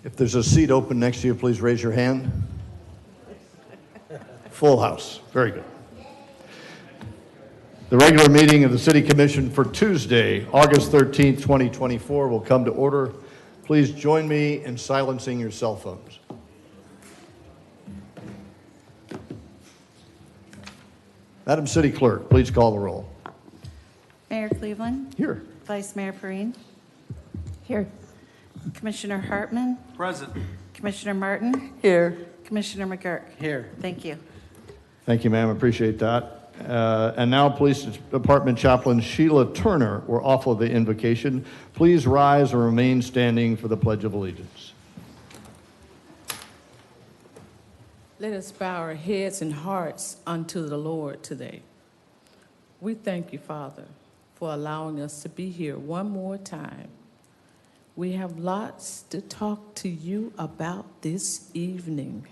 If there's a seat open next to you, please raise your hand. Full house. Very good. The regular meeting of the City Commission for Tuesday, August 13th, 2024 will come to order. Please join me in silencing your cell phones. Madam City Clerk, please call the roll. Mayor Cleveland. Here. Vice Mayor Perrine. Here. Commissioner Hartman. Present. Commissioner Martin. Here. Commissioner McGurk. Here. Thank you. Thank you, ma'am. Appreciate that. And now, Police Department Chaplain Sheila Turner will offer the invocation. Please rise and remain standing for the Pledge of Allegiance. Let us bow our heads and hearts unto the Lord today. We thank you, Father, for allowing us to be here one more time. We have lots to talk to you about this evening.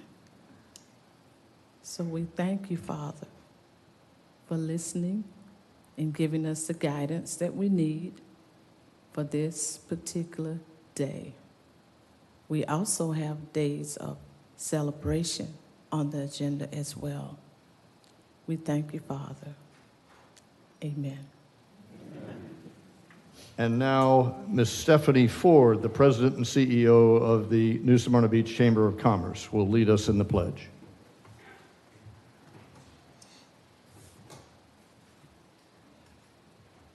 So we thank you, Father, for listening and giving us the guidance that we need for this particular day. We also have days of celebration on the agenda as well. We thank you, Father. Amen. And now, Ms. Stephanie Ford, the President and CEO of the New Smyrna Beach Chamber of Commerce, will lead us in the pledge.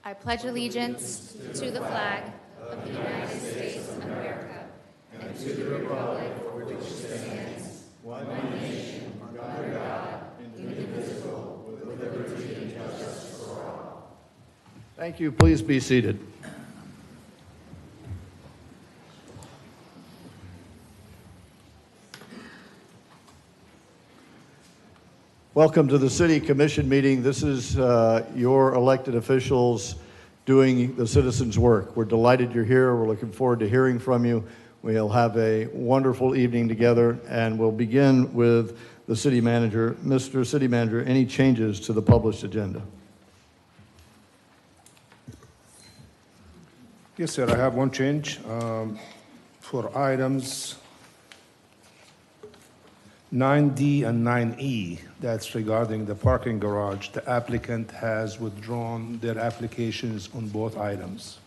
I pledge allegiance to the flag of the United States of America and to the republic for which it stands, one nation, under God, indivisible, with liberty and justice for all. Thank you. Please be seated. Welcome to the City Commission meeting. This is your elected officials doing the citizens' work. We're delighted you're here. We're looking forward to hearing from you. We'll have a wonderful evening together, and we'll begin with the City Manager. Mr. City Manager, any changes to the published agenda? Yes, sir. I have one change for items 9D and 9E. That's regarding the parking garage. The applicant has withdrawn their applications on both items.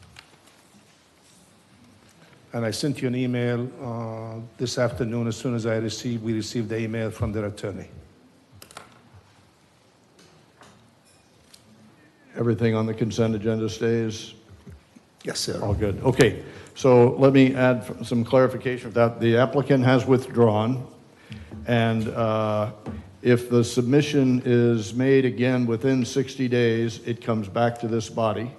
And I sent you an email this afternoon as soon as we received the email from their attorney. Everything on the consent agenda stays? Yes, sir. All good. Okay, so let me add some clarification with that. The applicant has withdrawn, and if the submission is made again within 60 days, it comes back to this body.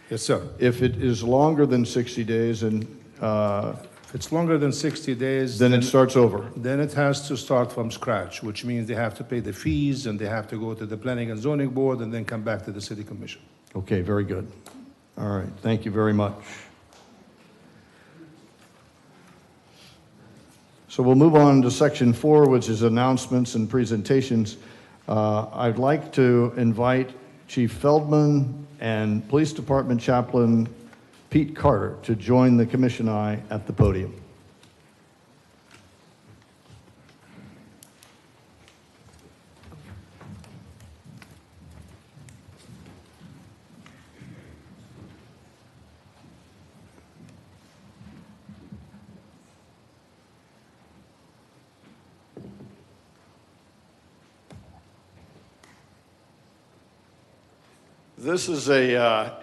Yes, sir. If it is longer than 60 days, and If it's longer than 60 days, then it starts over. then it has to start from scratch, which means they have to pay the fees and they have to go to the Planning and Zoning Board and then come back to the City Commission. Okay, very good. All right, thank you very much. So we'll move on to section 4, which is announcements and presentations. I'd like to invite Chief Feldman and Police Department Chaplain Pete Carter to join the Commission Eye at the podium. This is a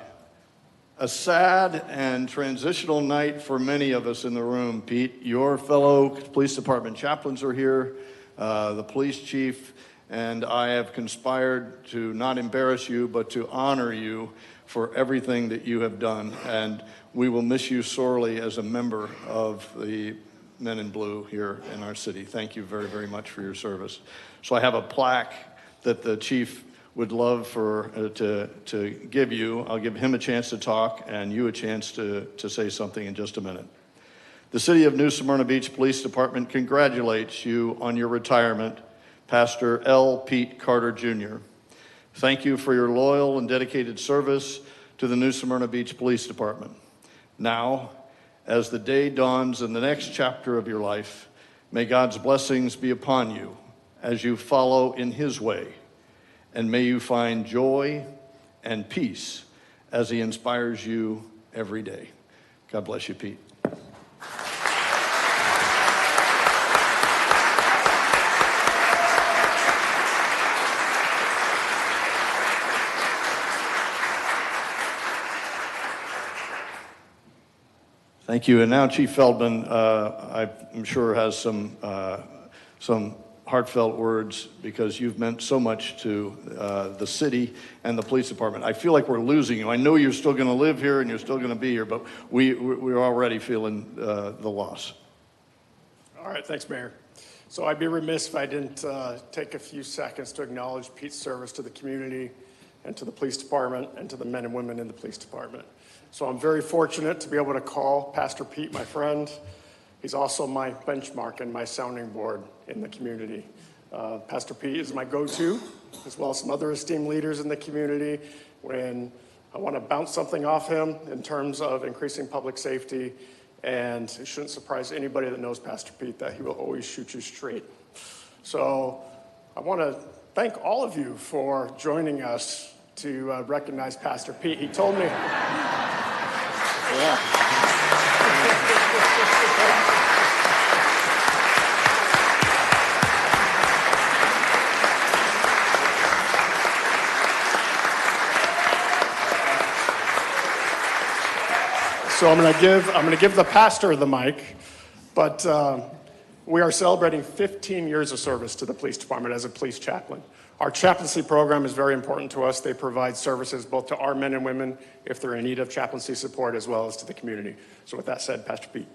sad and transitional night for many of us in the room, Pete. Your fellow police department chaplains are here, the police chief, and I have conspired to not embarrass you, but to honor you for everything that you have done. And we will miss you sorely as a member of the Men in Blue here in our city. Thank you very, very much for your service. So I have a plaque that the chief would love to give you. I'll give him a chance to talk and you a chance to say something in just a minute. The City of New Smyrna Beach Police Department congratulates you on your retirement, Pastor L. Pete Carter, Jr. Thank you for your loyal and dedicated service to the New Smyrna Beach Police Department. Now, as the day dawns in the next chapter of your life. May God's blessings be upon you as you follow in his way, and may you find joy and peace as he inspires you every day. God bless you, Pete. Thank you. And now Chief Feldman, I'm sure, has some heartfelt words, because you've meant so much to the city and the police department. I feel like we're losing you. I know you're still going to live here and you're still going to be here, but we're already feeling the loss. All right, thanks, Mayor. So I'd be remiss if I didn't take a few seconds to acknowledge Pete's service to the community and to the police department and to the men and women in the police department. So I'm very fortunate to be able to call Pastor Pete my friend. He's also my benchmark and my sounding board in the community. Pastor Pete is my go-to, as well as some other esteemed leaders in the community, when I want to bounce something off him in terms of increasing public safety. And it shouldn't surprise anybody that knows Pastor Pete that he will always shoot you straight. So I want to thank all of you for joining us to recognize Pastor Pete. He told me... Yeah. So I'm going to give the pastor the mic, but we are celebrating 15 years of service to the police department as a police chaplain. Our chaplaincy program is very important to us. They provide services both to our men and women if they're in need of chaplaincy support, as well as to the community. So with that said, Pastor Pete.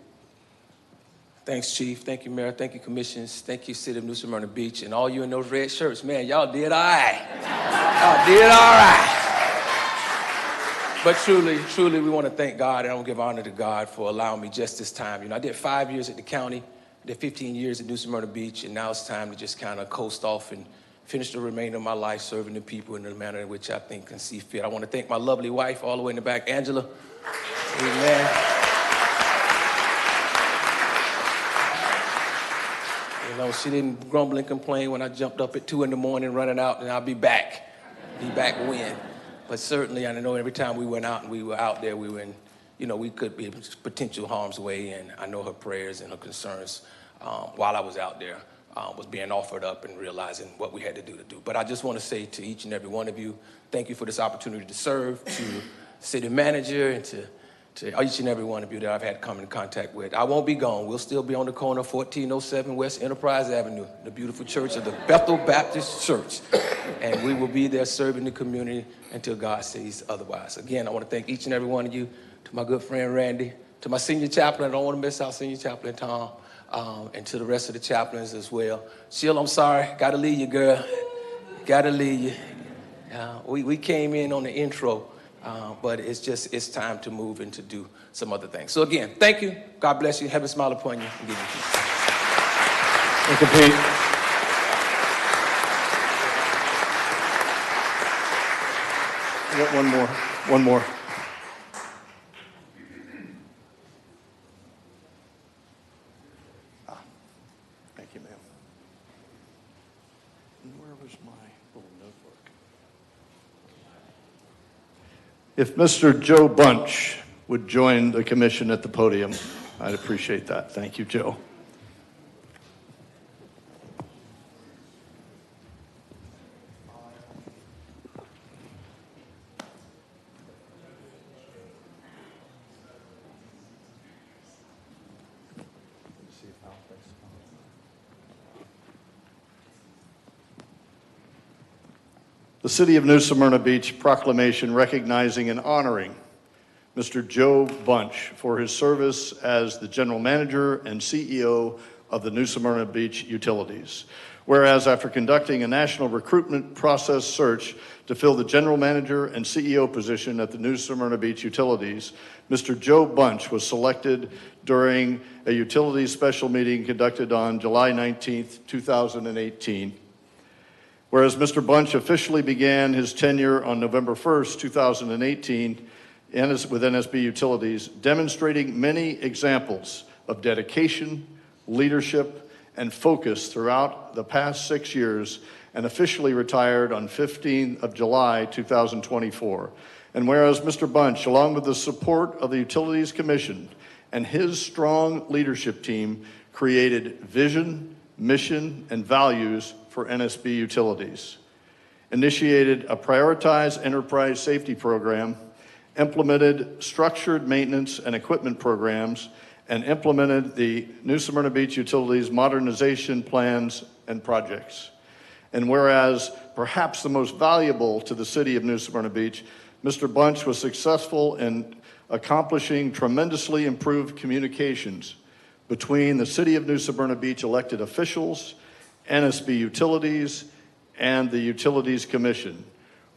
Thanks, Chief. Thank you, Mayor. Thank you, Commissions. Thank you, City of New Smyrna Beach, and all you in those red shirts. Man, y'all did all right. Y'all did all right. But truly, we want to thank God, and I want to give honor to God for allowing me just this time. You know, I did 5 years at the county, I did 15 years at New Smyrna Beach, and now it's time to just kind of coast off and finish the remainder of my life serving the people in the manner in which I think and see fit. I want to thank my lovely wife all the way in the back, Angela. Amen. You know, she didn't grumble and complain when I jumped up at 2 in the morning running out, and I'll be back. Be back when. But certainly, I know every time we went out and we were out there, we were in, you know, we could be in potential harm's way, and I know her prayers and her concerns while I was out there was being offered up and realizing what we had to do. But I just want to say to each and every one of you, thank you for this opportunity to serve, to city manager, and to each and every one of you that I've had come in contact with. I won't be gone. We'll still be on the corner of 1407 West Enterprise Avenue, the beautiful church of the Bethel Baptist Church. And we will be there serving the community until God says otherwise. Again, I want to thank each and every one of you, to my good friend Randy, to my senior chaplain. I don't want to miss out senior chaplain Tom, and to the rest of the chaplains as well. Sheila, I'm sorry. Got to leave you, girl. Got to leave you. We came in on the intro. But it's time to move and to do some other things. So again, thank you. God bless you. Have a smile upon you. And give you peace. Thank you, Pete. I got one more. Thank you, ma'am. Where was my little notebook? If Mr. Joe Bunch would join the commission at the podium, I'd appreciate that. Thank you, Joe. The City of New Smyrna Beach proclamation recognizing and honoring Mr. Joe Bunch for his service as the General Manager and CEO of the New Smyrna Beach Utilities. Whereas after conducting a national recruitment process search to fill the General Manager and CEO position at the New Smyrna Beach Utilities, Mr. Joe Bunch was selected during a utilities special meeting conducted on July 19th, 2018. Whereas Mr. Bunch officially began his tenure on November 1st, 2018, with NSB Utilities, demonstrating many examples of dedication, leadership, and focus throughout the past 6 years, and officially retired on 15th of July, 2024. And whereas Mr. Bunch, along with the support of the Utilities Commission and his strong leadership team, created vision, mission, and values for NSB Utilities, initiated a prioritized enterprise safety program, implemented structured maintenance and equipment programs, and implemented the New Smyrna Beach Utilities modernization plans and projects. And whereas perhaps the most valuable to the city of New Smyrna Beach, Mr. Bunch was successful in accomplishing tremendously improved communications between the city of New Smyrna Beach elected officials, NSB Utilities, and the Utilities Commission,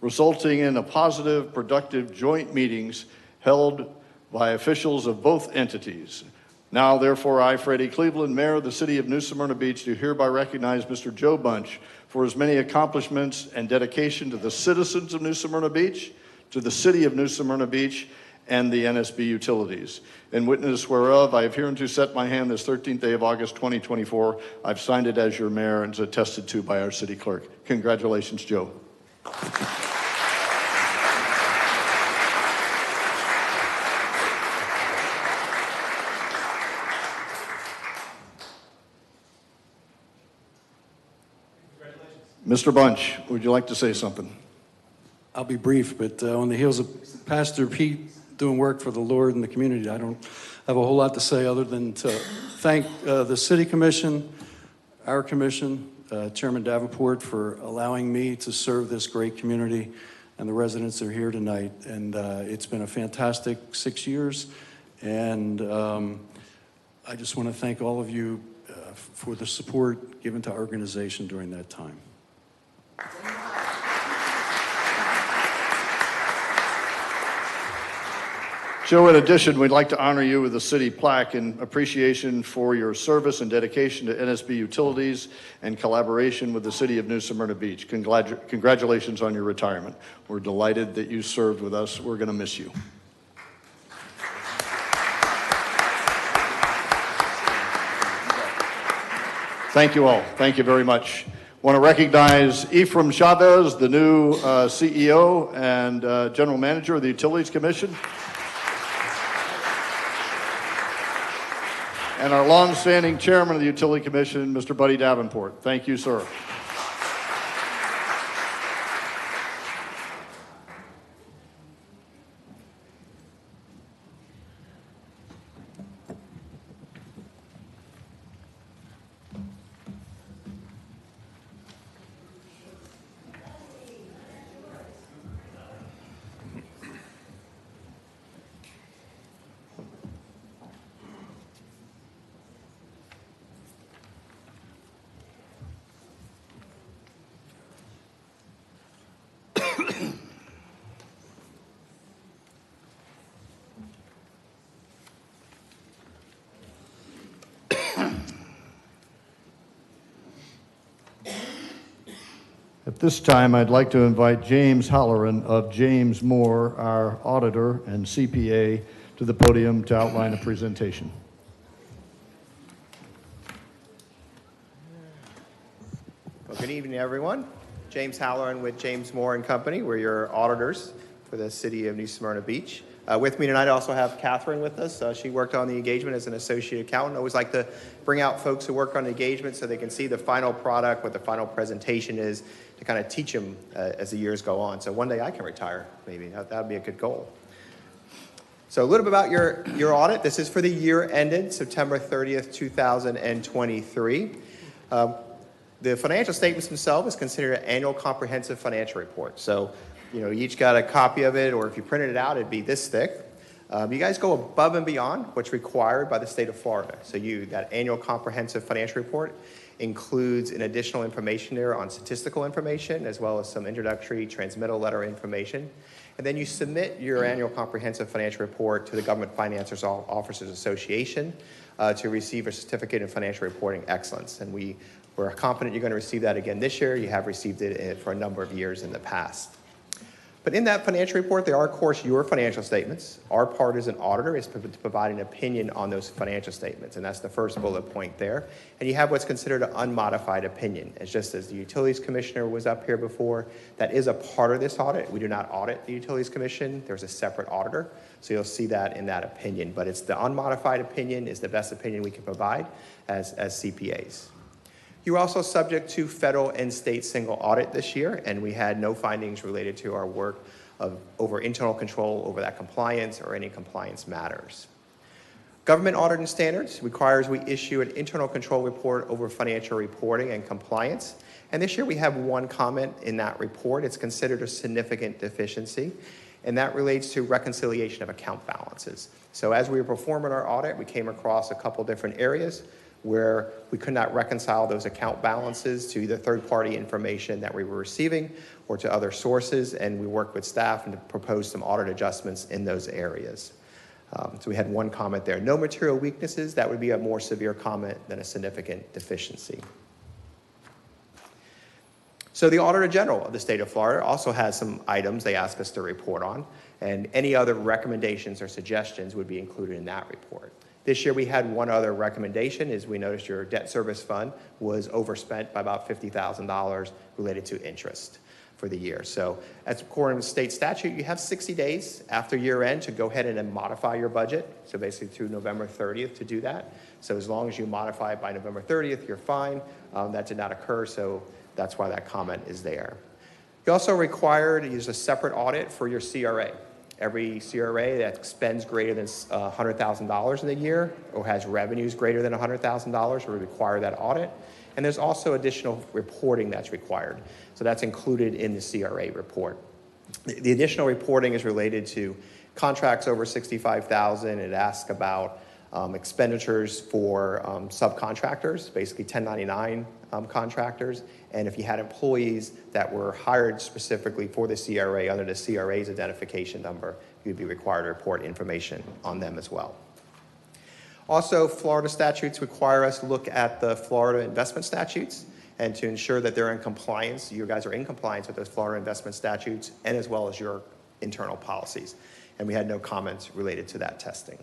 resulting in a positive, productive joint meetings held by officials of both entities. Now, therefore, I, Freddie Cleveland, Mayor of the City of New Smyrna Beach, do hereby recognize Mr. Joe Bunch for his many accomplishments and dedication to the citizens of New Smyrna Beach, to the City of New Smyrna Beach, and the NSB Utilities. In witness whereof, I have hereunto set my hand this 13th day of August 2024. I've signed it as your mayor and is attested to by our city clerk. Congratulations, Joe. Mr. Bunch, would you like to say something? I'll be brief, but on the heels of Pastor Pete doing work for the Lord and the community, I don't have a whole lot to say other than to thank the City Commission, our commission, Chairman Davenport, for allowing me to serve this great community and the residents that are here tonight. And it's been a fantastic 6 years. And I just want to thank all of you for the support given to our organization during that time. Joe, in addition, we'd like to honor you with a city plaque in appreciation for your service and dedication to NSB Utilities and collaboration with the city of New Smyrna Beach. Congratulations on your retirement. We're delighted that you served with us. We're going to miss you. Thank you all. Thank you very much. I want to recognize Ephraim Chavez, the new CEO and General Manager of the Utilities Commission. And our longstanding chairman of the Utility Commission, Mr. Buddy Davenport. Thank you, sir. At this time, I'd like to invite James Halloran of James Moore, our auditor and CPA, to the podium to outline a presentation. Well, good evening, everyone. James Halloran with James Moore and Company. We're your auditors for the city of New Smyrna Beach. With me tonight, I also have Catherine with us. She worked on the engagement as an associate accountant. I always like to bring out folks who work on the engagement so they can see the final product, what the final presentation is, to kind of teach them as the years go on. So one day I can retire, maybe. That would be a good goal. So a little bit about your audit. This is for the year ended September 30th, 2023. The financial statements themselves is considered an annual comprehensive financial report. So, you each got a copy of it, or if you printed it out, it'd be this thick. You guys go above and beyond what's required by the state of Florida. So that annual comprehensive financial report includes an additional information there on statistical information, as well as some introductory transmittal letter information. And then you submit your annual comprehensive financial report to the Government Financiers Officers Association to receive a certificate in financial reporting excellence. And we're confident you're going to receive that again this year. You have received it for a number of years in the past. But in that financial report, there are, of course, your financial statements. Our part as an auditor is to provide an opinion on those financial statements, and that's the first bullet point there. And you have what's considered an unmodified opinion. It's just as the Utilities Commissioner was up here before, that is a part of this audit. We do not audit the Utilities Commission. There's a separate auditor, so you'll see that in that opinion. But it's the unmodified opinion is the best opinion we can provide as CPAs. You were also subject to federal and state single audit this year, and we had no findings related to our work over internal control over that compliance or any compliance matters. Government auditing standards requires we issue an internal control report over financial reporting and compliance. And this year we have one comment in that report. It's considered a significant deficiency, and that relates to reconciliation of account balances. So as we were performing our audit, we came across a couple different areas where we could not reconcile those account balances to either third-party information that we were receiving or to other sources, and we worked with staff and proposed some audit adjustments in those areas. So we had one comment there. No material weaknesses. That would be a more severe comment than a significant deficiency. So the Auditor General of the state of Florida also has some items they ask us to report on, and any other recommendations or suggestions would be included in that report. This year we had one other recommendation, is we noticed your debt service fund was overspent by about $50,000 related to interest for the year. So as according to state statute, you have 60 days after year end to go ahead and modify your budget. So basically through November 30th to do that. So as long as you modify it by November 30th, you're fine. That did not occur, so that's why that comment is there. You're also required to use a separate audit for your CRA. Every CRA that spends greater than $100,000 in a year or has revenues greater than $100,000 will require that audit. And there's also additional reporting that's required. So that's included in the CRA report. The additional reporting is related to contracts over $65,000. It asks about expenditures for subcontractors, basically 1099 contractors, and if you had employees that were hired specifically for the CRA under the CRA's identification number, you'd be required to report information on them as well. Also, Florida statutes require us to look at the Florida investment statutes and to ensure that they're in compliance. You guys are in compliance with those Florida investment statutes and as well as your internal policies. And we had no comments related to that testing.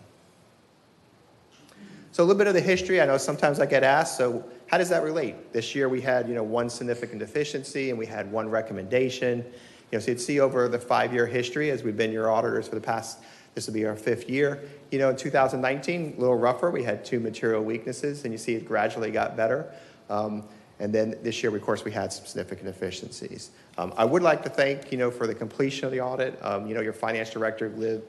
So a little bit of the history. I know sometimes I get asked, so how does that relate? This year we had, one significant deficiency and we had one recommendation. So you'd see over the 5-year history as we've been your auditors for the past, this will be our 5th year. In 2019, a little rougher, we had 2 material weaknesses and you see it gradually got better. And then this year, of course, we had some significant deficiencies. I would like to thank, for the completion of the audit. Your finance director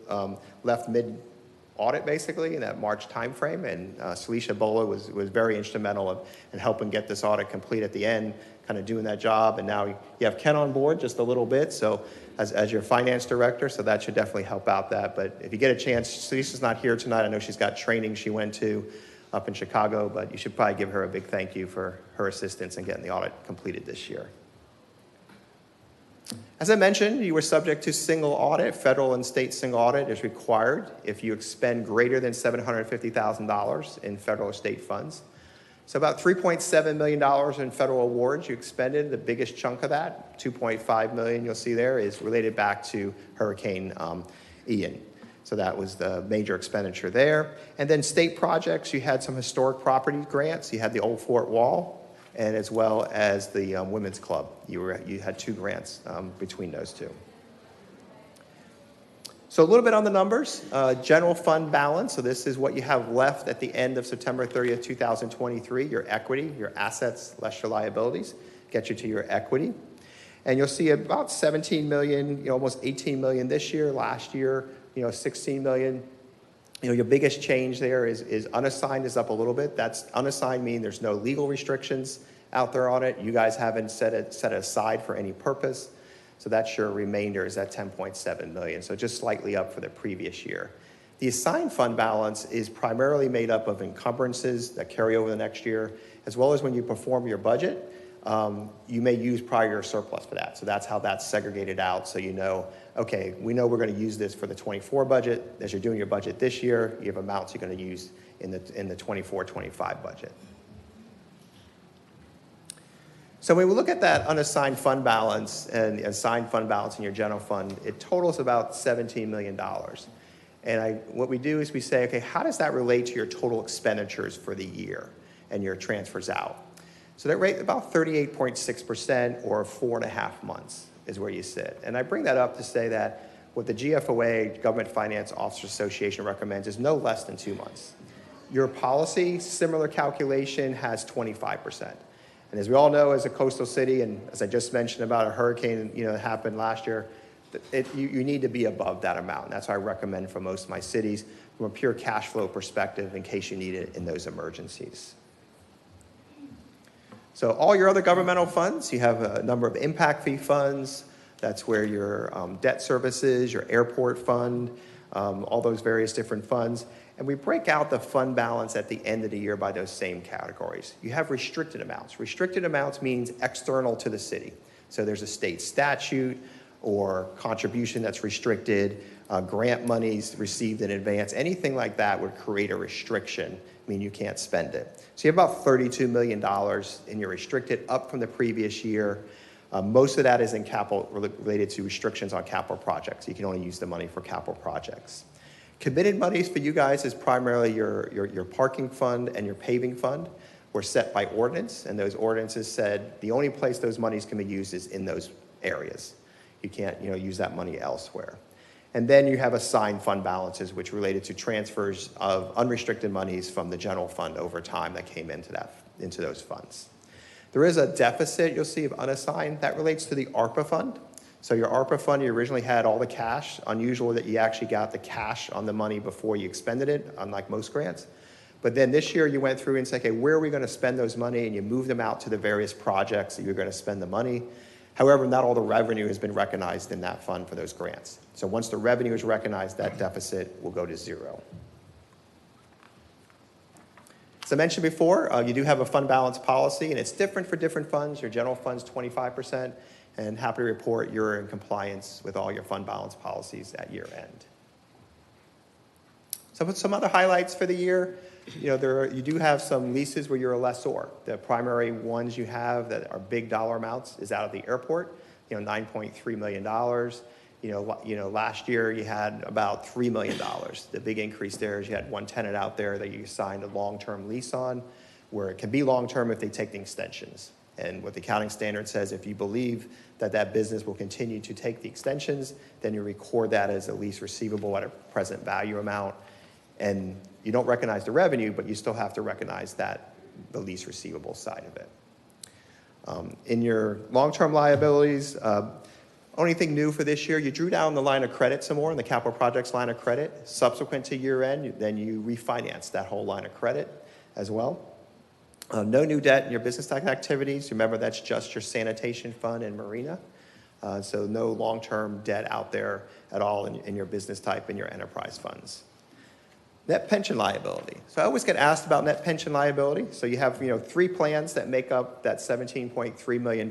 left mid-audit, basically, in that March timeframe, and Celicia Bola was very instrumental in helping get this audit complete at the end, kind of doing that job. And now you have Ken on board just a little bit, so as your finance director, so that should definitely help out that. But if you get a chance, Celicia's not here tonight. I know she's got training she went to up in Chicago, but you should probably give her a big thank you for her assistance in getting the audit completed this year. As I mentioned, you were subject to single audit. Federal and state single audit is required if you expend greater than $750,000 in federal or state funds. So about $3.7 million in federal awards you expended. The biggest chunk of that, $2.5 million you'll see there, is related back to Hurricane Ian. So that was the major expenditure there. And then state projects, you had some historic property grants. You had the Old Fort Wall, and as well as the Women's Club. You had 2 grants between those 2. So a little bit on the numbers. General fund balance, so this is what you have left at the end of September 30th, 2023, your equity, your assets less your liabilities, get you to your equity. And you'll see about 17 million, almost 18 million this year. Last year, 16 million. Your biggest change there is unassigned is up a little bit. That's unassigned meaning there's no legal restrictions out there on it. You guys haven't set it aside for any purpose. So that's your remainder is at 10.7 million. So just slightly up for the previous year. The assigned fund balance is primarily made up of encumbrances that carry over the next year, as well as when you perform your budget, you may use prior year surplus for that. So that's how that's segregated out. So okay, we know we're going to use this for the 24 budget. As you're doing your budget this year, you have amounts you're going to use in the 24-25 budget. So when we look at that unassigned fund balance and assigned fund balance in your general fund, it totals about $17 million. And what we do is we say, okay, how does that relate to your total expenditures for the year and your transfers out? So that rate, about 38.6% or 4.5 months is where you sit. And I bring that up to say that what the GFOA, Government Finance Officers Association, recommends is no less than 2 months. Your policy, similar calculation, has 25%. And as we all know, as a coastal city, and as I just mentioned about a hurricane, that happened last year, you need to be above that amount. And that's what I recommend for most of my cities from a pure cash flow perspective in case you need it in those emergencies. So all your other governmental funds, you have a number of impact fee funds. That's where your debt services, your airport fund, all those various different funds. And we break out the fund balance at the end of the year by those same categories. You have restricted amounts. Restricted amounts means external to the city. So there's a state statute or contribution that's restricted, grant monies received in advance, anything like that would create a restriction, mean you can't spend it. So you have about $32 million in your restricted, up from the previous year. Most of that is in capital related to restrictions on capital projects. You can only use the money for capital projects. Committed monies for you guys is primarily your parking fund and your paving fund were set by ordinance, and those ordinances said the only place those monies can be used is in those areas. You can't use that money elsewhere. And then you have assigned fund balances, which related to transfers of unrestricted monies from the general fund over time that came into those funds. There is a deficit you'll see of unassigned that relates to the ARPA fund. So your ARPA fund, you originally had all the cash. Unusual that you actually got the cash on the money before you expended it, unlike most grants. But then this year you went through and said, okay, where are we going to spend those money? And you moved them out to the various projects that you're going to spend the money. However, not all the revenue has been recognized in that fund for those grants. So once the revenue is recognized, that deficit will go to zero. As I mentioned before, you do have a fund balance policy, and it's different for different funds. Your general fund's 25%, and happy to report you're in compliance with all your fund balance policies at year end. Some other highlights for the year. You do have some leases where you're a lessor. The primary ones you have that are big dollar amounts is out of the airport, $9.3 million. Last year you had about $3 million. The big increase there is you had one tenant out there that you signed a long-term lease on, where it can be long-term if they take the extensions. And what the accounting standard says, if you believe that that business will continue to take the extensions, then you record that as a lease receivable at a present value amount. And you don't recognize the revenue, but you still have to recognize that the lease receivable side of it. In your long-term liabilities, only thing new for this year, you drew down the line of credit some more in the capital projects line of credit. Subsequent to year end, then you refinance that whole line of credit as well. No new debt in your business type activities. Remember, that's just your sanitation fund and marina. So no long-term debt out there at all in your business type and your enterprise funds. Net pension liability. So I always get asked about net pension liability. So you have 3 plans that make up that $17.3 million.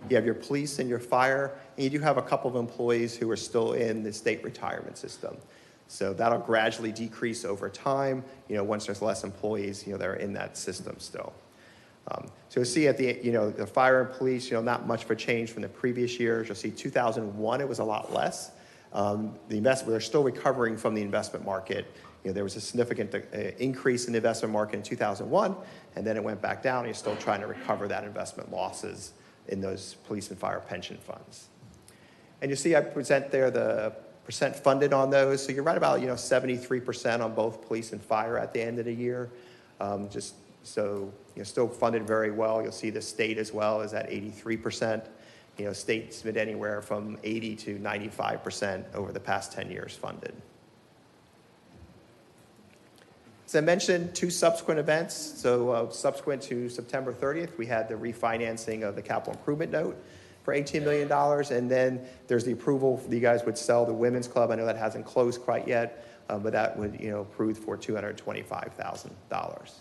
You have your police and your fire, and you do have a couple of employees who are still in the state retirement system. So that'll gradually decrease over time, once there's less employees, that are in that system still. So you'll see at the fire and police, not much of a change from the previous years. You'll see 2001, it was a lot less. We're still recovering from the investment market. There was a significant increase in the investment market in 2001, and then it went back down, and you're still trying to recover that investment losses in those police and fire pension funds. And you see I present there the percent funded on those. So you're right about 73% on both police and fire at the end of the year. Still funded very well. You'll see the state as well is at 83%. State's been anywhere from 80 to 95% over the past 10 years funded. As I mentioned, 2 subsequent events. So subsequent to September 30th, we had the refinancing of the capital improvement note for $18 million. And then there's the approval that you guys would sell the women's club. I know that hasn't closed quite yet, but that would approved for $225,000.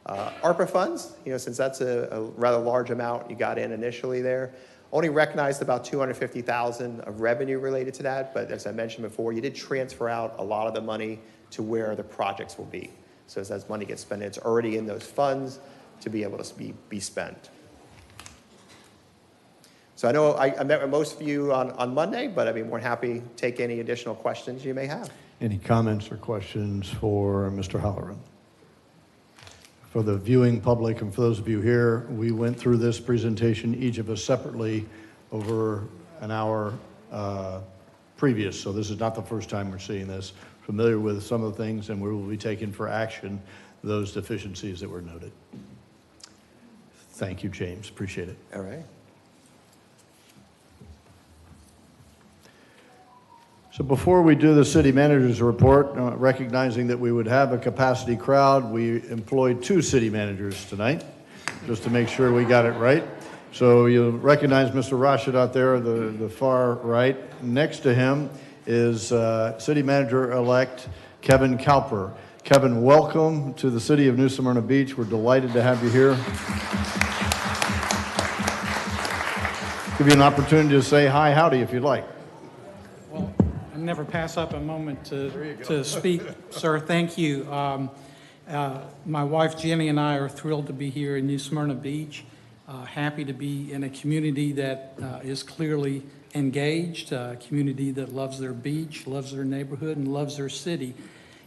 ARPA funds, since that's a rather large amount you got in initially there, only recognized about $250,000 of revenue related to that. But as I mentioned before, you did transfer out a lot of the money to where the projects will be. So as money gets spent, it's already in those funds to be able to be spent. So I know I met with most of you on Monday, but I'd be more than happy to take any additional questions you may have. Any comments or questions for Mr. Halloran? For the viewing public and for those of you here, we went through this presentation, each of us separately, over an hour previous. So this is not the first time we're seeing this. Familiar with some of the things, and we will be taking for action those deficiencies that were noted. Thank you, James. Appreciate it. All right. So before we do the city manager's report, recognizing that we would have a capacity crowd, we employed 2 city managers tonight, just to make sure we got it right. So you'll recognize Mr. Rashid out there, the far right. Next to him is city manager-elect Kevin Cowper. Kevin, welcome to the city of New Smyrna Beach. We're delighted to have you here. Give you an opportunity to say hi, howdy if you'd like. Well, I never pass up a moment to speak, sir. Thank you. My wife Jenny and I are thrilled to be here in New Smyrna Beach. Happy to be in a community that is clearly engaged, a community that loves their beach, loves their neighborhood, and loves their city.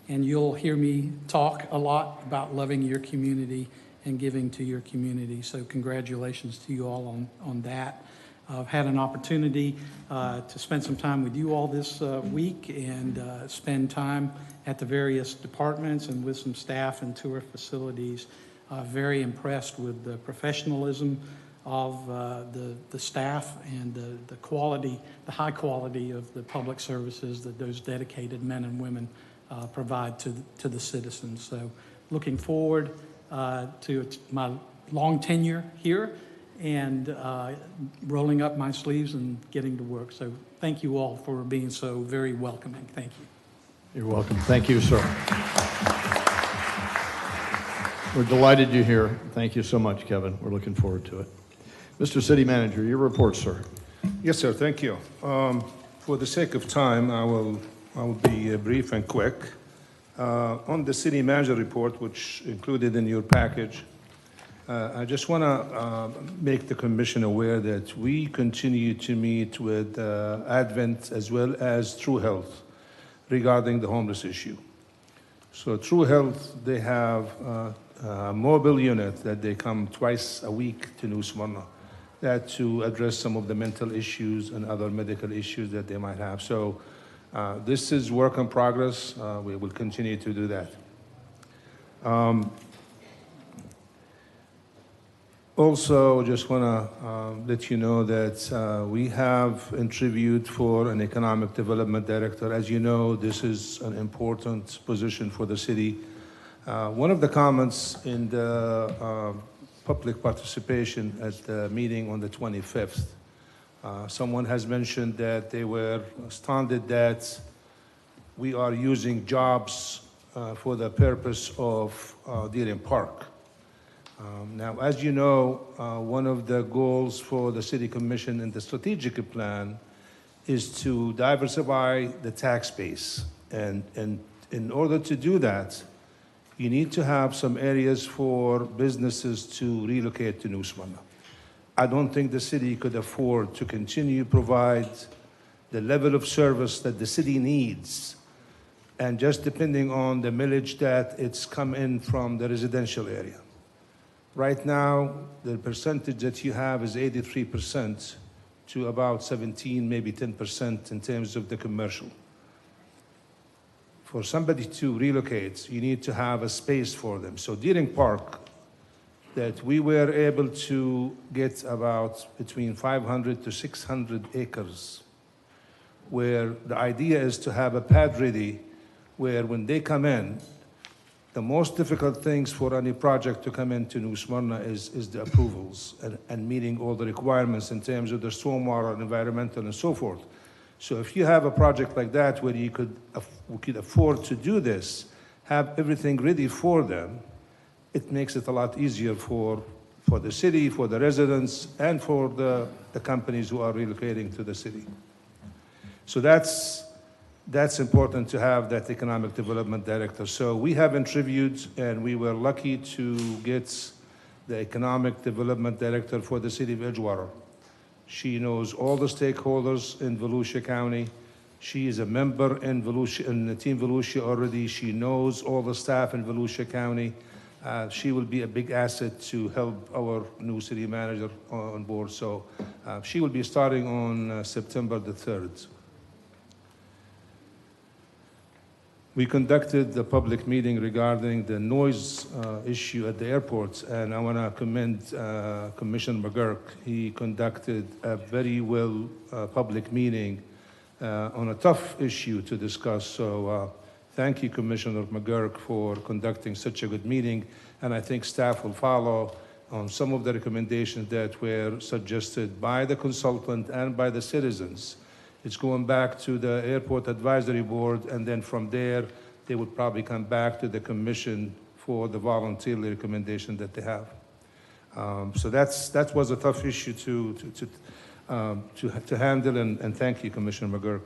And you'll hear me talk a lot about loving your community and giving to your community. So congratulations to you all on that. I've had an opportunity to spend some time with you all this week and spend time at the various departments and with some staff and tour facilities. Very impressed with the professionalism of the staff and the quality, the high quality of the public services that those dedicated men and women provide to the citizens. So looking forward to my long tenure here and rolling up my sleeves and getting to work. So thank you all for being so very welcoming. Thank you. You're welcome. Thank you, sir. We're delighted you're here. Thank you so much, Kevin. We're looking forward to it. Mr. City Manager, your report, sir. Yes, sir. Thank you. For the sake of time, I will be brief and quick. On the city manager report, which included in your package, I just want to make the commission aware that we continue to meet with Advent as well as True Health regarding the homeless issue. So True Health, they have a mobile unit that they come twice a week to New Smyrna, that to address some of the mental issues and other medical issues that they might have. So this is work in progress. We will continue to do that. Also, just want to let you know that we have interviewed for an economic development director. As you know, this is an important position for the city. One of the comments in the public participation at the meeting on the 25th, someone has mentioned that they were astounded that we are using jobs for the purpose of Deering Park. Now, as you know, one of the goals for the City Commission in the strategic plan is to diversify the tax base. And in order to do that, you need to have some areas for businesses to relocate to New Smyrna. I don't think the city could afford to continue to provide the level of service that the city needs, and just depending on the millage that it's come in from the residential area. Right now, the percentage that you have is 83% to about 17, maybe 10% in terms of the commercial. For somebody to relocate, you need to have a space for them. So Deering Park, that we were able to get about between 500 to 600 acres, where the idea is to have a pad ready, where when they come in, the most difficult things for any project to come into New Smyrna is the approvals and meeting all the requirements in terms of the stormwater and environmental and so forth. So if you have a project like that where we could afford to do this, have everything ready for them, it makes it a lot easier for the city, for the residents, and for the companies who are relocating to the city. So that's important to have that economic development director. So we have interviewed, and we were lucky to get the economic development director for the city of Edgewater. She knows all the stakeholders in Volusia County. She is a member in the Team Volusia already. She knows all the staff in Volusia County. She will be a big asset to help our new city manager on board. So she will be starting on September the 3rd. We conducted the public meeting regarding the noise issue at the airports, and I want to commend Commissioner McGurk. He conducted a very well public meeting on a tough issue to discuss. So thank you, Commissioner McGurk, for conducting such a good meeting, and I think staff will follow on some of the recommendations that were suggested by the consultant and by the citizens. It's going back to the Airport Advisory Board, and then from there, they would probably come back to the commission for the voluntarily recommendation that they have. So that was a tough issue to handle, and thank you, Commissioner McGurk.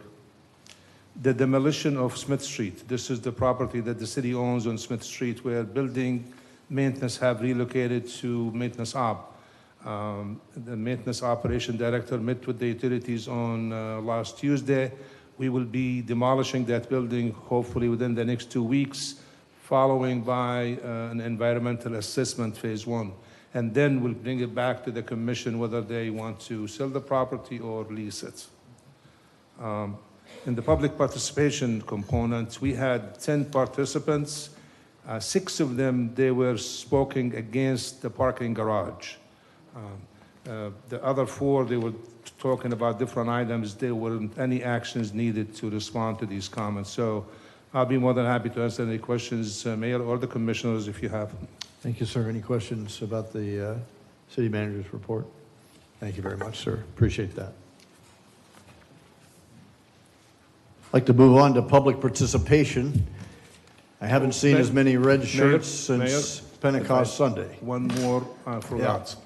The demolition of Smith Street. This is the property that the city owns on Smith Street, where building maintenance have relocated to maintenance op. The maintenance operation director met with the utilities on last Tuesday. We will be demolishing that building hopefully within the next 2 weeks, following by an environmental assessment phase 1. And then we'll bring it back to the commission whether they want to sell the property or lease it. In the public participation component, we had 10 participants. 6 of them, they were speaking against the parking garage. The other 4, they were talking about different items. There weren't any actions needed to respond to these comments. So I'll be more than happy to answer any questions, Mayor or the commissioners, if you have them. Thank you, sir. Any questions about the city manager's report? Thank you very much, sir. Appreciate that. I'd like to move on to public participation. I haven't seen as many red shirts since Pentecost Sunday. One more I forgot. Yeah.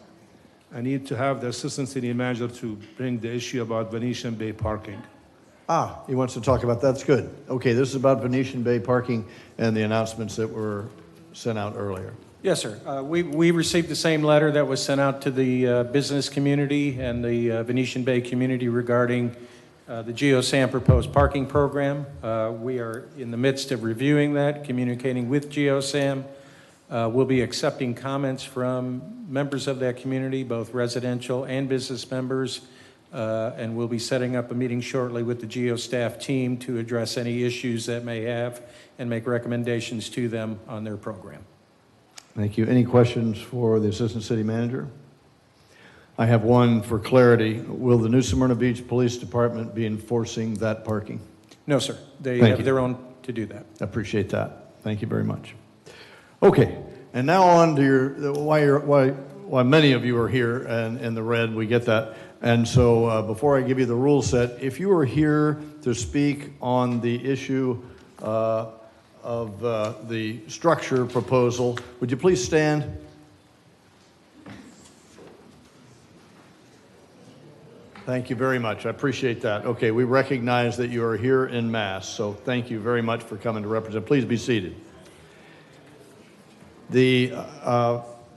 I need to have the assistant city manager to bring the issue about Venetian Bay parking. He wants to talk about that. That's good. Okay, this is about Venetian Bay parking and the announcements that were sent out earlier. Yes, sir. We received the same letter that was sent out to the business community and the Venetian Bay community regarding the GeoSam proposed parking program. We are in the midst of reviewing that, communicating with GeoSam. We'll be accepting comments from members of that community, both residential and business members, and we'll be setting up a meeting shortly with the Geo staff team to address any issues that may have and make recommendations to them on their program. Thank you. Any questions for the assistant city manager? I have one for clarity. Will the New Smyrna Beach Police Department be enforcing that parking? No, sir. They Thank have you. their own to do that. I appreciate that. Thank you very much. Okay, and now on to why many of you are here and in the red. We get that. And so before I give you the rule set, if you are here to speak on the issue of the structure proposal, would you please stand? Thank you very much. I appreciate that. Okay, we recognize that you are here en masse, so thank you very much for coming to represent. Please be seated. The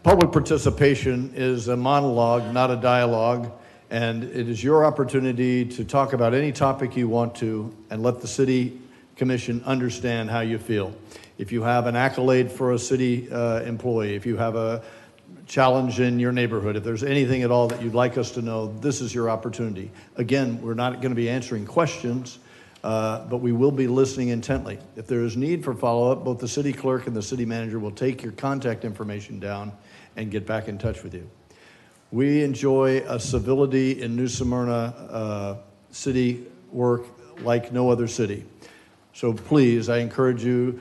public participation is a monologue, not a dialogue, and it is your opportunity to talk about any topic you want to and let the city commission understand how you feel. If you have an accolade for a city employee, if you have a challenge in your neighborhood, if there's anything at all that you'd like us to know, this is your opportunity. Again, we're not going to be answering questions, but we will be listening intently. If there is need for follow-up, both the city clerk and the city manager will take your contact information down and get back in touch with you. We enjoy a civility in New Smyrna city work like no other city. So please, I encourage you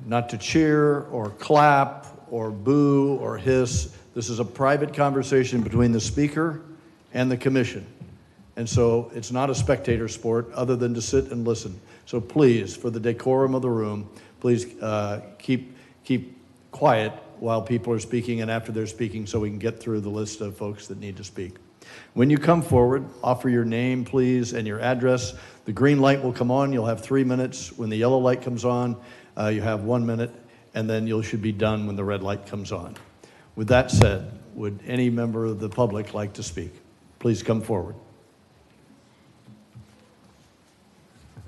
not to cheer or clap or boo or hiss. This is a private conversation between the speaker and the commission. And so it's not a spectator sport other than to sit and listen. So please, for the decorum of the room, please keep quiet while people are speaking and after they're speaking so we can get through the list of folks that need to speak. When you come forward, offer your name, please, and your address. The green light will come on. You'll have 3 minutes. When the yellow light comes on, you have 1 minute, and then you should be done when the red light comes on. With that said, would any member of the public like to speak? please come forward.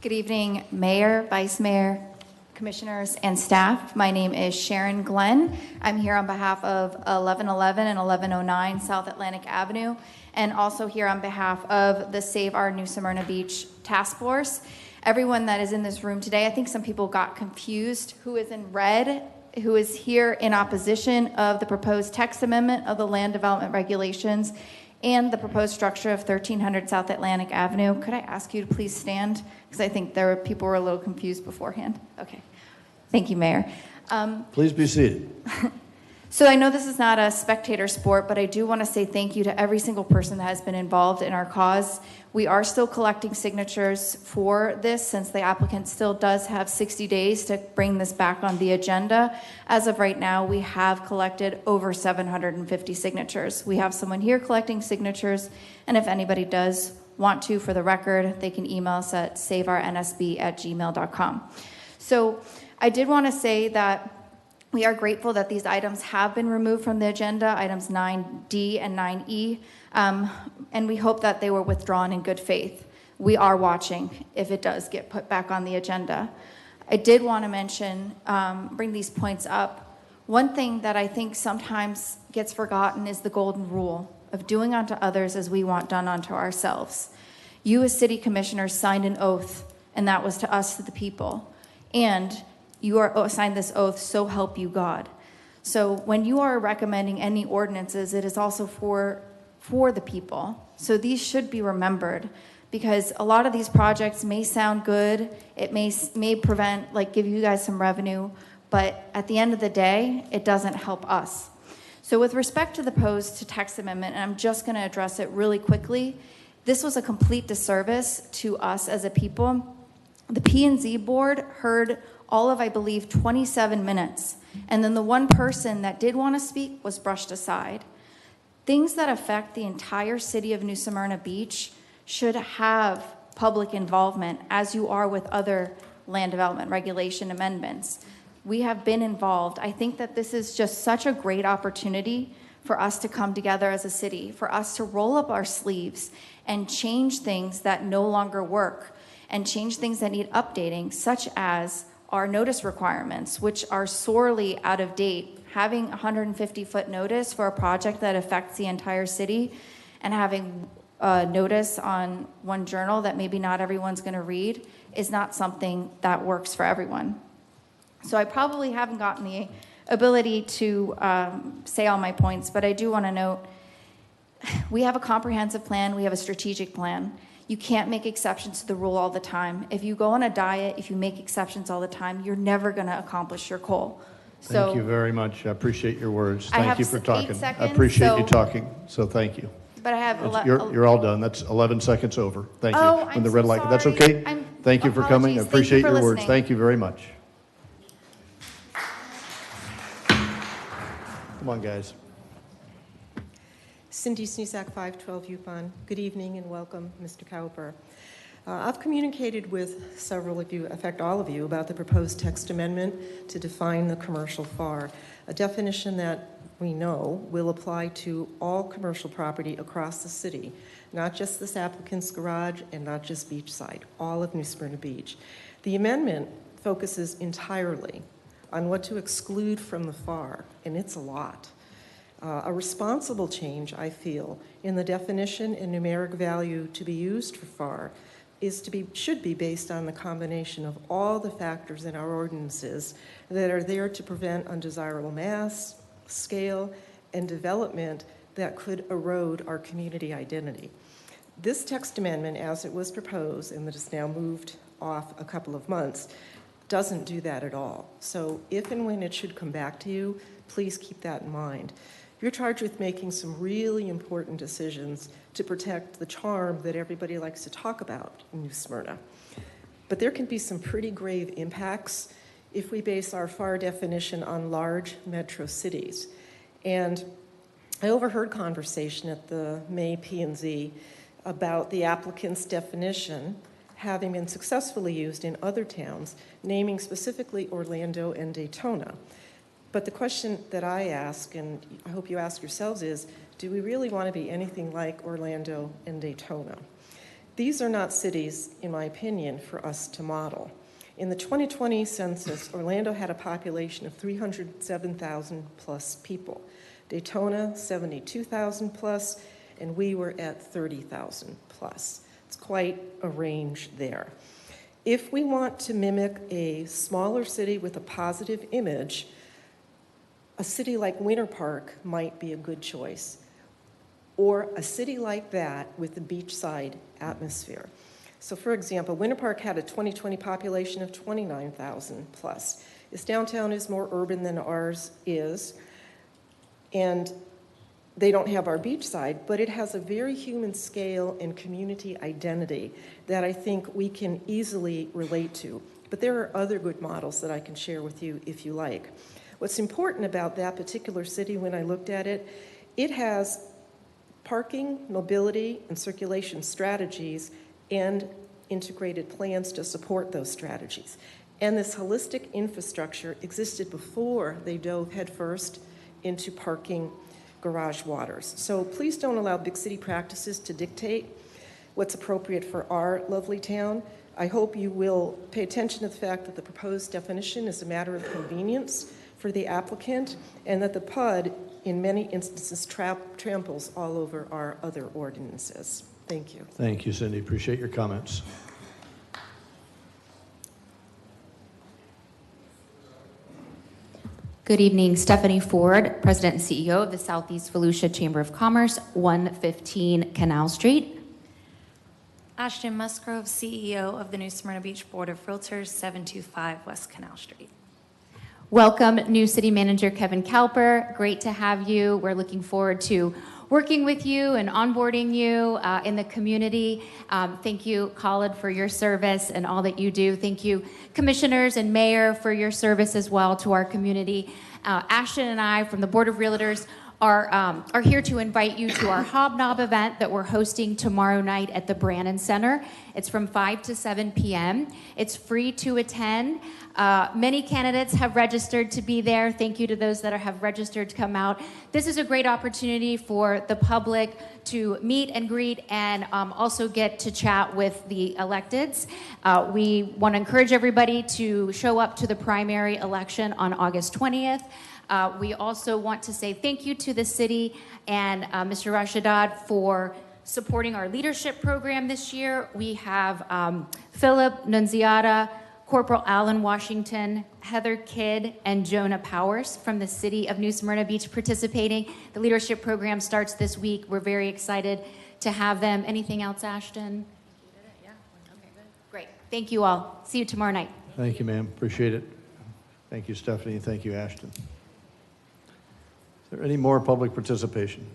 Good evening, Mayor, Vice Mayor, Commissioners, and staff. My name is Sharon Glenn. I'm here on behalf of 1111 and 1109 South Atlantic Avenue, and also here on behalf of the Save Our New Smyrna Beach Task Force. Everyone that is in this room today, I think some people got confused who is in red, who is here in opposition of the proposed text amendment of the land development regulations and the proposed structure of 1300 South Atlantic Avenue. Could I ask you to please stand? Because I think people were a little confused beforehand. Okay. Thank you, Mayor. Please be seated. So I know this is not a spectator sport, but I do want to say thank you to every single person that has been involved in our cause. We are still collecting signatures for this since the applicant still does have 60 days to bring this back on the agenda. As of right now, we have collected over 750 signatures. We have someone here collecting signatures, and if anybody does want to, for the record, they can email us at saveournsb@gmail.com. So I did want to say that we are grateful that these items have been removed from the agenda, items 9D and 9E, and we hope that they were withdrawn in good faith. We are watching if it does get put back on the agenda. I did want to mention, bring these points up. One thing that I think sometimes gets forgotten is the golden rule of doing unto others as we want done unto ourselves. You as city commissioners signed an oath, and that was to us, to the people. And you are signed this oath, so help you God. So when you are recommending any ordinances, it is also for the people. So these should be remembered, because a lot of these projects may sound good. It may prevent, give you guys some revenue, but at the end of the day, it doesn't help us. So with respect to the proposed text amendment, and I'm just going to address it really quickly, this was a complete disservice to us as a people. The P&Z board heard all of, I believe, 27 minutes. And then the one person that did want to speak was brushed aside. Things that affect the entire city of New Smyrna Beach should have public involvement, as you are with other land development regulation amendments. We have been involved. I think that this is just such a great opportunity for us to come together as a city, for us to roll up our sleeves and change things that no longer work, and change things that need updating, such as our notice requirements, which are sorely out of date. Having 150-foot notice for a project that affects the entire city, and having a notice on one journal that maybe not everyone's going to read, is not something that works for everyone. So I probably haven't gotten the ability to say all my points, but I do want to note, we have a comprehensive plan, we have a strategic plan. You can't make exceptions to the rule all the time. If you go on a diet, if you make exceptions all the time, you're never going to accomplish your goal. So, Thank you very much. I appreciate your words. I Thank have you for 8 talking. seconds, I appreciate you so- talking, so thank you. but I have You're all done. That's 11 seconds over. Thank you. Oh, When I'm the so red light. That's sorry. okay. Thank you for coming. I Apologies. Thank you appreciate for your words. listening. Thank you very much. Come on, guys. Cindy Snesak, 512 Yukon. Good evening and welcome, Mr. Cowper. I've communicated with several of you, in fact all of you, about the proposed text amendment to define the commercial FAR, a definition that we know will apply to all commercial property across the city, not just this applicant's garage and not just beachside, all of New Smyrna Beach. The amendment focuses entirely on what to exclude from the FAR, and it's a lot. A responsible change, I feel, in the definition and numeric value to be used for FAR should be based on the combination of all the factors in our ordinances that are there to prevent undesirable mass, scale, and development that could erode our community identity. This text amendment, as it was proposed and that is now moved off a couple of months, doesn't do that at all. So if and when it should come back to you, please keep that in mind. You're charged with making some really important decisions to protect the charm that everybody likes to talk about in New Smyrna. But there can be some pretty grave impacts if we base our FAR definition on large metro cities. And I overheard conversation at the May P&Z about the applicant's definition having been successfully used in other towns, naming specifically Orlando and Daytona. But the question that I ask, and I hope you ask yourselves, is Do we really want to be anything like Orlando and Daytona? These are not cities, in my opinion, for us to model. In the 2020 census, Orlando had a population of 307,000 plus people. Daytona, 72,000 plus, and we were at 30,000 plus. It's quite a range there. If we want to mimic a smaller city with a positive image, a city like Winter Park might be a good choice, or a city like that with a beachside atmosphere. So for example, Winter Park had a 2020 population of 29,000 plus. Its downtown is more urban than ours is, and they don't have our beachside, but it has a very human scale and community identity that I think we can easily relate to. But there are other good models that I can share with you if you like. What's important about that particular city when I looked at it, it has parking, mobility, and circulation strategies and integrated plans to support those strategies. And this holistic infrastructure existed before they dove headfirst into parking garage waters. So please don't allow big city practices to dictate what's appropriate for our lovely town. I hope you will pay attention to the fact that the proposed definition is a matter of convenience for the applicant, and that the PUD, in many instances, tramples all over our other ordinances. Thank you. Thank you, Cindy. Appreciate your comments. Good evening, Stephanie Ford, President and CEO of the Southeast Volusia Chamber of Commerce, 115 Canal Street. Ashton Musgrove, CEO of the New Smyrna Beach Board of Realtors, 725 West Canal Street. Welcome, new City Manager Kevin Kalper. Great to have you. We're looking forward to working with you and onboarding you in the community. Thank you, Khalid, for your service and all that you do. Thank you, Commissioners and Mayor, for your service as well to our community. Ashton and I from the Board of Realtors are here to invite you to our Hobnob event that we're hosting tomorrow night at the Brannan Center. It's from 5 to 7 p.m. It's free to attend. Many candidates have registered to be there. Thank you to those that have registered to come out. This is a great opportunity for the public to meet and greet and also get to chat with the electeds. We want to encourage everybody to show up to the primary election on August 20th. We also want to say thank you to the city and Mr. Rashidad for supporting our leadership program this year. We have Philip Nunziata, Corporal Alan Washington, Heather Kidd, and Jonah Powers from the city of New Smyrna Beach participating. The leadership program starts this week. We're very excited to have them. Anything else, Ashton? Yeah. Okay, good. Great. Thank you all. See you tomorrow night. Thank you, ma'am. Appreciate it. Thank you, Stephanie, and thank you, Ashton. Is there any more public participation?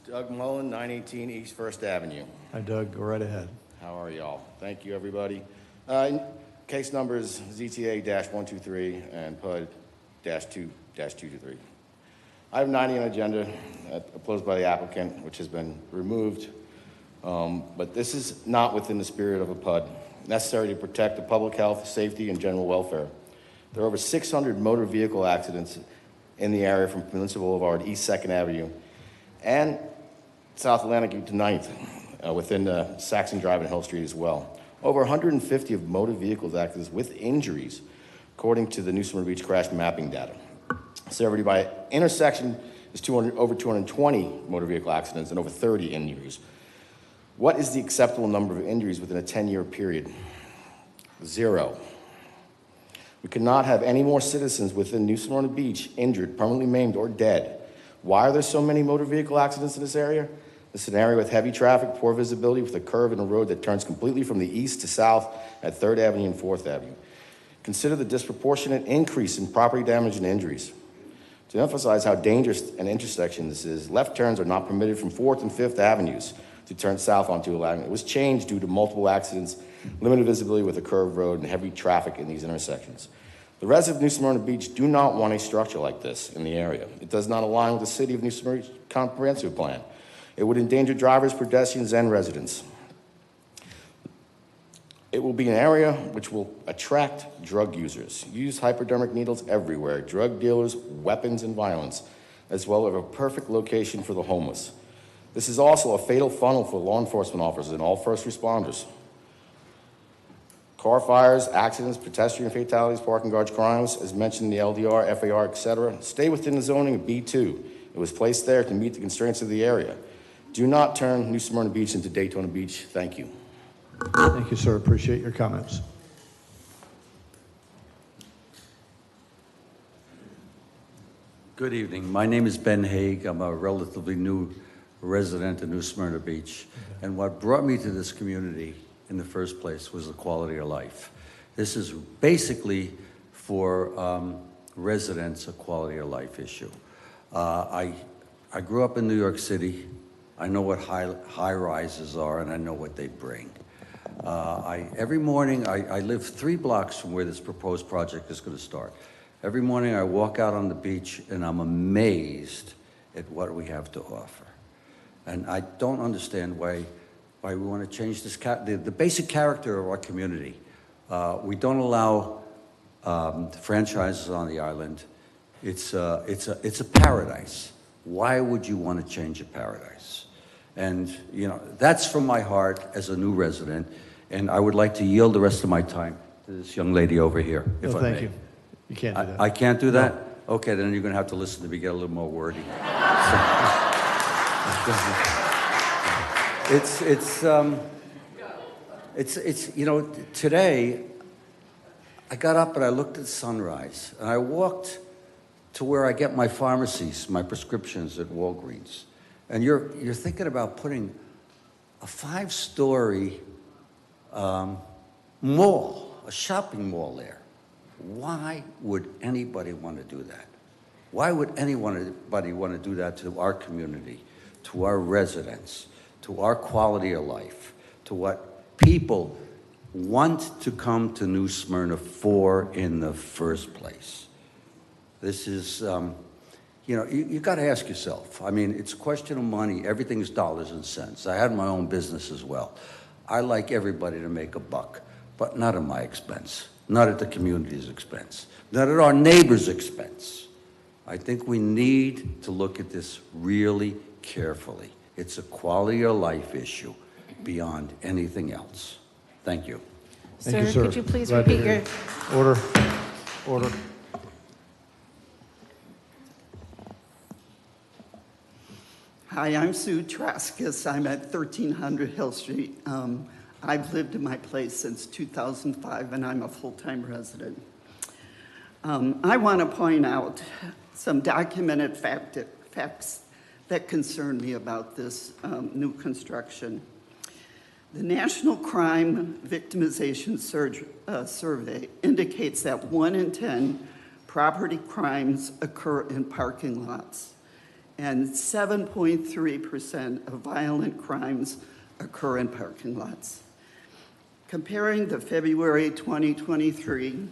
Doug Mullen, 918 East First Avenue. Hi, Doug. Go right ahead. How are y'all? Thank you, everybody. Case numbers ZTA-123 and PUD-2-223. Item 90 on the agenda, opposed by the applicant, which has been removed. But this is not within the spirit of a PUD, necessary to protect the public health, safety, and general welfare. There are over 600 motor vehicle accidents in the area from Peninsula Boulevard, East 2nd Avenue, and South Atlantic to 9th, within Saxon Drive and Hill Street as well. Over 150 of motor vehicles accidents with injuries, according to the New Smyrna Beach crash mapping data. Severity by intersection is over 220 motor vehicle accidents and over 30 injuries. What is the acceptable number of injuries within a 10-year period? 0. We cannot have any more citizens within New Smyrna Beach injured, permanently maimed, or dead. Why are there so many motor vehicle accidents in this area? This is an area with heavy traffic, poor visibility, with a curve in a road that turns completely from the east to south at 3rd Avenue and 4th Avenue. Consider the disproportionate increase in property damage and injuries. To emphasize how dangerous an intersection this is, left turns are not permitted from 4th and 5th Avenues to turn south onto 11th. It was changed due to multiple accidents, limited visibility with a curved road, and heavy traffic in these intersections. The residents of New Smyrna Beach do not want a structure like this in the area. It does not align with the City of New Smyrna Beach comprehensive plan. It would endanger drivers, pedestrians, and residents. It will be an area which will attract drug users, use hypodermic needles everywhere, drug dealers, weapons, and violence, as well as a perfect location for the homeless. This is also a fatal funnel for law enforcement officers and all first responders. Car fires, accidents, pedestrian fatalities, parking garage crimes, as mentioned in the LDR, FAR, etc., stay within the zoning of B2. It was placed there to meet the constraints of the area. Do not turn New Smyrna Beach into Daytona Beach. Thank you. Thank you, sir. Appreciate your comments. Good evening. My name is Ben Haig. I'm a relatively new resident of New Smyrna Beach. And what brought me to this community in the first place was the quality of life. This is basically for residents a quality of life issue. I grew up in New York City. I know what high rises are, and I know what they bring. Every morning, I live 3 blocks from where this proposed project is going to start. Every morning I walk out on the beach and I'm amazed at what we have to offer. And I don't understand why we want to change this, the basic character of our community. We don't allow franchises on the island. It's a paradise. Why would you want to change a paradise? And, you know, that's from my heart as a new resident. And I would like to yield the rest of my time to this young lady over here, if I may. Thank you. You can't do that. I can't do that? No. Okay, then you're going to have to listen to me get a little more wordy. It's you know, today I got up and I looked at sunrise and I walked to where I get my pharmacies, my prescriptions at Walgreens. And you're thinking about putting a 5-story mall, a shopping mall there. Why would anybody want to do that? Why would anybody want to do that to our community, to our residents, to our quality of life, to what people want to come to New Smyrna for in the first place? This is, you know, you got to ask yourself. I mean, it's a question of money. Everything's dollars and cents. I had my own business as well. I like everybody to make a buck, but not at my expense. Not at the community's expense, not at our neighbors' expense. I think we need to look at this really carefully. It's a quality of life issue beyond anything else. Thank you. Thank you, sir. Could you please repeat your... Order. Order. Hi, I'm Sue Traskis. I'm at 1300 Hill Street. I've lived in my place since 2005, and I'm a full-time resident. I want to point out some documented facts that concern me about this new construction. The National Crime Victimization Survey indicates that 1 in 10 property crimes occur in parking lots, and 7.3% of violent crimes occur in parking lots. Comparing the February 2023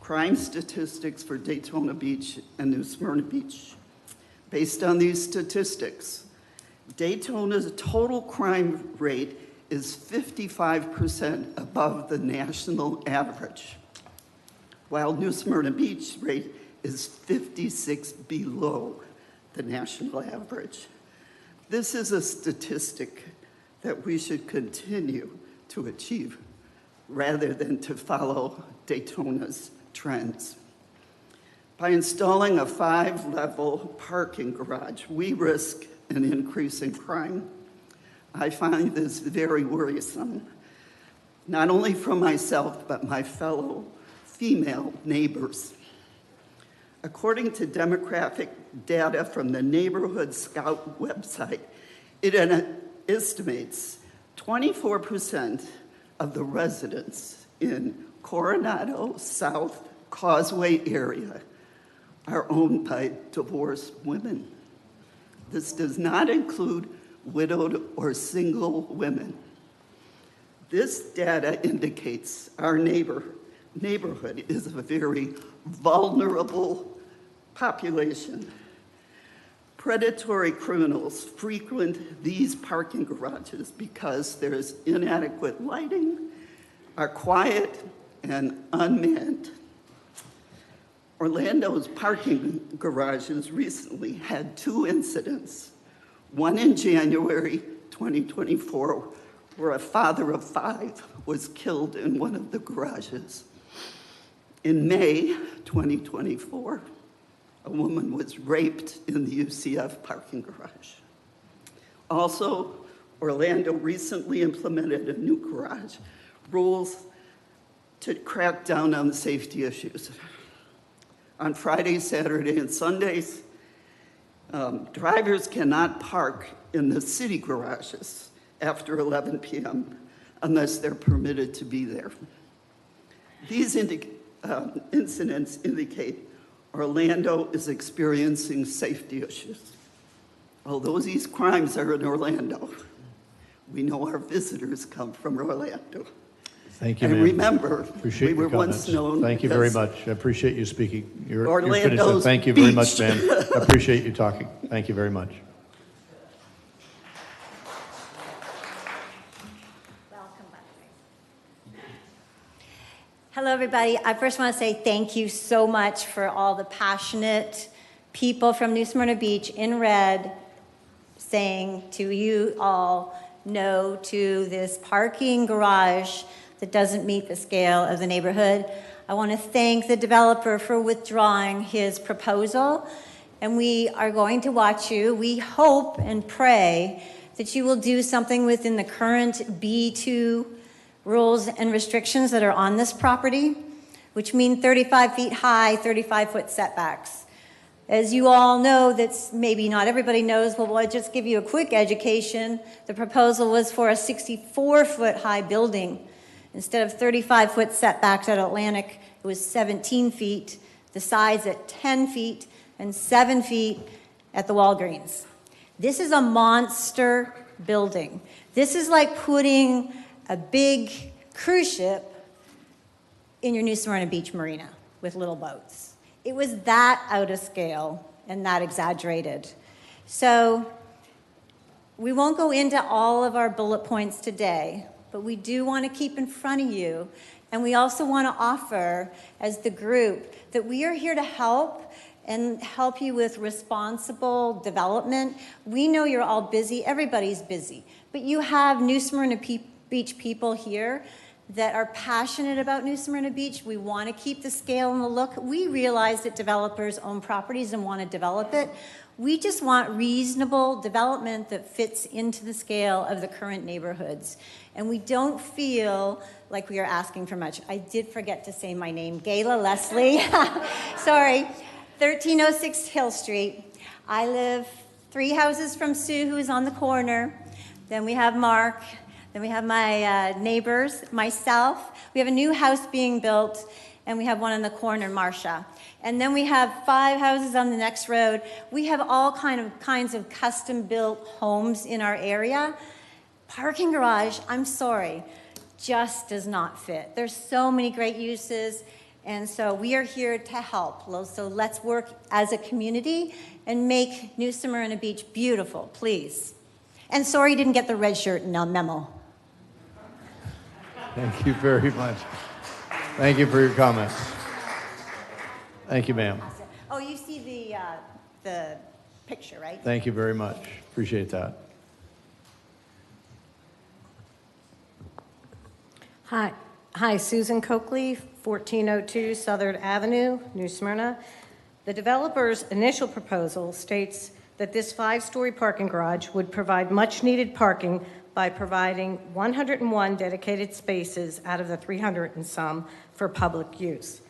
crime statistics for Daytona Beach and New Smyrna Beach. Based on these statistics, Daytona's total crime rate is 55% above the national average, while New Smyrna Beach rate is 56 below the national average. This is a statistic that we should continue to achieve rather than to follow Daytona's trends. By installing a 5-level parking garage, we risk an increase in crime. I find this very worrisome, not only for myself, but my fellow female neighbors. According to demographic data from the Neighborhood Scout website, it estimates 24% of the residents in Coronado South Causeway area are owned by divorced women. This does not include widowed or single women. This data indicates our neighborhood is a very vulnerable population. Predatory criminals frequent these parking garages because there is inadequate lighting, are quiet and unmanned. Orlando's parking garages recently had 2 incidents. One in January 2024, where a father of 5 was killed in one of the garages. In May 2024, a woman was raped in the UCF parking garage. Also, Orlando recently implemented a new garage rules to crack down on the safety issues. On Fridays, Saturdays, and Sundays, drivers cannot park in the city garages after 11 p.m. unless they're permitted to be there. These incidents indicate Orlando is experiencing safety issues. Although these crimes are in Orlando, we know our visitors come from Orlando. Thank you, and ma'am. remember, Appreciate we were your comments. once known Thank you very as much. I appreciate you speaking. You're Orlando's finished, so thank you very much, beach. ma'am. I appreciate you talking. Thank you very much. Hello, everybody. I first want to say thank you so much for all the passionate people from New Smyrna Beach in red saying to you all no to this parking garage that doesn't meet the scale of the neighborhood. I want to thank the developer for withdrawing his proposal, and we are going to watch you. We hope and pray that you will do something within the current B2 rules and restrictions that are on this property, which mean 35 feet high, 35-foot setbacks. As you all know, that's maybe not everybody knows, but I'll just give you a quick education. The proposal was for a 64-foot high building. Instead of 35-foot setbacks at Atlantic, it was 17 feet, the sides at 10 feet, and 7 feet at the Walgreens. This is a monster building. This is like putting a big cruise ship in your New Smyrna Beach Marina with little boats. It was that out of scale and that exaggerated. So we won't go into all of our bullet points today, but we do want to keep in front of you, and we also want to offer as the group that we are here to help and help you with responsible development. We know you're all busy, everybody's busy, but you have New Smyrna Beach people here that are passionate about New Smyrna Beach. We want to keep the scale and the look. We realize that developers own properties and want to develop it. We just want reasonable development that fits into the scale of the current neighborhoods. And we don't feel like we are asking for much. I did forget to say my name, Gayla Leslie. Sorry, 1306 Hill Street. I live 3 houses from Sue, who is on the corner. Then we have Mark. Then we have my neighbors, myself. We have a new house being built, and we have one on the corner, Marcia. And then we have 5 houses on the next road. We have all kinds of custom-built homes in our area. Parking garage, I'm sorry, just does not fit. There's so many great uses, and so we are here to help. So let's work as a community and make New Smyrna Beach beautiful, please. And sorry you didn't get the red shirt memo. Thank you very much. Thank you for your comments. Thank you, ma'am. Oh, you see the picture, right? Thank you very much. Appreciate that. Hi, Susan Coakley, 1402 Southern Avenue, New Smyrna. The developer's initial proposal states that this 5-story parking garage would provide much-needed parking by providing 101 dedicated spaces out of the 300 and some for public use.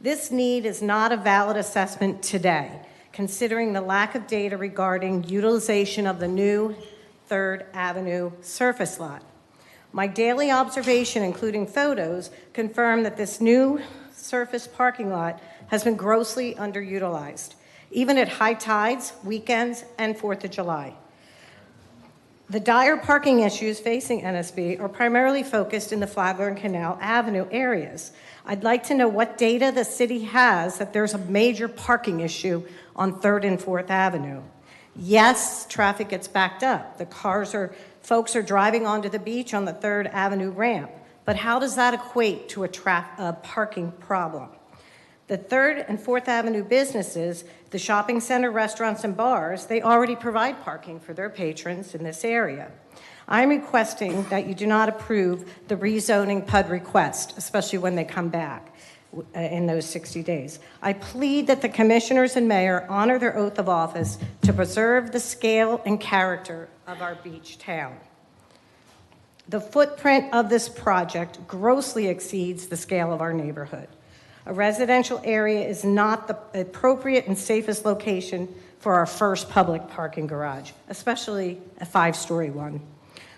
This need is not a valid assessment today, considering the lack of data regarding utilization of the new 3rd Avenue surface lot. My daily observation, including photos, confirm that this new surface parking lot has been grossly underutilized, even at high tides, weekends, and 4th of July. The dire parking issues facing NSB are primarily focused in the Flagler and Canal Avenue areas. I'd like to know what data the city has that there's a major parking issue on 3rd and 4th Avenue. Yes, traffic gets backed up. Folks are driving onto the beach on the 3rd Avenue ramp, But how does that equate to a parking problem? The 3rd and 4th Avenue businesses, the shopping center, restaurants, and bars, they already provide parking for their patrons in this area. I'm requesting that you do not approve the rezoning PUD request, especially when they come back in those 60 days. I plead that the commissioners and mayor honor their oath of office to preserve the scale and character of our beach town. The footprint of this project grossly exceeds the scale of our neighborhood. A residential area is not the appropriate and safest location for our first public parking garage, especially a 5-story one.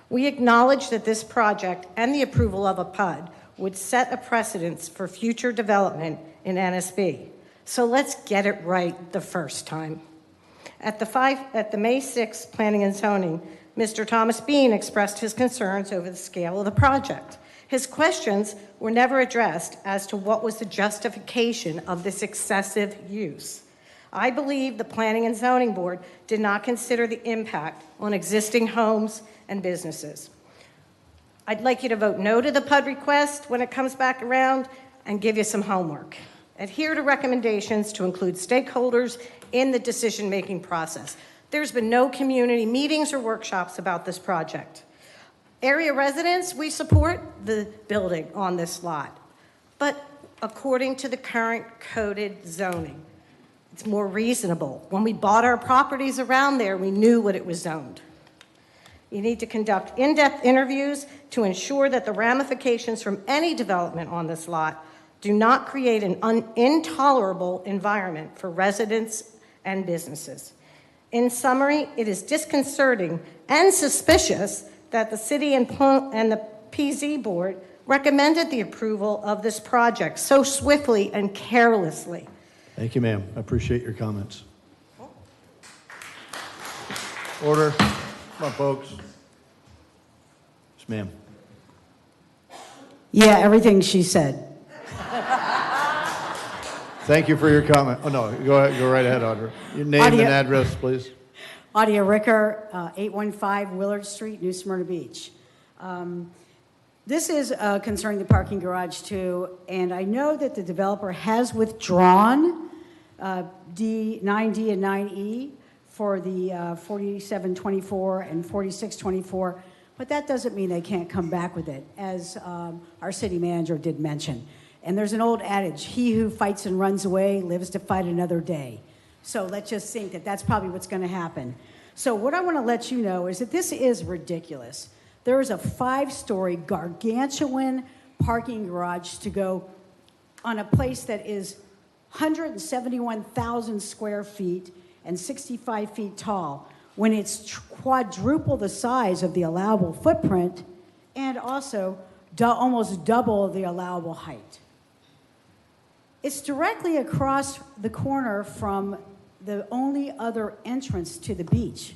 We acknowledge that this project and the approval of a PUD would set a precedence for future development in NSB. So let's get it right the first time. At the May 6th Planning and Zoning, Mr. Thomas Bean expressed his concerns over the scale of the project. His questions were never addressed as to what was the justification of this excessive use. I believe the Planning and Zoning Board did not consider the impact on existing homes and businesses. I'd like you to vote no to the PUD request when it comes back around and give you some homework. Adhere to recommendations to include stakeholders in the decision-making process. There's been no community meetings or workshops about this project. Area residents, we support the building on this lot, but according to the current coded zoning, it's more reasonable. When we bought our properties around there, we knew what it was zoned. You need to conduct in-depth interviews to ensure that the ramifications from any development on this lot do not create an intolerable environment for residents and businesses. In summary, it is disconcerting and suspicious that the city and the PZ board recommended the approval of this project so swiftly and carelessly. Thank you, ma'am. I appreciate your comments. Order. Come on, folks. Yes, ma'am. Yeah, everything she said. Thank you for your comment. Oh, no, go right ahead, Audra. Your name and address, please. Audia Ricker, 815 Willard Street, New Smyrna Beach. This is concerning the parking garage too, and I know that the developer has withdrawn 9D and 9E for the 4724 and 4624, but that doesn't mean they can't come back with it, as our city manager did mention. And there's an old adage, he who fights and runs away lives to fight another day. So let's just think that that's probably what's going to happen. So what I want to let you know is that this is ridiculous. There is a 5-story gargantuan parking garage to go on a place that is 171,000 square feet and 65 feet tall, when it's quadruple the size of the allowable footprint and also almost double the allowable height. It's directly across the corner from the only other entrance to the beach.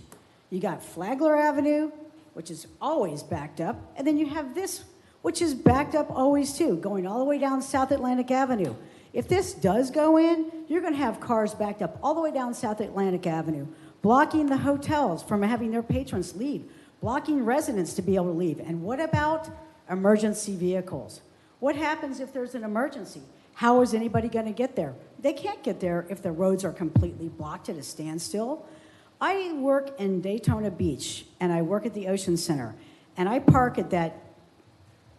You got Flagler Avenue, which is always backed up, and then you have this, which is backed up always too, going all the way down South Atlantic Avenue. If this does go in, you're going to have cars backed up all the way down South Atlantic Avenue, blocking the hotels from having their patrons leave, blocking residents to be able to leave. And what about emergency vehicles? What happens if there's an emergency? How is anybody going to get there? They can't get there if the roads are completely blocked at a standstill. I work in Daytona Beach, and I work at the Ocean Center, and I park at that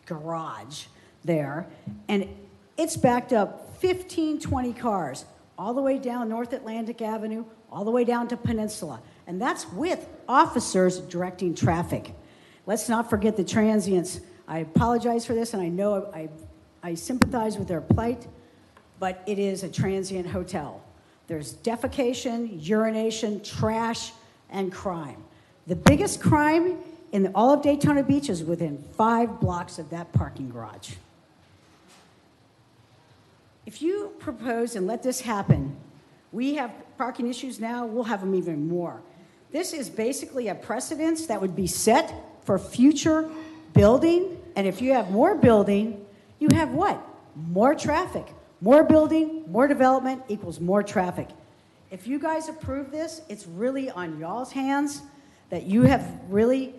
garage there, and it's backed up 15, 20 cars all the way down North Atlantic Avenue, all the way down to Peninsula, and that's with officers directing traffic. Let's not forget the transients. I apologize for this, and I know I sympathize with their plight, but it is a transient hotel. There's defecation, urination, trash, and crime. The biggest crime in all of Daytona Beach is within 5 blocks of that parking garage. If you propose and let this happen, we have parking issues now, we'll have them even more. This is basically a precedence that would be set for future building, and if you have more building, you have what? More traffic. More building, more development equals more traffic. If you guys approve this, it's really on y'all's hands that you have really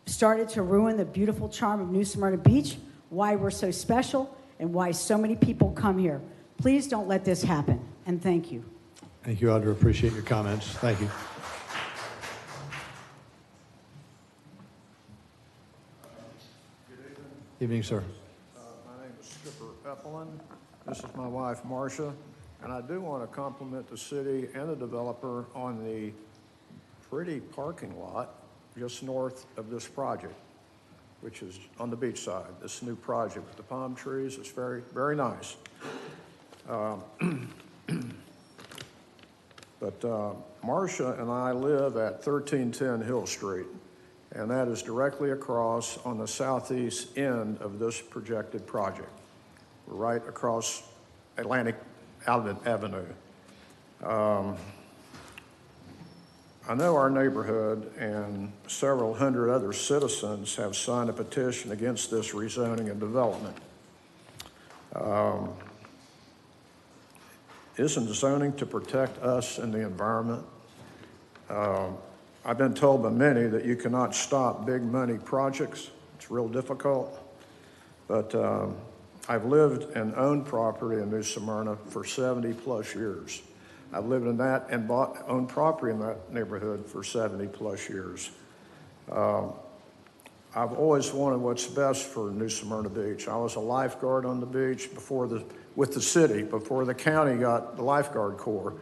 started to ruin the beautiful charm of New Smyrna Beach, why we're so special, and why so many people come here. Please don't let this happen, and thank you. Thank you, Audra. Appreciate your comments. Thank you. Evening, sir. My name is Skipper Eppelin. This is my wife, Marcia. And I do want to compliment the city and the developer on the pretty parking lot just north of this project, which is on the beach side. This new project with the palm trees is very, very nice. But Marcia and I live at 1310 Hill Street, and that is directly across on the southeast end of this projected project. We're right across Atlantic Avenue. I know our neighborhood and several hundred other citizens have signed a petition against this rezoning and development. Isn't zoning to protect us and the environment? I've been told by many that you cannot stop big money projects. It's real difficult. But I've lived and owned property in New Smyrna for 70 plus years. I've lived in that and owned property in that neighborhood for 70 plus years. I've always wanted what's best for New Smyrna Beach. I was a lifeguard on the beach with the city, before the county got the lifeguard corps.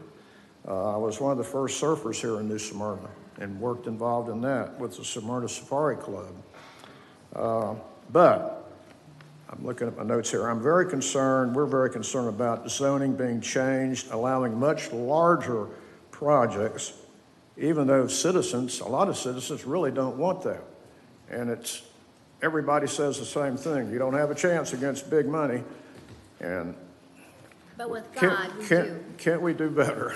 I was one of the first surfers here in New Smyrna and worked involved in that with the Smyrna Safari Club. But I'm looking at my notes here. we're very concerned about zoning being changed, allowing much larger projects, even though a lot of citizens really don't want that. And everybody says the same thing. You don't have a chance against big money. But with God, we do. Can't we do better?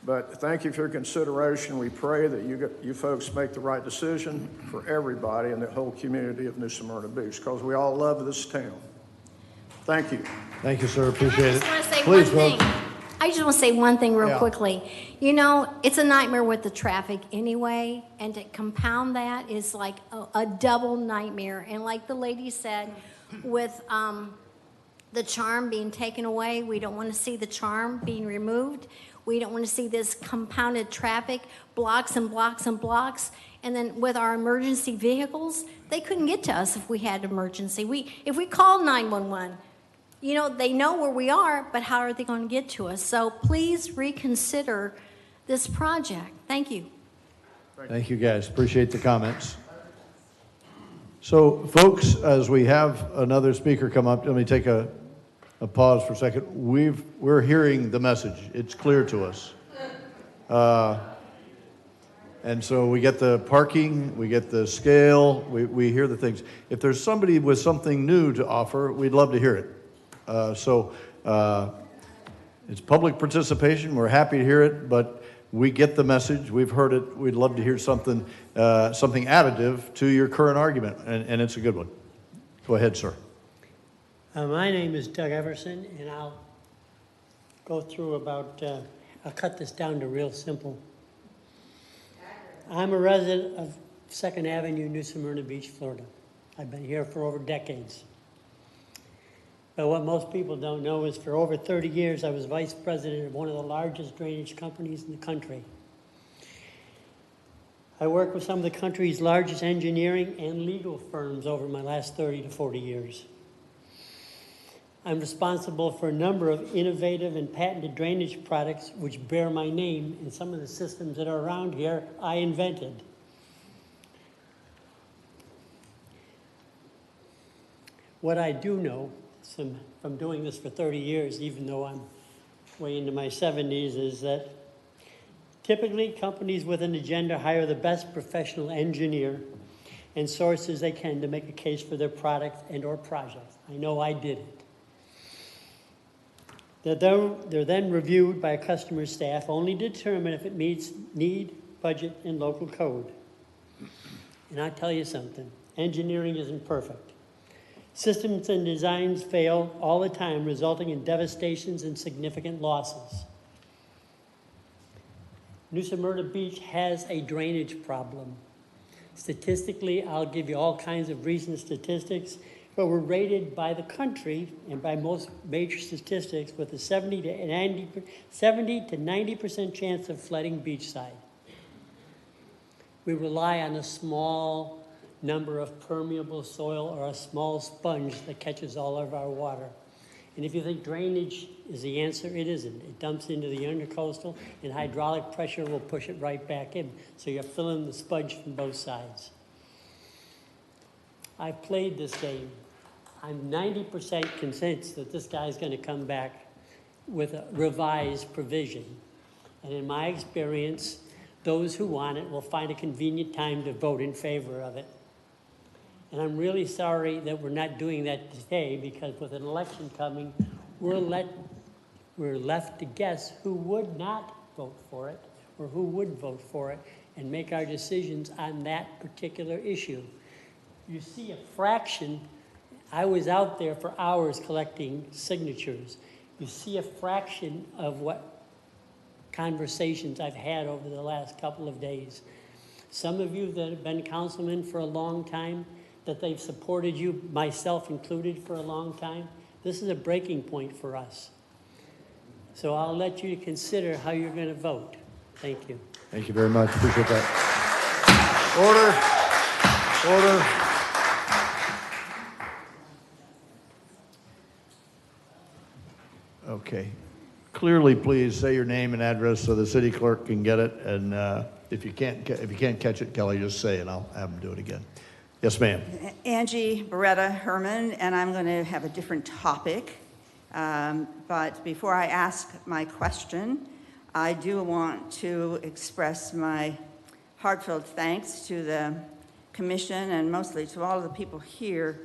But thank you for your consideration. We pray that you folks make the right decision for everybody in the whole community of New Smyrna Beach, because we all love this town. Thank you. Thank you, sir. Appreciate it. Please, I just want to say one thing real quickly. You know, it's a nightmare with the traffic anyway, and to compound that is like a double nightmare. And like the lady said, with the charm being taken away, we don't want to see the charm being removed. We don't want to see this compounded traffic, blocks and blocks and blocks. And then with our emergency vehicles, they couldn't get to us if we had an emergency. If we called 911, you know, they know where we are, but how are they going to get to us? So please reconsider this project. Thank you. Thank you, guys. Appreciate the comments. So, folks, as we have another speaker come up, let me take a pause for a second. We're hearing the message. It's clear to us. And so we get the parking, we get the scale, we hear the things. If there's somebody with something new to offer, we'd love to hear it. It's public participation. We're happy to hear it, but we get the message. We've heard it. We'd love to hear something additive to your current argument, and it's a good one. Go ahead, sir. My name is Doug Everson, and I'll go through I'll cut this down to real simple. I'm a resident of 2nd Avenue, New Smyrna Beach, Florida. I've been here for over decades. But what most people don't know is for over 30 years, I was vice president of one of the largest drainage companies in the country. I worked with some of the country's largest engineering and legal firms over my last 30 to 40 years. I'm responsible for a number of innovative and patented drainage products which bear my name, and some of the systems that are around here I invented. What I do know from doing this for 30 years, even though I'm way into my 70s, is that typically companies with an agenda hire the best professional engineer and sources they can to make a case for their product and or project. I know I did it. They're then reviewed by a customer staff only to determine if it meets need, budget, and local code. And I tell you something, engineering isn't perfect. Systems and designs fail all the time, resulting in devastations and significant losses. New Smyrna Beach has a drainage problem. Statistically, I'll give you all kinds of recent statistics, but we're rated by the country and by most major statistics with a 70 to 90% chance of flooding beachside. We rely on a small number of permeable soil or a small sponge that catches all of our water. And if you think drainage is the answer, it isn't. It dumps into the intercoastal, and hydraulic pressure will push it right back in. So you're filling the sponge from both sides. I've played this game. I'm 90% convinced that this guy's going to come back with a revised provision. And in my experience, those who want it will find a convenient time to vote in favor of it. And I'm really sorry that we're not doing that today, because with an election coming, we're left to guess who would not vote for it or who would vote for it and make our decisions on that particular issue. You see a fraction. I was out there for hours collecting signatures. You see a fraction of what conversations I've had over the last couple of days. Some of you that have been councilmen for a long time, that they've supported you, myself included, for a long time. This is a breaking point for us. So I'll let you consider how you're going to vote. Thank you. Thank you very much. Appreciate that. Order. Okay. Clearly, please say your name and address so the city clerk can get it. And if you can't catch it, Kelly, just say, and I'll have him do it again. Yes, ma'am. Angie Beretta Herman, and I'm going to have a different topic. But before I ask my question, I do want to express my heartfelt thanks to the commission and mostly to all of the people here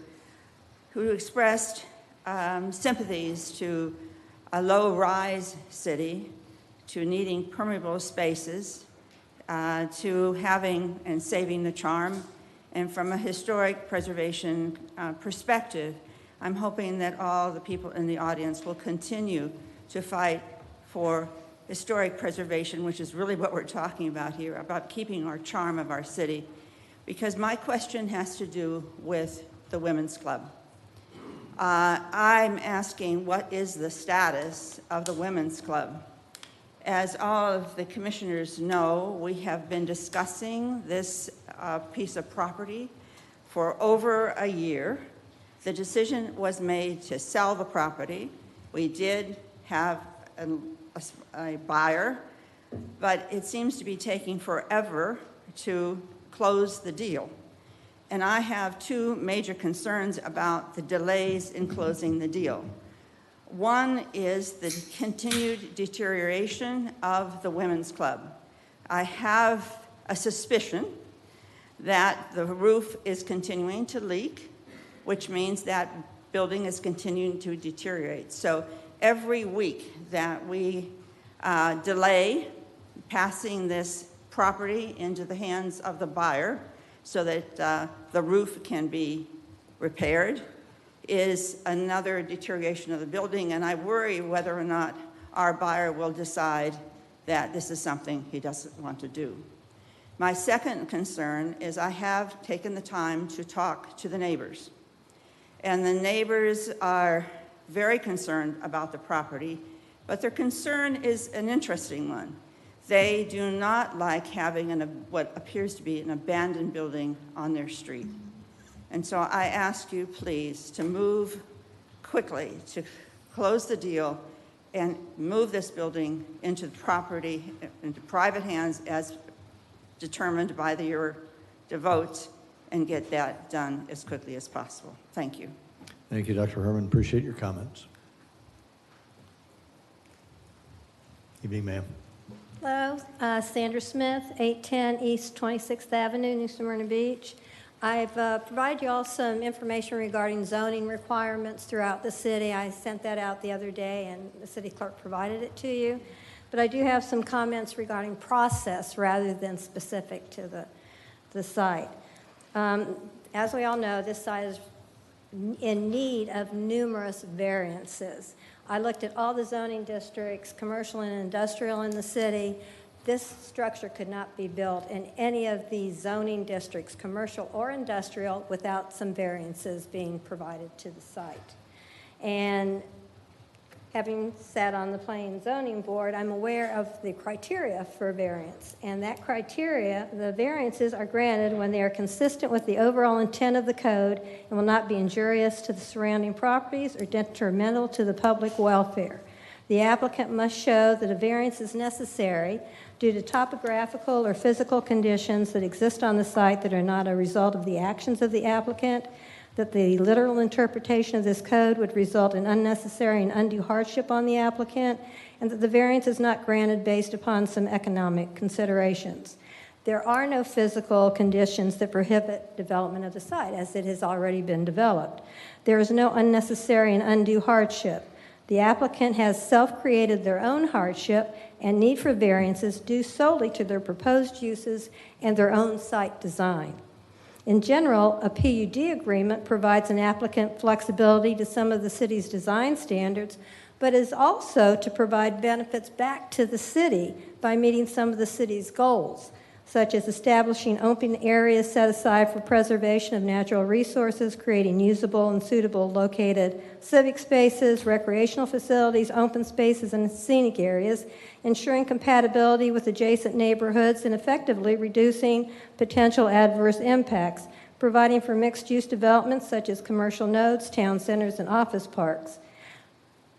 who expressed sympathies to a low-rise city, to needing permeable spaces, to having and saving the charm. And from a historic preservation perspective, I'm hoping that all the people in the audience will continue to fight for historic preservation, which is really what we're talking about here, about keeping our charm of our city. Because my question has to do with the Women's Club. I'm asking, what is the status of the Women's Club? As all of the commissioners know, we have been discussing this piece of property for over a year. The decision was made to sell the property. We did have a buyer, but it seems to be taking forever to close the deal. And I have two major concerns about the delays in closing the deal. One is the continued deterioration of the Women's Club. I have a suspicion that the roof is continuing to leak, which means that building is continuing to deteriorate. So every week that we delay passing this property into the hands of the buyer so that the roof can be repaired is another deterioration of the building, and I worry whether or not our buyer will decide that this is something he doesn't want to do. My second concern is I have taken the time to talk to the neighbors, and the neighbors are very concerned about the property, but their concern is an interesting one. They do not like having what appears to be an abandoned building on their street. And so I ask you, please, to move quickly to close the deal and move this building into property, into private hands as determined by your votes, and get that done as quickly as possible. Thank you. Thank you, Dr. Herman. Appreciate your comments. Evening, ma'am. Hello, Sandra Smith, 810 East 26th Avenue, New Smyrna Beach. I've provided you all some information regarding zoning requirements throughout the city. I sent that out the other day, and the city clerk provided it to you. But I do have some comments regarding process rather than specific to the site. As we all know, this site is in need of numerous variances. I looked at all the zoning districts, commercial and industrial in the city, This structure could not be built in any of these zoning districts, commercial or industrial, without some variances being provided to the site. And having sat on the Planning and Zoning Board, I'm aware of the criteria for variance. And that criteria, the variances are granted when they are consistent with the overall intent of the code and will not be injurious to the surrounding properties or detrimental to the public welfare. The applicant must show that a variance is necessary due to topographical or physical conditions that exist on the site that are not a result of the actions of the applicant, that the literal interpretation of this code would result in unnecessary and undue hardship on the applicant, and that the variance is not granted based upon some economic considerations. There are no physical conditions that prohibit development of the site, as it has already been developed. There is no unnecessary and undue hardship. The applicant has self-created their own hardship and need for variances due solely to their proposed uses and their own site design. In general, a PUD agreement provides an applicant flexibility to some of the city's design standards, but is also to provide benefits back to the city by meeting some of the city's goals, such as establishing open areas set aside for preservation of natural resources, creating usable and suitable located civic spaces, recreational facilities, open spaces, and scenic areas, ensuring compatibility with adjacent neighborhoods, and effectively reducing potential adverse impacts, providing for mixed-use developments such as commercial nodes, town centers, and office parks.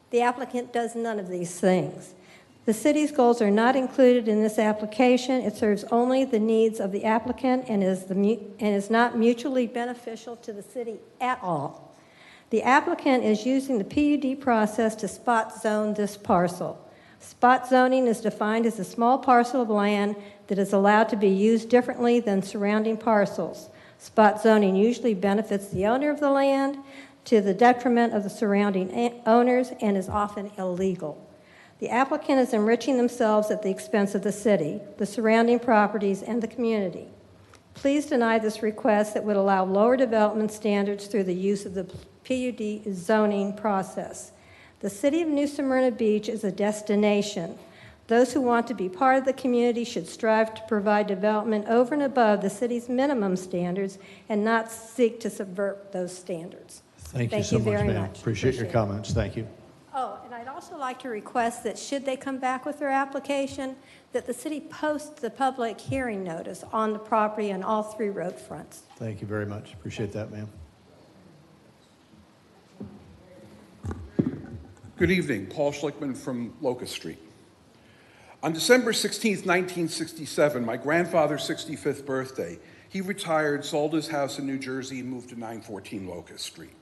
The applicant does none of these things. The city's goals are not included in this application. It serves only the needs of the applicant and is not mutually beneficial to the city at all. The applicant is using the PUD process to spot zone this parcel. Spot zoning is defined as a small parcel of land that is allowed to be used differently than surrounding parcels. Spot zoning usually benefits the owner of the land to the detriment of the surrounding owners and is often illegal. The applicant is enriching themselves at the expense of the city, the surrounding properties, and the community. Please deny this request that would allow lower development standards through the use of the PUD zoning process. The city of New Smyrna Beach is a destination. Those who want to be part of the community should strive to provide development over and above the city's minimum standards and not seek to subvert those standards. Thank you so much, very ma'am. much. Appreciate your comments. Thank you. Oh, and I'd also like to request that should they come back with their application, that the city post the public hearing notice on the property on all three road fronts. Thank you very much. Appreciate that, ma'am. Good evening, Paul Schlickman from Locust Street. On December 16, 1967, my grandfather's 65th birthday, he retired, sold his house in New Jersey, and moved to 914 Locust Street.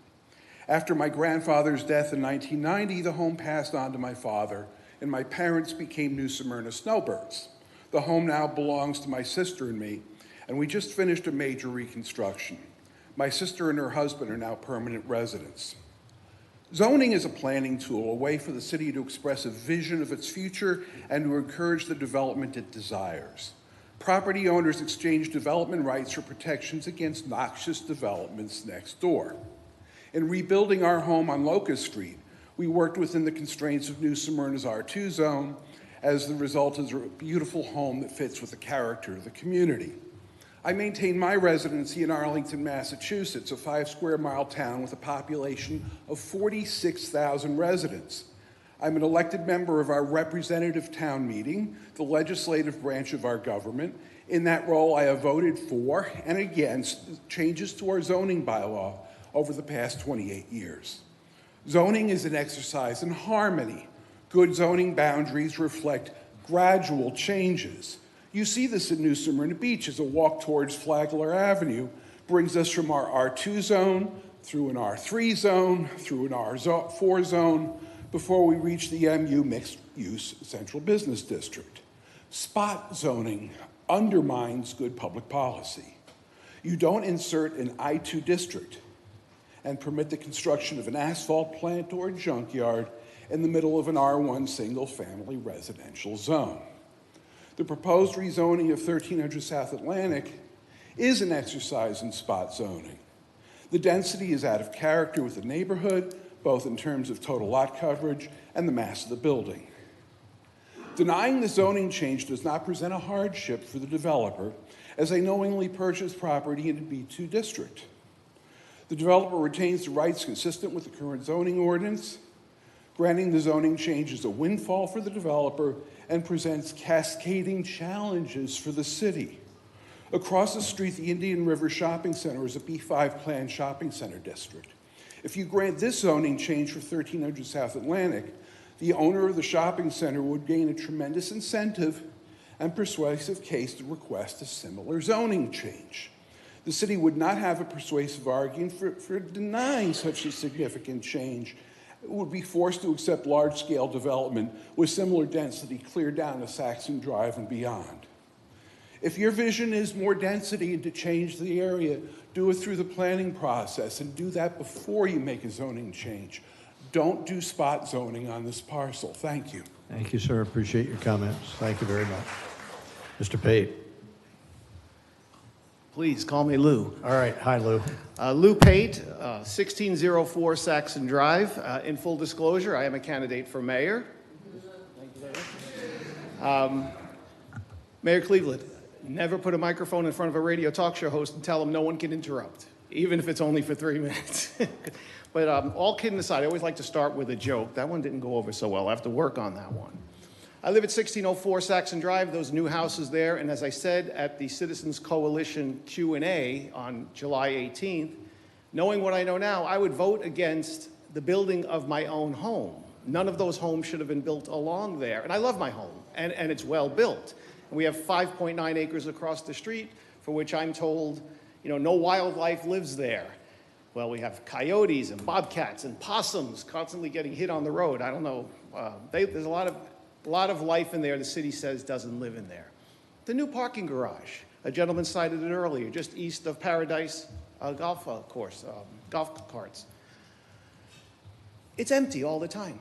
After my grandfather's death in 1990, the home passed on to my father, and my parents became New Smyrna Snowbirds. The home now belongs to my sister and me, and we just finished a major reconstruction. My sister and her husband are now permanent residents. Zoning is a planning tool, a way for the city to express a vision of its future and to encourage the development it desires. Property owners exchange development rights for protections against noxious developments next door. In rebuilding our home on Locust Street, we worked within the constraints of New Smyrna's R2 zone. As the result is a beautiful home that fits with the character of the community. I maintain my residency in Arlington, Massachusetts, a 5-square-mile town with a population of 46,000 residents. I'm an elected member of our representative town meeting, the legislative branch of our government. In that role, I have voted for and against changes to our zoning bylaw over the past 28 years. Zoning is an exercise in harmony. Good zoning boundaries reflect gradual changes. You see this in New Smyrna Beach as a walk towards Flagler Avenue brings us from our R2 zone, through an R3 zone, through an R4 zone, before we reach the MU mixed-use central business district. Spot zoning undermines good public policy. You don't insert an I2 district and permit the construction of an asphalt plant or a junkyard in the middle of an R1 single-family residential zone. The proposed rezoning of 1300 South Atlantic is an exercise in spot zoning. The density is out of character with the neighborhood, both in terms of total lot coverage and the mass of the building. Denying the zoning change does not present a hardship for the developer, as they knowingly purchased property in the B2 district. The developer retains the rights consistent with the current zoning ordinance. Granting the zoning change is a windfall for the developer and presents cascading challenges for the city. Across the street, the Indian River Shopping Center is a B5 planned shopping center district. If you grant this zoning change for 1300 South Atlantic, the owner of the shopping center would gain a tremendous incentive and persuasive case to request a similar zoning change. The city would not have a persuasive argument for denying such a significant change. It would be forced to accept large-scale development with similar density clear down to Saxon Drive and beyond. If your vision is more density and to change the area, do it through the planning process and do that before you make a zoning change. Don't do spot zoning on this parcel. Thank you. Thank you, sir. Appreciate your comments. Thank you very much. Mr. Pate. Please call me Lou. All right. Hi, Lou. Lou Pate, 1604 Saxon Drive. In full disclosure, I am a candidate for mayor. Thank you very much. Mayor Cleveland, never put a microphone in front of a radio talk show host and tell them no one can interrupt, even if it's only for 3 minutes. But all kidding aside, I always like to start with a joke. That one didn't go over so well. I have to work on that one. I live at 1604 Saxon Drive, those new houses there, and as I said at the Citizens Coalition Q&A on July 18th, knowing what I know now, I would vote against the building of my own home. None of those homes should have been built along there, and I love my home, and it's well built. And we have 5.9 acres across the street, for which I'm told, no wildlife lives there. Well, we have coyotes and bobcats and possums constantly getting hit on the road. I don't know. There's a lot of life in there the city says doesn't live in there. The new parking garage, a gentleman cited it earlier, just east of Paradise golf course, golf carts. It's empty all the time.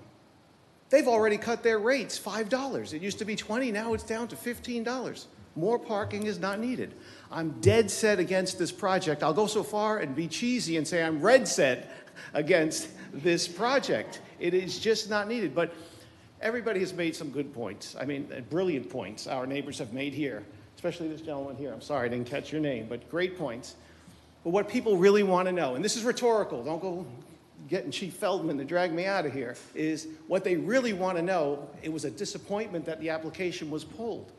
They've already cut their rates $5. It used to be $20, now it's down to $15. More parking is not needed. I'm dead set against this project. I'll go so far and be cheesy and say I'm red set against this project. It is just not needed. But everybody has made some good points. I mean, brilliant points our neighbors have made here, especially this gentleman here. I'm sorry, I didn't catch your name, but great points. But what people really want to know, and this is rhetorical, don't go getting Chief Feldman to drag me out of here, is what they really want to know. It was a disappointment that the application was pulled.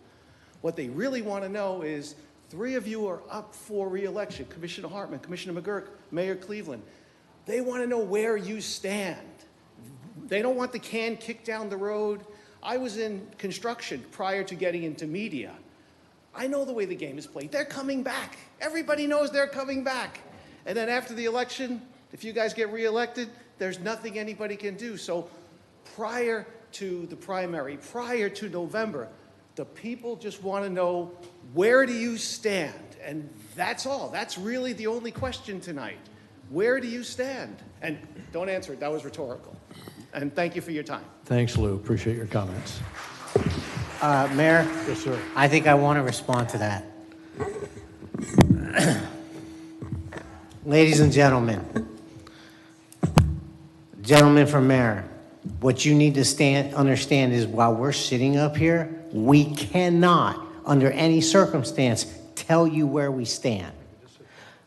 What they really want to know is 3 of you are up for re-election, Commissioner Hartman, Commissioner McGurk, Mayor Cleveland. They want to know where you stand. They don't want the can kicked down the road. I was in construction prior to getting into media. I know the way the game is played. They're coming back. Everybody knows they're coming back. And then after the election, if you guys get reelected, there's nothing anybody can do. So prior to the primary, prior to November, the people just want to know, where do you stand? And that's all. That's really the only question tonight. Where do you stand? And don't answer it. That was rhetorical. And thank you for your time. Thanks, Lou. Appreciate your comments. Mayor? Yes, sir. I think I want to respond to that. Ladies and gentlemen from Mayor, what you need to understand is while we're sitting up here, we cannot, under any circumstance, tell you where we stand.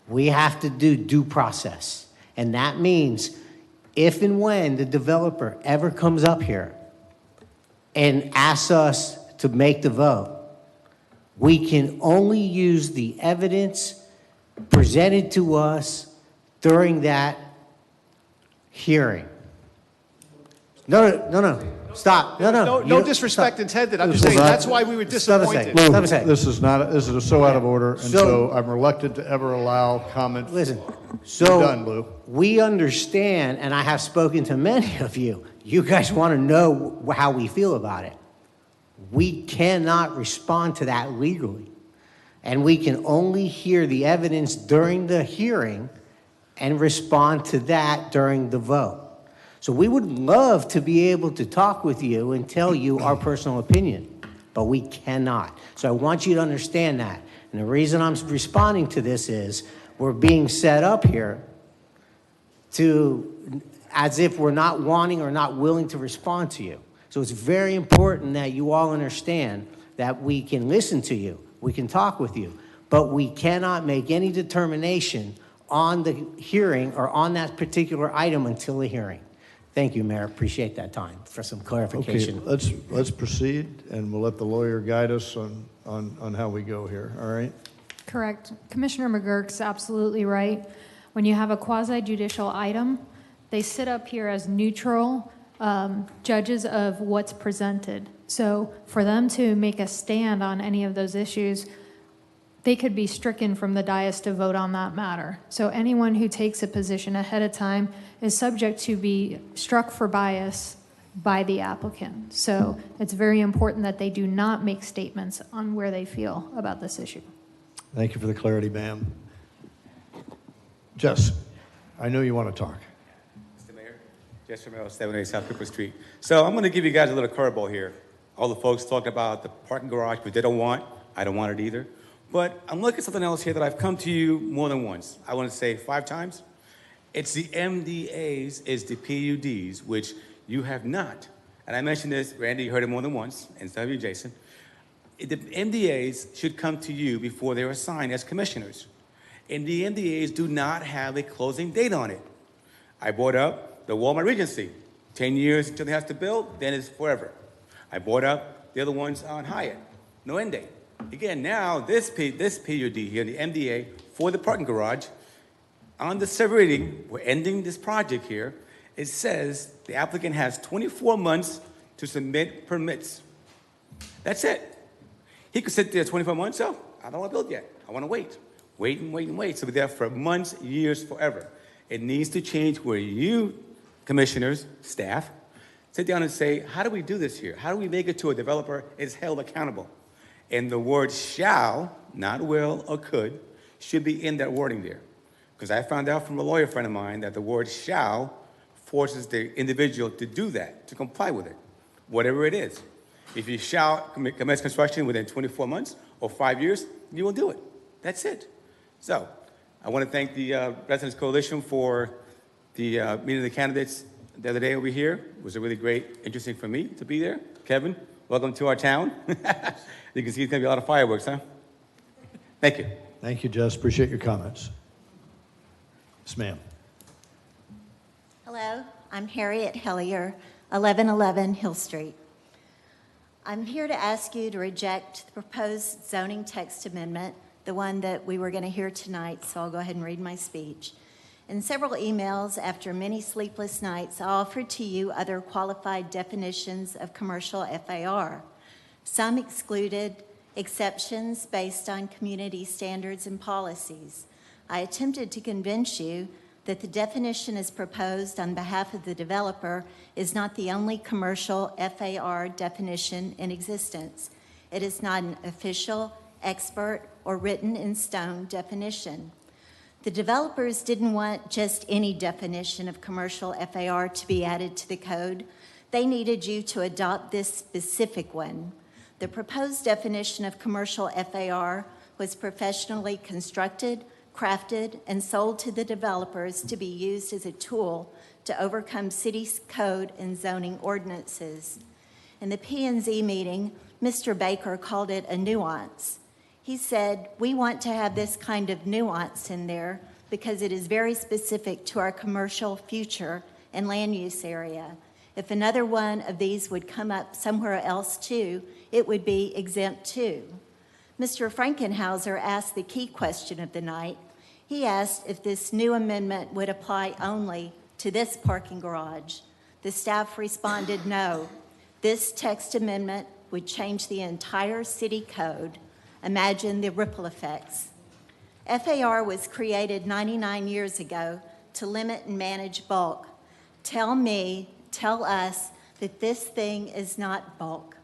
We have to do due process. And that means if and when the developer ever comes up here and asks us to make the vote, we can only use the evidence presented to us during that hearing. No. Stop. No disrespect intended. I'm just saying that's why we were disappointed. This is so out of order, and so I'm reluctant to ever allow comment. Listen, You're done, Lou. We understand, and I have spoken to many of you. You guys want to know how we feel about it. We cannot respond to that legally, and we can only hear the evidence during the hearing and respond to that during the vote. So we would love to be able to talk with you and tell you our personal opinion, but we cannot. So I want you to understand that. And the reason I'm responding to this is we're being set up here as if we're not wanting or not willing to respond to you. So it's very important that you all understand that we can listen to you, we can talk with you, but we cannot make any determination on the hearing or on that particular item until the hearing. Thank you, Mayor. Appreciate that time for some clarification. Okay, let's proceed, and we'll let the lawyer guide us on how we go here, all right? Correct. Commissioner McGurk's absolutely right. When you have a quasi-judicial item, they sit up here as neutral judges of what's presented. So for them to make a stand on any of those issues, they could be stricken from the dais to vote on that matter. So anyone who takes a position ahead of time is subject to be struck for bias by the applicant. So it's very important that they do not make statements on where they feel about this issue. Thank you for the clarity, ma'am. Jess, I know you want to talk. Mr. Mayor, Jess Romero, 780 South Cooper Street. So I'm going to give you guys a little curveball here. All the folks talking about the parking garage, which they don't want. I don't want it either. But I'm looking at something else here that I've come to you more than once. I want to say 5 times. It's the MDAs, it's the PUDs, which you have not. And I mentioned this, Randy, you heard it more than once, and some of you, Jason. The MDAs should come to you before they're assigned as commissioners. And the MDAs do not have a closing date on it. I brought up the Walmart Regency. 10 years until they have to build, then it's forever. I brought up the other ones on Hyatt. No end date. Again, now this PUD here, the MDA for the parking garage, on the reading, we're ending this project here, it says the applicant has 24 months to submit permits. That's it. He could sit there 24 months, oh, I don't want to build yet. I want to wait. Wait and wait and wait. So we're there for months, years, forever. It needs to change where you, commissioners, staff, sit down and say, how do we do this here? How do we make it to a developer is held accountable? And the word shall, not will or could, should be in that wording there. Because I found out from a lawyer friend of mine that the word shall forces the individual to do that, to comply with it, whatever it is. If you shall commence construction within 24 months or 5 years, you will do it. That's it. So I want to thank the Residents Coalition for the meeting of the candidates the other day over here. It was a really great, interesting for me to be there. Kevin, welcome to our town. You can see it's going to be a lot of fireworks, huh? Thank you. Thank you, Jess. Appreciate your comments. Yes, ma'am. Hello, I'm Harriet Hellier, 1111 Hill Street. I'm here to ask you to reject the proposed zoning text amendment, the one that we were going to hear tonight, so I'll go ahead and read my speech. In several emails, after many sleepless nights, I offered to you other qualified definitions of commercial FAR. Some excluded exceptions based on community standards and policies. I attempted to convince you that the definition as proposed on behalf of the developer is not the only commercial FAR definition in existence. It is not an official, expert, or written in stone definition. The developers didn't want just any definition of commercial FAR to be added to the code. They needed you to adopt this specific one. The proposed definition of commercial FAR was professionally constructed, crafted, and sold to the developers to be used as a tool to overcome city code and zoning ordinances. In the P&Z meeting, Mr. Baker called it a nuance. He said, we want to have this kind of nuance in there because it is very specific to our commercial future and land use area. If another one of these would come up somewhere else too, it would be exempt too. Mr. Frankenhauser asked the key question of the night. He asked if this new amendment would apply only to this parking garage. The staff responded no. This text amendment would change the entire city code. Imagine the ripple effects. FAR was created 99 years ago to limit and manage bulk. Tell us that this thing is not bulk.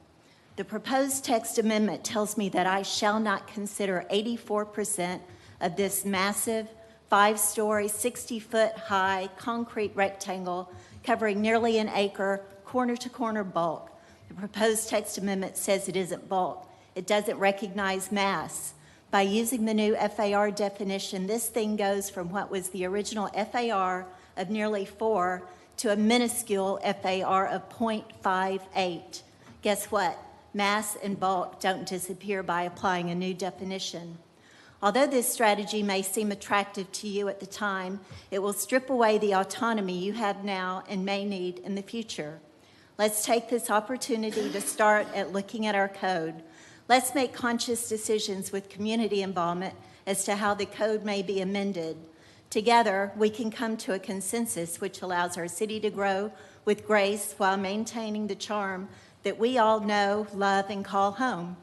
The proposed text amendment tells me that I shall not consider 84% of this massive 5-story, 60-foot high concrete rectangle covering nearly an acre, corner-to-corner bulk. The proposed text amendment says it isn't bulk. It doesn't recognize mass. By using the new FAR definition, this thing goes from what was the original FAR of nearly 4 to a minuscule FAR of 0.58. Guess what? Mass and bulk don't disappear by applying a new definition. Although this strategy may seem attractive to you at the time, it will strip away the autonomy you have now and may need in the future. Let's take this opportunity to start at looking at our code. Let's make conscious decisions with community involvement as to how the code may be amended. Together, we can come to a consensus which allows our city to grow with grace while maintaining the charm that we all know, love, and call home.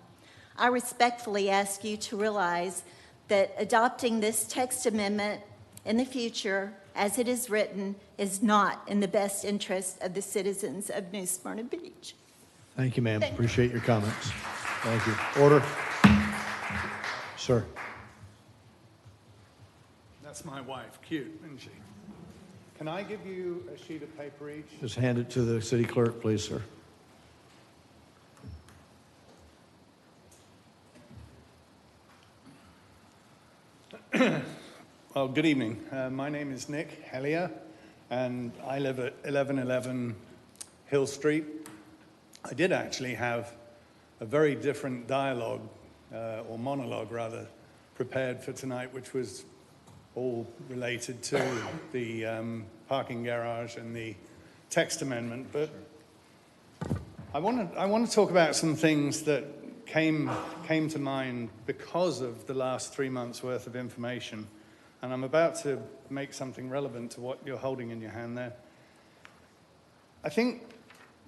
I respectfully ask you to realize that adopting this text amendment in the future, as it is written, is not in the best interest of the citizens of New Smyrna Beach. Thank you, ma'am. Appreciate your comments. Thank you. Order. Sir. That's my wife. Cute, isn't she? Can I give you a sheet of paper each? Just hand it to the city clerk, please, sir. Well, good evening. My name is Nick Hellier, and I live at 1111 Hill Street. I did actually have a very different dialogue, or monologue rather, prepared for tonight, which was all related to the parking garage and the text amendment. But I want to talk about some things that came to mind because of the last 3 months' worth of information. And I'm about to make something relevant to what you're holding in your hand there. I think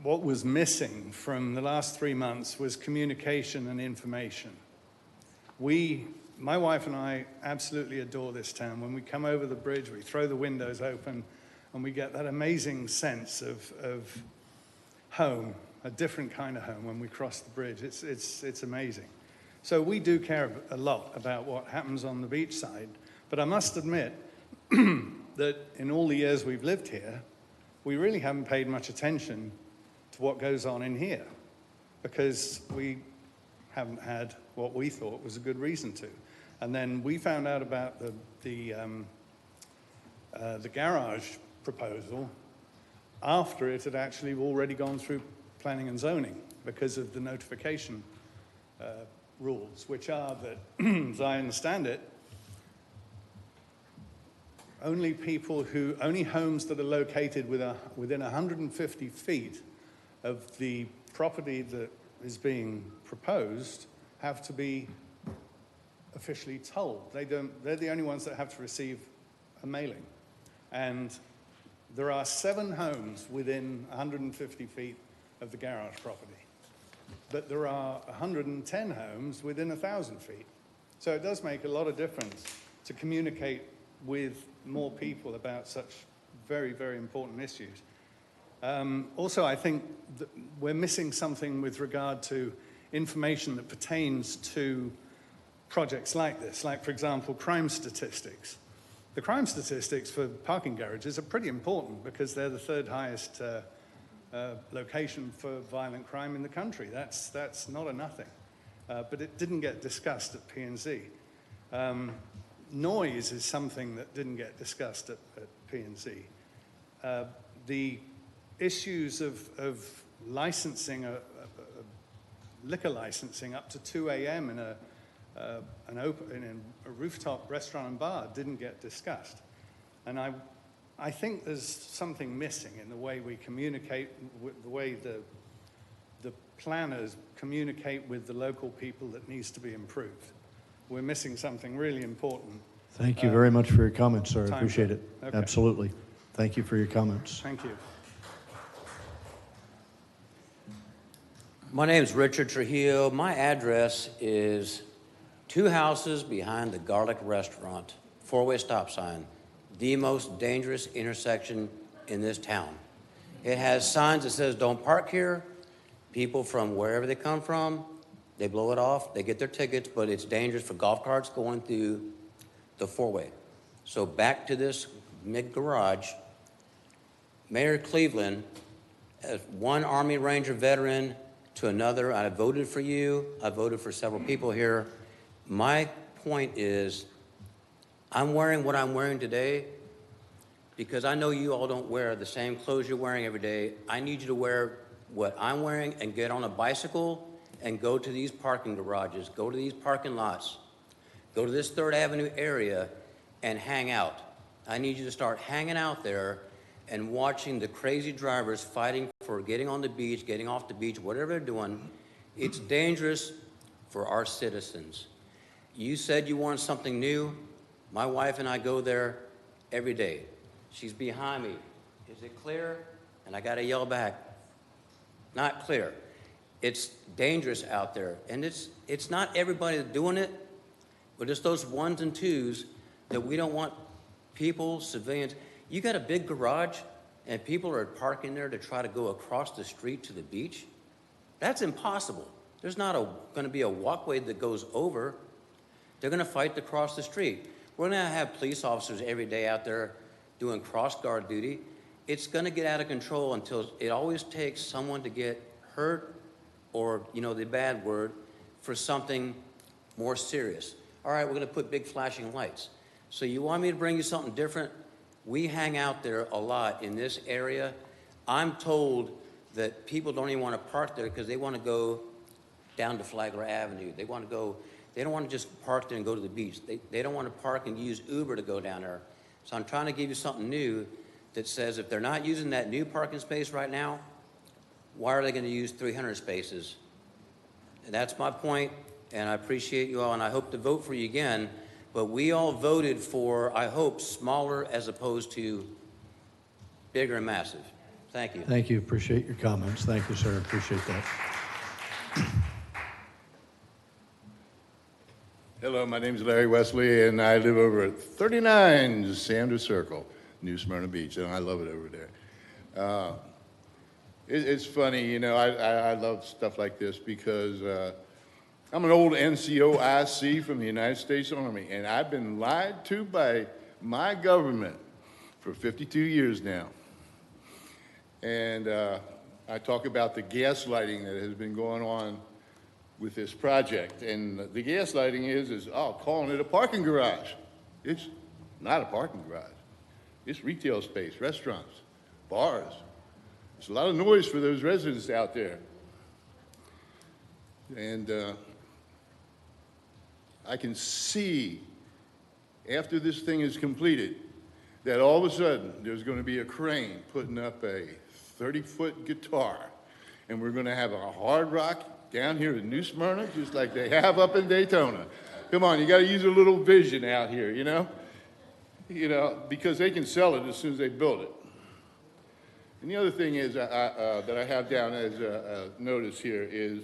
what was missing from the last 3 months was communication and information. My wife and I absolutely adore this town. When we come over the bridge, we throw the windows open and we get that amazing sense of home, a different kind of home when we cross the bridge. It's amazing. So we do care a lot about what happens on the beach side, but I must admit that in all the years we've lived here, we really haven't paid much attention to what goes on in here because we haven't had what we thought was a good reason to. And then we found out about the garage proposal after it had actually already gone through planning and zoning because of the notification rules, which are that, as I understand it, only homes that are located within 150 feet of the property that is being proposed have to be officially told. They're the only ones that have to receive a mailing. And there are 7 homes within 150 feet of the garage property. But there are 110 homes within 1,000 feet. So it does make a lot of difference to communicate with more people about such very, very important issues. Also, I think that we're missing something with regard to information that pertains to projects like this, like, for example, crime statistics. The crime statistics for parking garages are pretty important because they're the 3rd highest location for violent crime in the country. That's not a nothing. But it didn't get discussed at P&Z. Noise is something that didn't get discussed at P&Z. The issues of licensing, liquor licensing up to 2 a.m. in a rooftop restaurant and bar didn't get discussed. And I think there's something missing in the way we communicate, the way the planners communicate with the local people that needs to be improved. We're missing something really important. Thank you very much for your comments, sir. I time appreciate it. Okay. Absolutely. Thank you for your comments. Thank you. My name is Richard Trujillo. My address is 2 houses behind the Garlic Restaurant, 4-way stop sign, the most dangerous intersection in this town. It has signs that says don't park here. People from wherever they come from, they blow it off, they get their tickets, but it's dangerous for golf carts going through the 4-way. So back to this mid-garage, Mayor Cleveland, as one Army Ranger veteran to another, I voted for you, I voted for several people here. My point is, I'm wearing what I'm wearing today because I know you all don't wear the same clothes you're wearing every day. I need you to wear what I'm wearing and get on a bicycle and go to these parking garages, go to these parking lots, go to this 3rd Avenue area and hang out. I need you to start hanging out there and watching the crazy drivers fighting for getting on the beach, getting off the beach, whatever they're doing. It's dangerous for our citizens. You said you want something new. My wife and I go there every day. She's behind me. Is it clear? And I got to yell back. Not clear. It's dangerous out there. And it's not everybody that's doing it, but it's those ones and twos that we don't want people, civilians. You got a big garage and people are parking there to try to go across the street to the beach? That's impossible. There's not going to be a walkway that goes over. They're going to fight to cross the street. We're going to have police officers every day out there doing cross guard duty. It's going to get out of control until it always takes someone to get hurt or, you know, the bad word for something more serious. All right, we're going to put big flashing lights. So you want me to bring you something different? We hang out there a lot in this area. I'm told that people don't even want to park there because they want to go down to Flagler Avenue. They want to go, they don't want to just park there and go to the beach. They don't want to park and use Uber to go down there. So I'm trying to give you something new that says if they're not using that new parking space right now, why are they going to use 300 spaces? And that's my point, and I appreciate you all, and I hope to vote for you again. But we all voted for, I hope, smaller as opposed to bigger and massive. Thank you. Thank you. Appreciate your comments. Thank you, sir. Appreciate that. Hello, my name is Larry Wesley, and I live over at 39 Sanders Circle, New Smyrna Beach, and I love it over there. It's funny, you know, I love stuff like this because I'm an old NCOIC from the United States Army, and I've been lied to by my government for 52 years now. And I talk about the gaslighting that has been going on with this project. And the gaslighting is calling it a parking garage. It's not a parking garage. It's retail space, restaurants, bars. There's a lot of noise for those residents out there. And I can see after this thing is completed that all of a sudden there's going to be a crane putting up a 30-foot guitar, and we're going to have a hard rock down here in New Smyrna, just like they have up in Daytona. Come on, you got to use a little vision out here, you know, because they can sell it as soon as they build it. And the other thing is that I have down as a notice here is,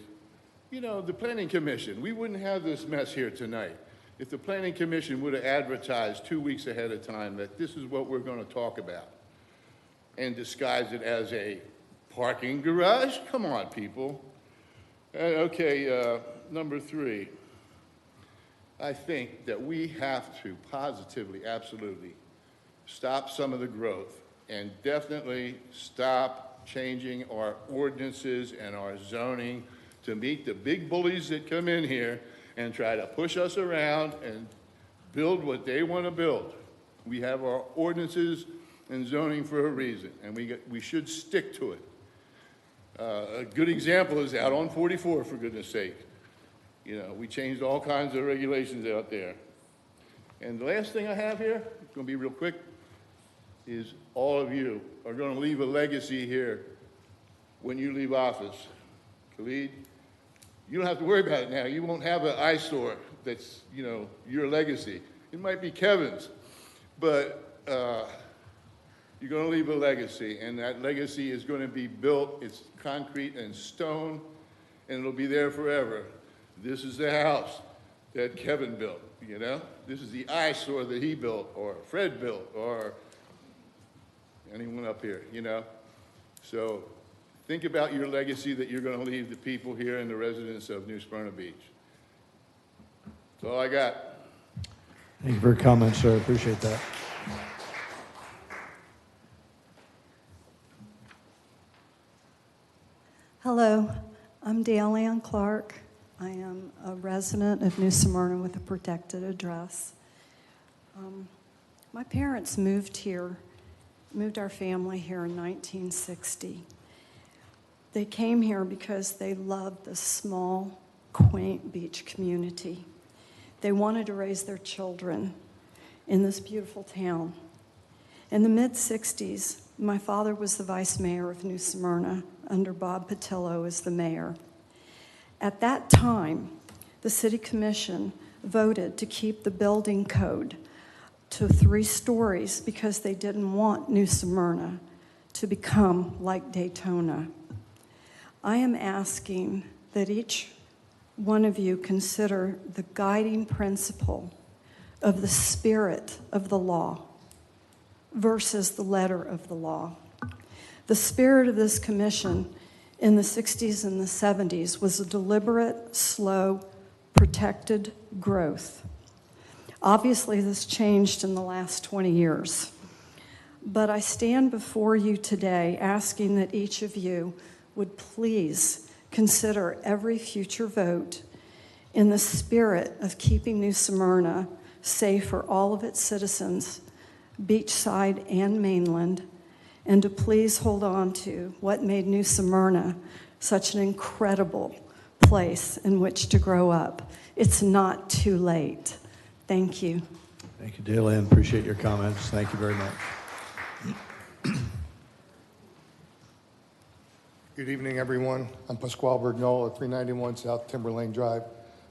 you know, the Planning Commission. We wouldn't have this mess here tonight if the Planning Commission would have advertised 2 weeks ahead of time that this is what we're going to talk about and disguise it as a parking garage. Come on, people. Okay, number 3. I think that we have to positively, absolutely stop some of the growth and definitely stop changing our ordinances and our zoning to meet the big bullies that come in here and try to push us around and build what they want to build. We have our ordinances and zoning for a reason, and we should stick to it. A good example is out on 44, for goodness sake. You know, we changed all kinds of regulations out there. And the last thing I have here, it's going to be real quick, is all of you are going to leave a legacy here when you leave office. Khalid, you don't have to worry about it now. You won't have an eyesore that's, you know, your legacy. It might be Kevin's, but you're going to leave a legacy, and that legacy is going to be built. It's concrete and stone, and it'll be there forever. This is the house that Kevin built, you know? This is the eyesore that he built, or Fred built, or anyone up here, you know? So think about your legacy that you're going to leave the people here and the residents of New Smyrna Beach. That's all I got. Thank you for your comments, sir. Appreciate that. Hello, I'm Dale Ann Clark. I am a resident of New Smyrna with a protected address. My parents moved here moved our family here in 1960. They came here because they loved the small, quaint beach community. They wanted to raise their children in this beautiful town. In the mid-60s, my father was the vice mayor of New Smyrna under Bob Patillo as the mayor. At that time, the city commission voted to keep the building code to 3 stories because they didn't want New Smyrna to become like Daytona. I am asking that each one of you consider the guiding principle of the spirit of the law versus the letter of the law. The spirit of this commission in the 60s and the 70s was a deliberate, slow, protected growth. Obviously, this changed in the last 20 years. But I stand before you today asking that each of you would please consider every future vote in the spirit of keeping New Smyrna safe for all of its citizens, beachside and mainland, and to please hold on to what made New Smyrna such an incredible place in which to grow up. It's not too late. Thank you. Thank you, Daylin. Appreciate your comments. Thank you very much. Good evening, everyone. I'm Pasquale Bergnola, 391 South Timberlane Drive.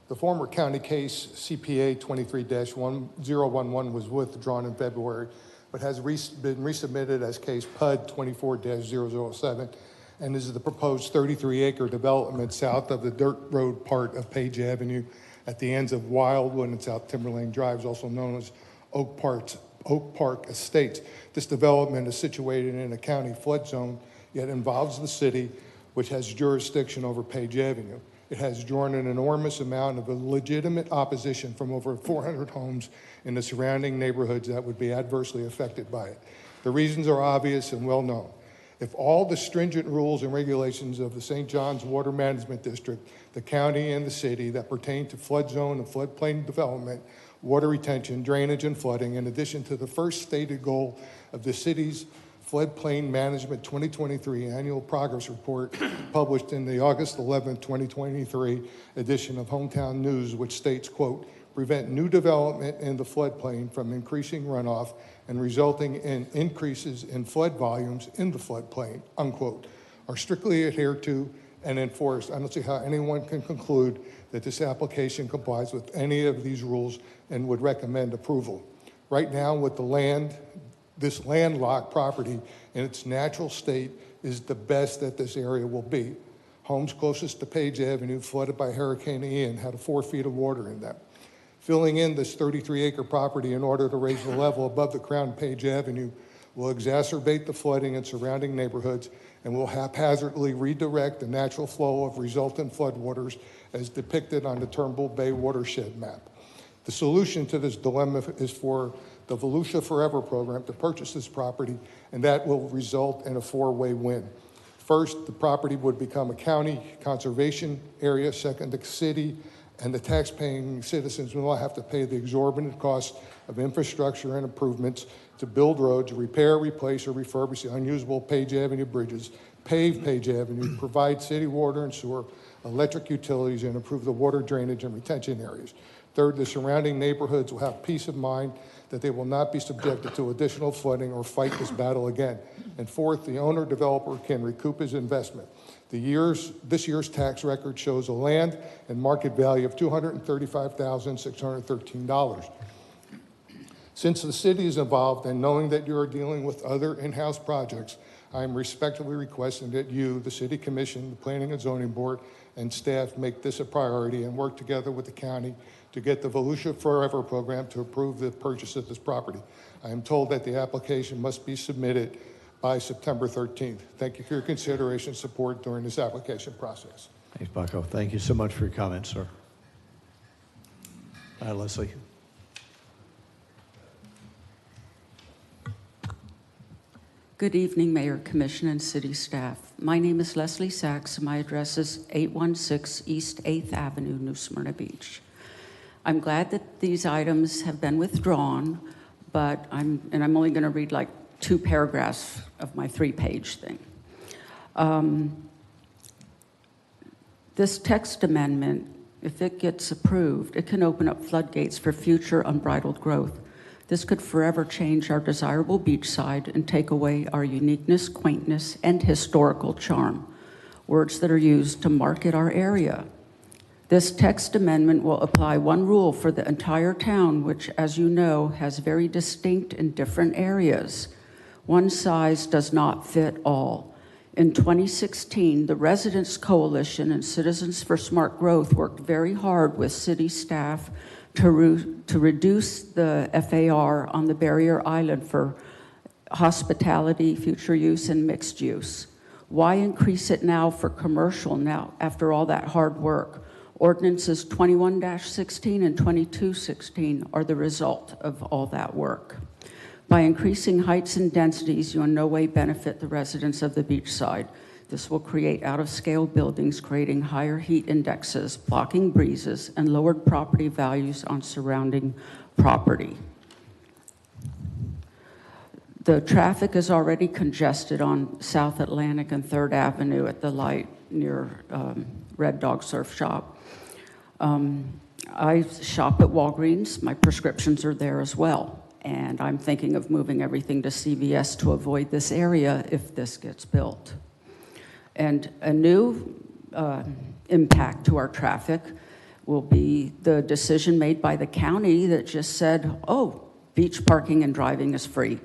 The former county case CPA 23-1011 was withdrawn in February, but has been resubmitted as case PUD 24-007 and is the proposed 33-acre development south of the dirt road part of Page Avenue at the ends of Wildwood and South Timberlane Drives, also known as Oak Park Estates. This development is situated in a county flood zone, yet involves the city, which has jurisdiction over Page Avenue. It has drawn an enormous amount of legitimate opposition from over 400 homes in the surrounding neighborhoods that would be adversely affected by it. The reasons are obvious and well known. If all the stringent rules and regulations of the St. John's Water Management District, the county and the city that pertain to flood zone and floodplain development, water retention, drainage, and flooding, in addition to the first stated goal of the city's Floodplain Management 2023 Annual Progress Report published in the August 11, 2023 edition of Hometown News, which states, quote, prevent new development in the floodplain from increasing runoff and resulting in increases in flood volumes in the floodplain, unquote, are strictly adhered to and enforced. I don't see how anyone can conclude that this application complies with any of these rules and would recommend approval. Right now, with the land, this landlocked property in its natural state is the best that this area will be. Homes closest to Page Avenue, flooded by Hurricane Ian, had 4 feet of water in them. Filling in this 33-acre property in order to raise the level above the Crown Page Avenue will exacerbate the flooding in surrounding neighborhoods and will haphazardly redirect the natural flow of resultant floodwaters as depicted on the Turnbull Bay watershed map. The solution to this dilemma is for the Volusia Forever program to purchase this property, and that will result in a 4-way win. First, the property would become a county conservation area. Second, the city and the tax-paying citizens will not have to pay the exorbitant costs of infrastructure and improvements to build roads, repair, replace, or refurbish the unusable Page Avenue bridges, pave Page Avenue, provide city water and sewer, electric utilities, and improve the water drainage and retention areas. Third, the surrounding neighborhoods will have peace of mind that they will not be subjected to additional flooding or fight this battle again. And fourth, the owner-developer can recoup his investment. This year's tax record shows a land and market value of $235,613. Since the city is involved and knowing that you are dealing with other in-house projects, I am respectfully requesting that you, the City Commission, the Planning and Zoning Board, and staff make this a priority and work together with the county to get the Volusia Forever program to approve the purchase of this property. I am told that the application must be submitted by September 13th. Thank you for your consideration and support during this application process. Thanks, Paco. Thank you so much for your comments, sir. Leslie. Good evening, Mayor, Commission, and City staff. My name is Leslie Sachs, and my address is 816 East 8th Avenue, New Smyrna Beach. I'm glad that these items have been withdrawn, but I'm only going to read like 2 paragraphs of my 3-page thing. This text amendment, if it gets approved, it can open up floodgates for future unbridled growth. This could forever change our desirable beachside and take away our uniqueness, quaintness, and historical charm, words that are used to market our area. This text amendment will apply one rule for the entire town, which, as you know, has very distinct and different areas. One size does not fit all. In 2016, the Residents Coalition and Citizens for Smart Growth worked very hard with city staff to reduce the FAR on the barrier island for hospitality, future use, and mixed use. Why increase it now for commercial now after all that hard work? Ordinances 21-16 and 22-16 are the result of all that work. By increasing heights and densities, you in no way benefit the residents of the beachside. This will create out-of-scale buildings, creating higher heat indexes, blocking breezes, and lowered property values on surrounding property. The traffic is already congested on South Atlantic and 3rd Avenue at the light near Red Dog Surf Shop. I shop at Walgreens. My prescriptions are there as well. And I'm thinking of moving everything to CVS to avoid this area if this gets built. And a new impact to our traffic will be the decision made by the county that just said, oh, beach parking and driving is free.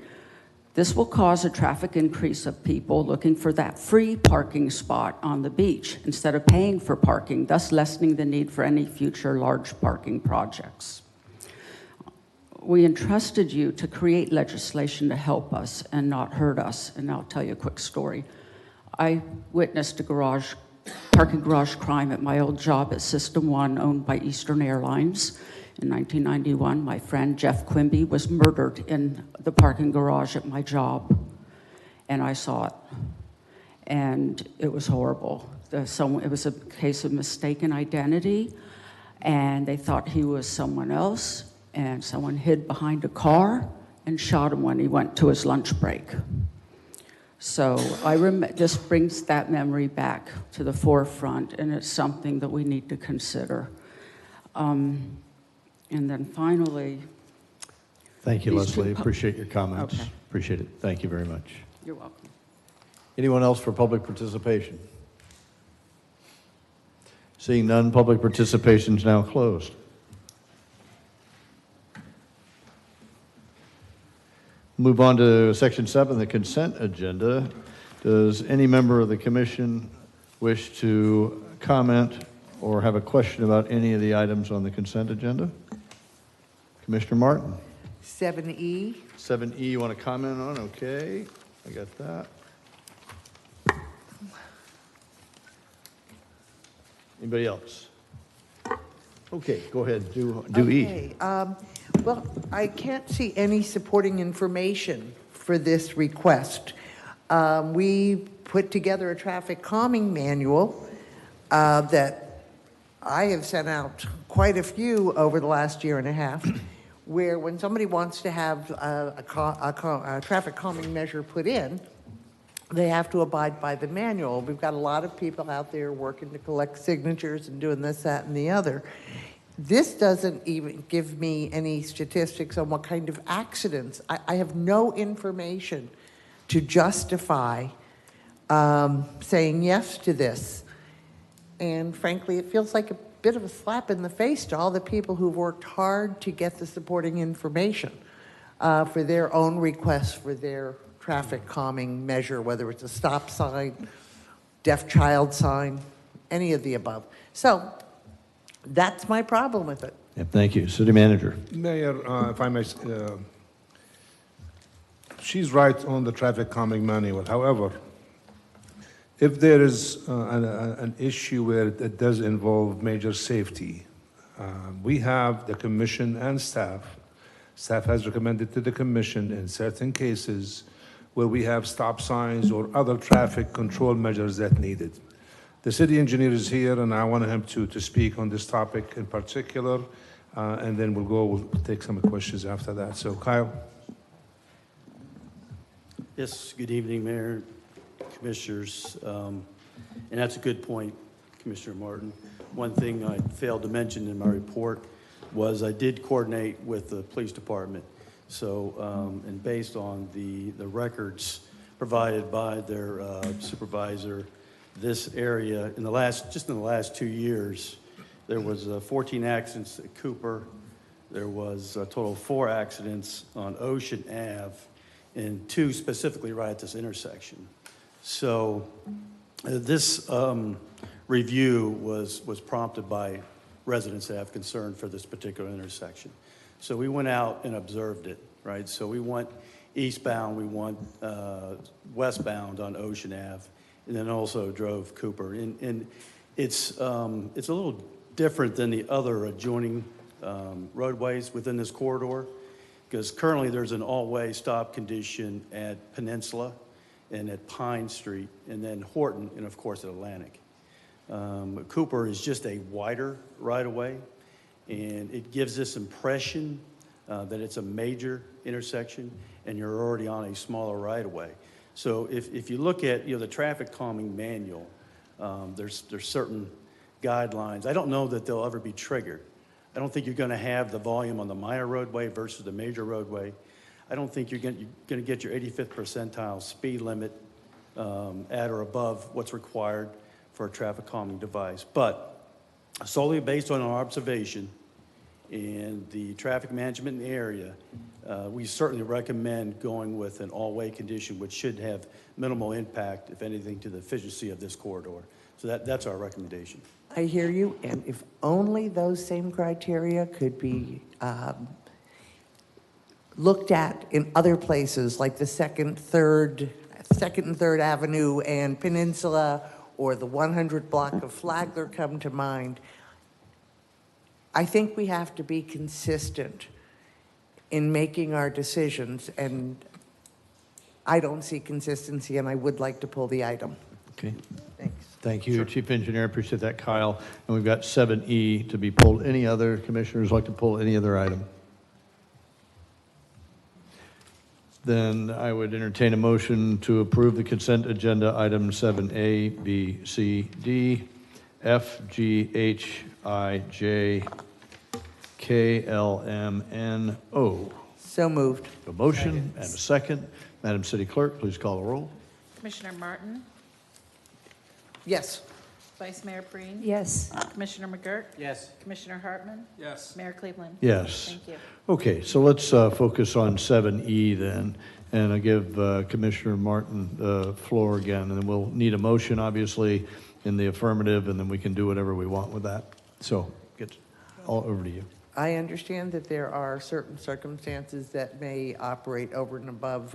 This will cause a traffic increase of people looking for that free parking spot on the beach instead of paying for parking, thus lessening the need for any future large parking projects. We entrusted you to create legislation to help us and not hurt us, and I'll tell you a quick story. I witnessed a parking garage crime at my old job at System 1, owned by Eastern Airlines. In 1991, my friend Jeff Quimby was murdered in the parking garage at my job, and I saw it, and it was horrible. It was a case of mistaken identity, and they thought he was someone else, and someone hid behind a car and shot him when he went to his lunch break. So this brings that memory back to the forefront, and it's something that we need to consider. And then finally... Thank you, Leslie. Appreciate your comments. Okay. Appreciate it. Thank you very much. You're welcome. Anyone else for public participation? Seeing none, public participation is now closed. Move on to Section 7, the consent agenda. Does any member of the commission wish to comment or have a question about any of the items on the consent agenda? Commissioner Martin. 7E. 7E you want to comment on? Okay, I got that. Anybody else? Okay, go ahead, do E. Well, I can't see any supporting information for this request. We put together a traffic calming manual that I have sent out quite a few over the last year and a half, where when somebody wants to have a traffic calming measure put in, they have to abide by the manual. We've got a lot of people out there working to collect signatures and doing this, that, and the other. This doesn't even give me any statistics on what kind of accidents. I have no information to justify saying yes to this. And frankly, it feels like a bit of a slap in the face to all the people who've worked hard to get the supporting information for their own requests for their traffic calming measure, whether it's a stop sign, deaf child sign, any of the above. So that's my problem with it. Yeah, thank you. City Manager. Mayor, if I may, she's right on the traffic calming manual. However, if there is an issue where it does involve major safety, we have the commission and staff has recommended to the commission in certain cases where we have stop signs or other traffic control measures that needed. The city engineer is here, and I want him to speak on this topic in particular, and then we'll take some questions after that. So, Kyle. Yes, good evening, Mayor, Commissioners. And that's a good point, Commissioner Martin. One thing I failed to mention in my report was I did coordinate with the police department. So, and based on the records provided by their supervisor, this area, just in the last 2 years, there was 14 accidents at Cooper. There was a total of 4 accidents on Ocean Ave, and 2 specifically right at this intersection. So this review was prompted by residents that have concern for this particular intersection. So we went out and observed it, right? So we went eastbound, we went westbound on Ocean Ave, and then also drove Cooper. And it's a little different than the other adjoining roadways within this corridor, because currently there's an all-way stop condition at Peninsula and at Pine Street, and then Horton, and of course at Atlantic. Cooper is just a wider right-of-way, and it gives this impression that it's a major intersection, and you're already on a smaller right-of-way. So if you look at the traffic calming manual, there's certain guidelines. I don't know that they'll ever be triggered. I don't think you're going to have the volume on the minor roadway versus the major roadway. I don't think you're going to get your 85th percentile speed limit at or above what's required for a traffic calming device. But solely based on our observation and the traffic management in the area, we certainly recommend going with an all-way condition, which should have minimal impact, if anything, to the efficiency of this corridor. So that's our recommendation. I hear you, and if only those same criteria could be looked at in other places, like the Second and Third Avenue and Peninsula, or the 100 block of Flagler come to mind. I think we have to be consistent in making our decisions, and I don't see consistency, and I would like to pull the item. Okay. Thanks. Thank you, Chief Engineer. Appreciate that, Kyle. And we've got 7E to be pulled. Any other commissioners like to pull any other item? Then I would entertain a motion to approve the consent agenda items 7A, B, C, D, F, G, H, I, J, K, L, M, N, O. So moved. A motion and a second. Madam City Clerk, please call the roll. Commissioner Martin? Yes. Vice Mayor Breen? Yes. Commissioner McGurk? Yes. Commissioner Hartman? Yes. Mayor Cleveland? Yes. Thank you. Okay, so let's focus on 7E then, and I give Commissioner Martin the floor again, and then we'll need a motion, obviously, in the affirmative, and then we can do whatever we want with that. So, get all over to you. I understand that there are certain circumstances that may operate over and above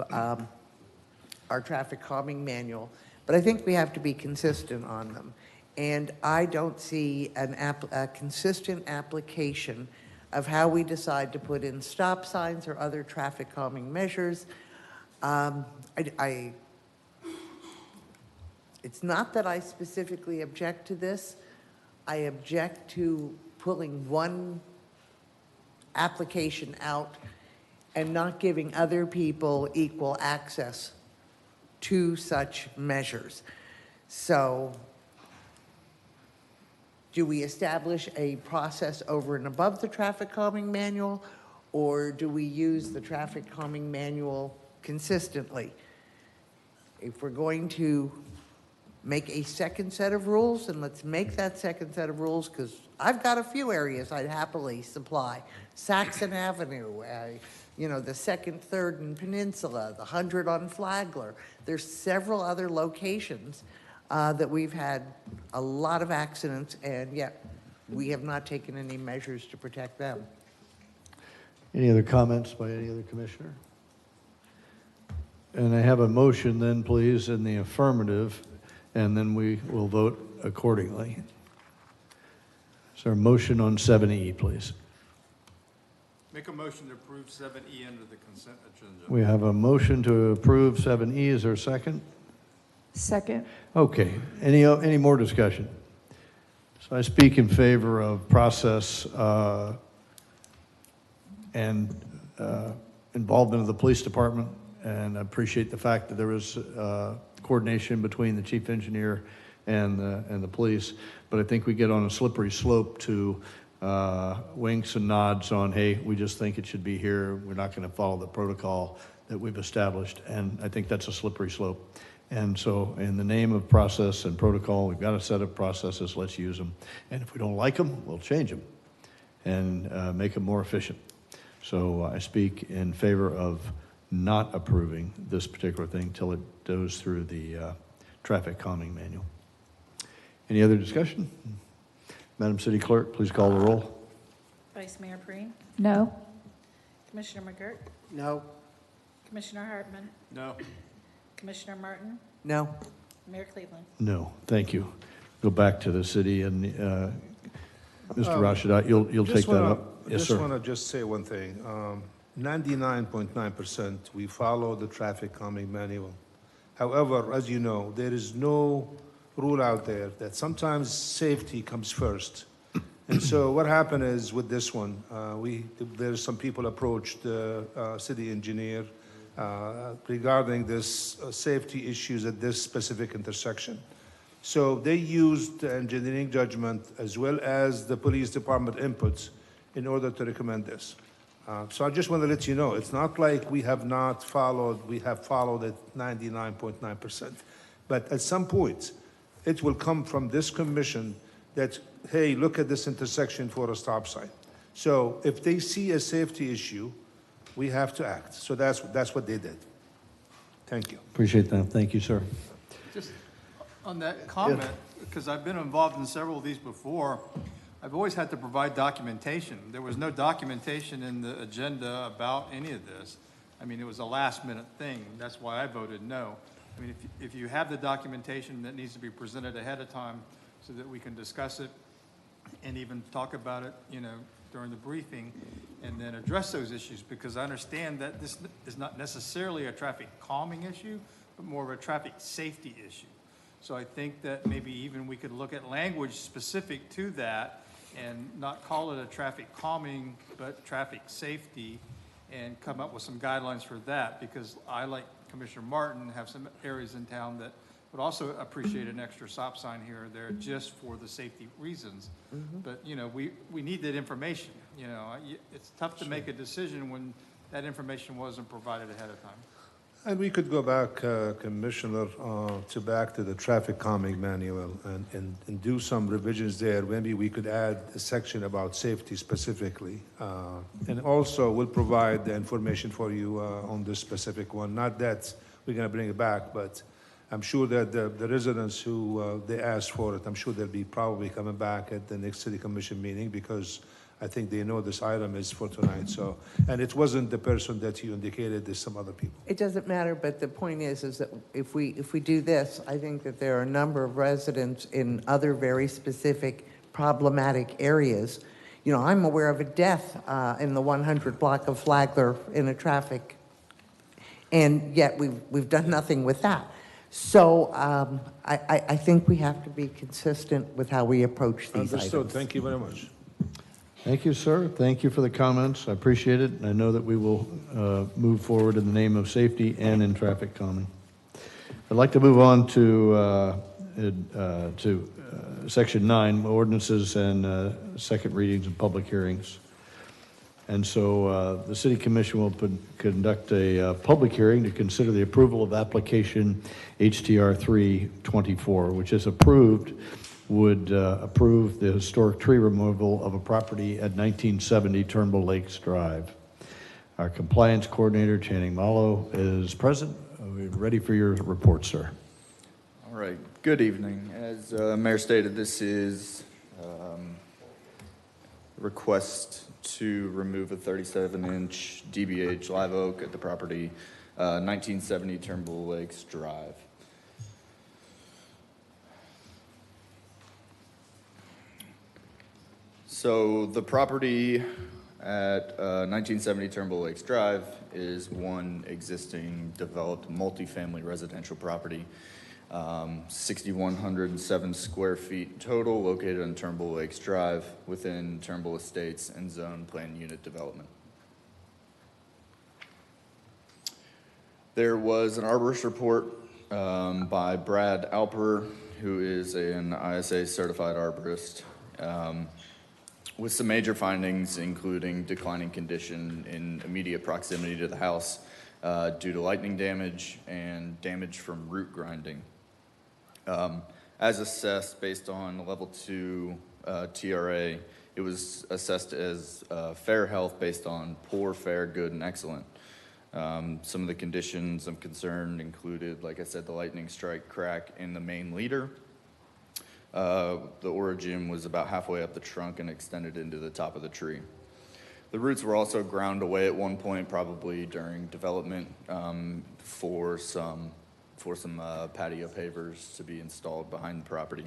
our traffic calming manual, but I think we have to be consistent on them. And I don't see a consistent application of how we decide to put in stop signs or other traffic calming measures. It's not that I specifically object to this. I object to pulling one application out and not giving other people equal access to such measures. So, do we establish a process over and above the traffic calming manual, or do we use the traffic calming manual consistently? If we're going to make a second set of rules, then let's make that second set of rules, because I've got a few areas I'd happily supply. Saxon Avenue, the Second, Third, and Peninsula, the 100 on Flagler. There's several other locations that we've had a lot of accidents, and yet we have not taken any measures to protect them. Any other comments by any other commissioner? And I have a motion then, please, in the affirmative, and then we will vote accordingly. Is there a motion on 7E, please? Make a motion to approve 7E under the consent agenda. We have a motion to approve 7E. Is there a second? Second. Okay. Any more discussion? So I speak in favor of process and involvement of the police department And I appreciate the fact that there was coordination between the chief engineer and the police. But I think we get on a slippery slope to winks and nods on, hey, we just think it should be here. We're not going to follow the protocol that we've established. And I think that's a slippery slope. And so in the name of process and protocol, we've got a set of processes, let's use them. And if we don't like them, we'll change them and make them more efficient. So I speak in favor of not approving this particular thing till it goes through the traffic calming manual. Any other discussion? Madam City Clerk, please call the roll. Vice Mayor Breen, No. Commissioner McGurk, No. Commissioner Hartman, No. Commissioner Martin, No. Mayor Cleveland. No, thank you. Go back to the city and Mr. Rashadat, you'll take that up. Yes, Just sir. want to just say one thing. 99.9% we follow the traffic calming manual. However, as you know, there is no rule out there that sometimes safety comes first. And so what happened is with this one, there's some people approached the city engineer regarding this safety issues at this specific intersection. So they used the engineering judgment as well as the police department inputs in order to recommend this. So I just want to let you know, it's not like we have not followed, we have followed it 99.9%. But at some point, it will come from this commission that, hey, look at this intersection for a stop sign. So if they see a safety issue, we have to act. So that's what they did. Thank you. Appreciate that. Thank you, sir. Just on that comment, because I've been involved in several of these before, I've always had to provide documentation. There was no documentation in the agenda about any of this. I mean, it was a last-minute thing. That's why I voted no. I mean, if you have the documentation, that needs to be presented ahead of time so that we can discuss it and even talk about it, you know, during the briefing, and then address those issues, because I understand that this is not necessarily a traffic calming issue, but more of a traffic safety issue. So I think that maybe even we could look at language specific to that and not call it a traffic calming, but traffic safety, and come up with some guidelines for that, because I, like Commissioner Martin, have some areas in town that would also appreciate an extra stop sign here or there just for the safety reasons. But, you know, we need that information. You know, it's tough to make a decision when that information wasn't provided ahead of time. And we could go back, Commissioner, back to the traffic calming manual and do some revisions there. Maybe we could add a section about safety specifically. And also we'll provide the information for you on this specific one. Not that we're going to bring it back, but I'm sure that the residents who they asked for it, I'm sure they'll be probably coming back at the next city commission meeting, because I think they know this item is for tonight. So, and it wasn't the person that you indicated, there's some other people. It doesn't matter, but the point is that if we do this, I think that there are a number of residents in other very specific problematic areas. You know, I'm aware of a death in the 100 block of Flagler in a traffic, and yet we've done nothing with that. So I think we have to be consistent with how we approach these Understood. items. Thank you very much. Thank you, sir. Thank you for the comments. I appreciate it. I know that we will move forward in the name of safety and in traffic calming. I'd like to move on to Section 9, ordinances and second readings and public hearings. And so the City Commission will conduct a public hearing to consider the approval of application HTR 324, which is approved, would approve the historic tree removal of a property at 1970 Turnbull Lakes Drive. Our compliance coordinator, Channing Malo, is present. We're ready for your report, sir. All right. Good evening. As Mayor stated, this is a request to remove a 37-inch DBH live oak at the property, 1970 Turnbull Lakes Drive. So the property at 1970 Turnbull Lakes Drive is one existing developed multifamily residential property, 6,107 square feet total, located on Turnbull Lakes Drive within Turnbull Estates and Zone Plan Unit Development. There was an arborist report by Brad Alper, who is an ISA certified arborist, with some major findings, including declining condition in immediate proximity to the house due to lightning damage and damage from root grinding. As assessed based on level 2 TRA, it was assessed as fair health based on poor, fair, good, and excellent. Some of the conditions of concern included, like I said, the lightning strike crack in the main leader. The origin was about halfway up the trunk and extended into the top of the tree. The roots were also ground away at one point, probably during development, for some patio pavers to be installed behind the property.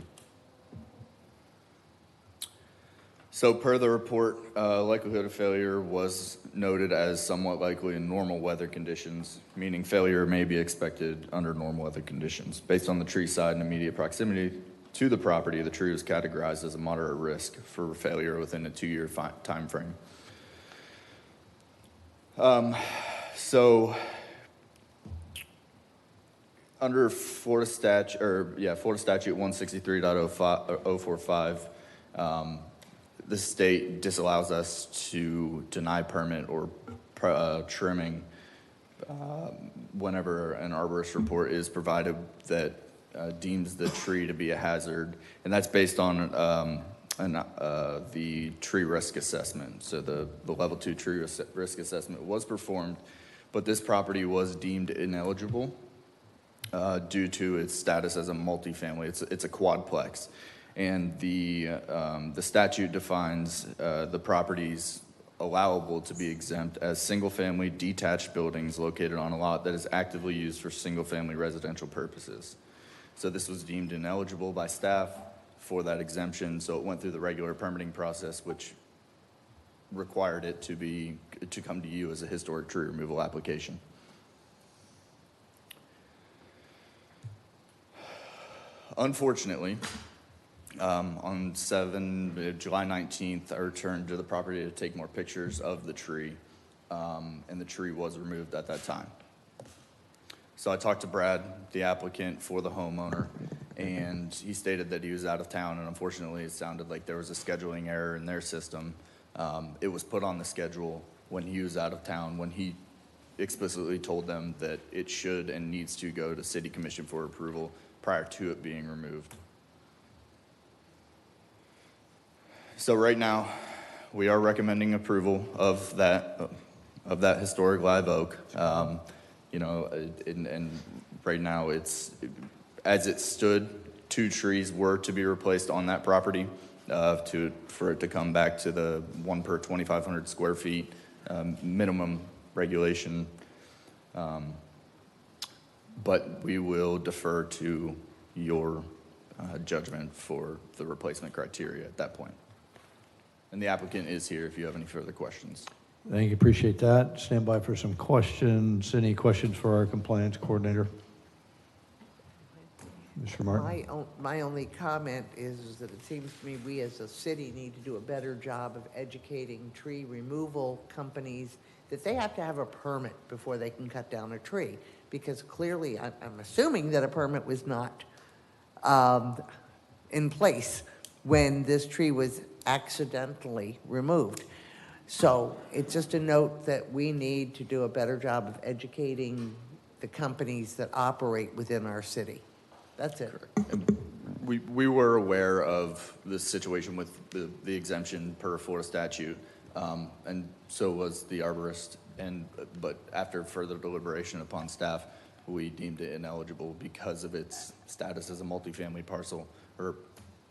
So per the report, likelihood of failure was noted as somewhat likely in normal weather conditions, meaning failure may be expected under normal weather conditions. Based on the tree side and immediate proximity to the property, the tree was categorized as a moderate risk for failure within a 2-year time frame. So under Florida Statute 163.045, the state disallows us to deny permit or trimming whenever an arborist report is provided that deems the tree to be a hazard, and that's based on the tree risk assessment. So the level 2 tree risk assessment was performed, but this property was deemed ineligible due to its status as a multifamily. It's a quadplex. And the statute defines the properties allowable to be exempt as single-family detached buildings located on a lot that is actively used for single-family residential purposes. So this was deemed ineligible by staff for that exemption, so it went through the regular permitting process, which required it to come to you as a historic tree removal application. Unfortunately, on July 19th, I returned to the property to take more pictures of the tree, and the tree was removed at that time. So I talked to Brad, the applicant for the homeowner, and he stated that he was out of town, and unfortunately it sounded like there was a scheduling error in their system. It was put on the schedule when he was out of town, when he explicitly told them that it should and needs to go to City Commission for approval prior to it being removed. So right now, we are recommending approval of that historic live oak. And right now, as it stood, 2 trees were to be replaced on that property for it to come back to the 1 per 2,500 square feet minimum regulation. But we will defer to your judgment for the replacement criteria at that point. And the applicant is here if you have any further questions. Thank you, appreciate that. Stand by for some questions. Any questions for our compliance coordinator? Mr. Martin? My only comment is that it seems to me we as a city need to do a better job of educating tree removal companies that they have to have a permit before they can cut down a tree. Because clearly, I'm assuming that a permit was not in place when this tree was accidentally removed. So it's just a note that we need to do a better job of educating the companies that operate within our city. That's it. We were aware of the situation with the exemption per Florida statute, and so was the arborist. But after further deliberation upon staff, we deemed it ineligible because of its status as a multifamily parcel, or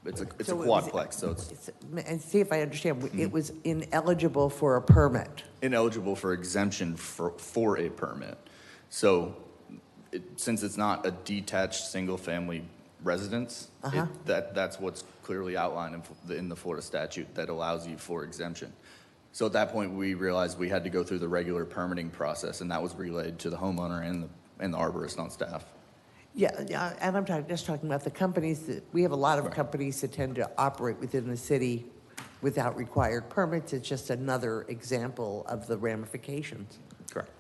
it's a quadplex. So it's and see if I understand. It was ineligible for a permit. Ineligible for exemption for a permit. So since it's not a detached single-family residence, that's what's clearly outlined in the Florida statute that allows you for exemption. So at that point, we realized we had to go through the regular permitting process, and that was relayed to the homeowner and the arborist on staff. Yeah, and I'm just talking about the companies we have a lot of companies that tend to operate within the city without required permits. It's just another example of the ramifications. Correct.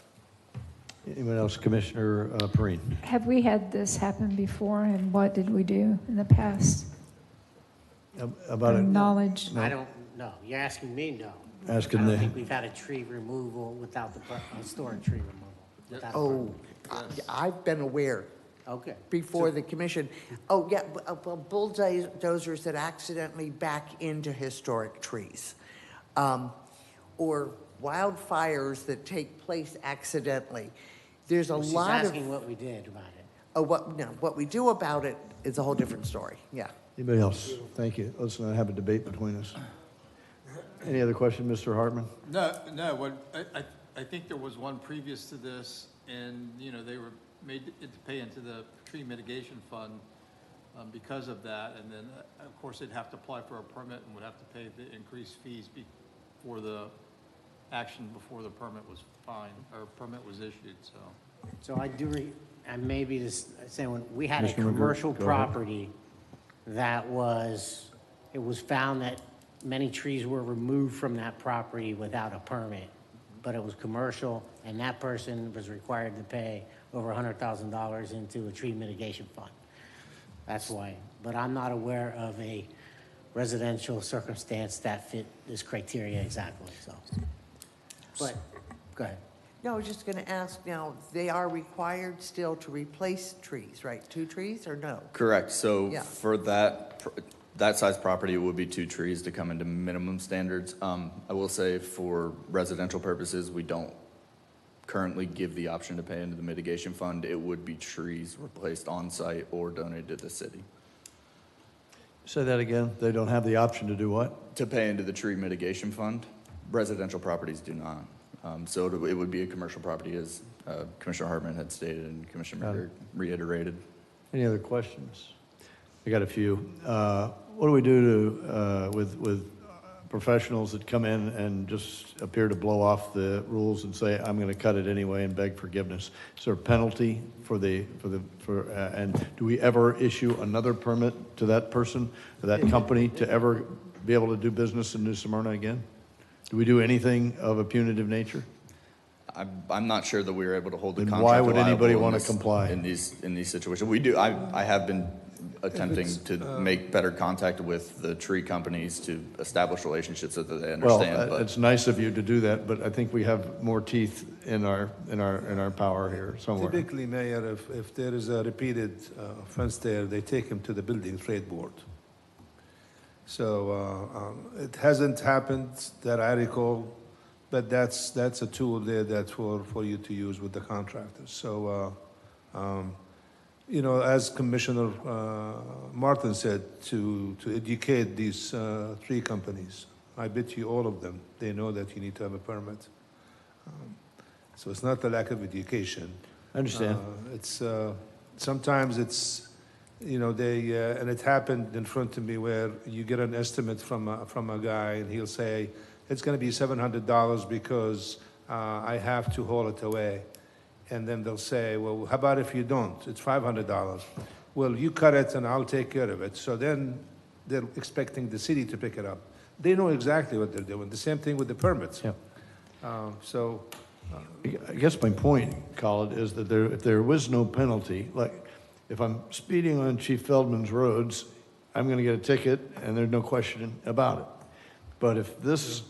Anyone else? Commissioner Perrine? Have we had this happen before, and what did we do in the past? About it? Knowledge. I don't know. You're asking me? No. Asking I don't the- think we've had a tree removal without the, historic tree removal. without a Oh, I've been aware. Okay. Before the commission. Oh, yeah, well, bulldozers that accidentally back into historic trees. Or wildfires that take place accidentally. There's a Well, she's lot of. asking what we did about it. Oh, what we do about it is a whole different story, yeah. Anybody else? Thank you. Let's not have a debate between us. Any other question, Mr. Hartman? No, I think there was one previous to this, and, you know, they were made it to pay into the tree mitigation fund because of that, and then, of course, they'd have to apply for a permit and would have to pay the increased fees before the action, before the permit was permit was issued, so. So I do, and maybe just saying, when we had a Commissioner McGurk, commercial go ahead. property that it was found that many trees were removed from that property without a permit, but it was commercial, and that person was required to pay over $100,000 into a tree mitigation fund. That's why, but I'm not aware of a residential circumstance that fit this criteria exactly, so. But, go ahead. No, I was just gonna ask now, they are required still to replace trees, right? 2 trees or no? Correct. So Yeah. for that size property, it would be 2 trees to come into minimum standards. I will say for residential purposes, we don't currently give the option to pay into the mitigation fund. It would be trees replaced on site or donated to the city. Say that again. They don't have the option to do what? To pay into the tree mitigation fund. Residential properties do not. So it would be a commercial property, as Commissioner Hartman had stated and Commissioner Got it. McGurk reiterated. Any other questions? I got a few. What do we do to, with professionals that come in and just appear to blow off the rules and say, I'm going to cut it anyway and beg forgiveness? Is there a penalty and do we ever issue another permit to that person, to that company, to ever be able to do business in New Smyrna again? Do we do anything of a punitive nature? I'm not sure that we were able to hold the Then contractor why would liable anybody in wanna this- comply? in these situations? We do. I have been attempting to make better contact with the tree companies to establish relationships so that they understand. Well, but it's nice of you to do that, but I think we have more teeth in our power here somewhere. Typically, Mayor, if there is a repeated offense there, they take him to the building trade board. So it hasn't happened that I recall, but that's a tool there that's for you to use with the contractors. So, you know, as Commissioner Martin said, to educate these 3 companies, I bet you all of them, they know that you need to have a permit. So it's not a lack of education. I understand. It's sometimes it's, you know, they and it happened in front of me where you get an estimate from a guy and he'll say it's going to be $700 because I have to haul it away, and then they'll say, well, how about if you don't? It's $500. Well, you cut it and I'll take care of it. So then they're expecting the city to pick it up. They know exactly what they're doing. The same thing with the permits. Yeah. I I guess my point, Khalid, is that if there was no penalty, like if I'm speeding on Chief Feldman's roads, I'm going to get a ticket and there's no question about it. But if this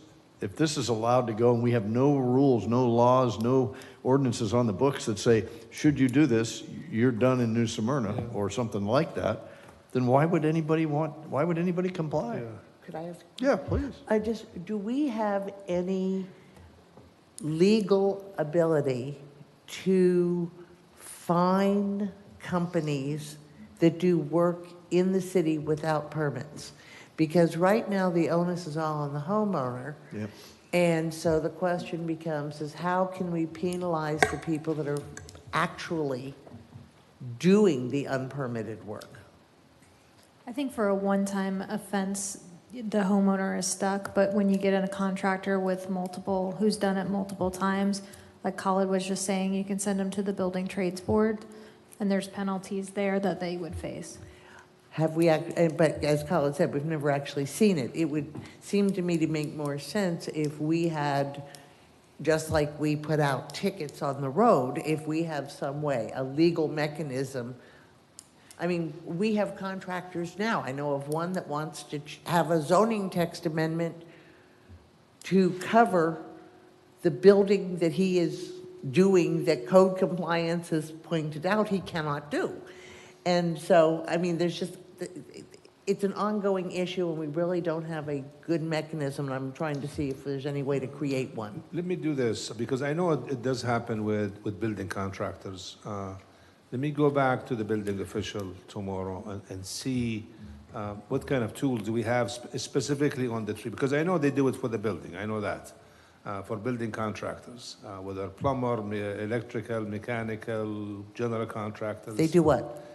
is allowed to go and we have no rules, no laws, no ordinances on the books that say, should you do this, you're done in New Smyrna or something like that, then why would anybody comply? Could I ask? Yeah, please. Do we have any legal ability to fine companies that do work in the city without permits? Because right now, the onus is all on the homeowner. Yep. And so the question becomes is how can we penalize the people that are actually doing the unpermitted work? I think for a one-time offense, the homeowner is stuck, but when you get in a contractor with who's done it multiple times, like Khalid was just saying, you can send them to the Building Trades Board, and there's penalties there that they would face. Have we, but as Colin said, we've never actually seen it. It would seem to me to make more sense if we had just like we put out tickets on the road, if we have some way, a legal mechanism. I mean, we have contractors now. I know of one that wants to have a zoning text amendment to cover the building that he is doing that code compliance has pointed out he cannot do. And so, I mean, there's just, it's an ongoing issue, and we really don't have a good mechanism, and I'm trying to see if there's any way to create one. Let me do this, because I know it does happen with building contractors. Let me go back to the building official tomorrow and see what kind of tools do we have specifically on the tree, because I know they do it for the building, I know that. For building contractors, whether plumber, electrical, mechanical, general contractors. They do what?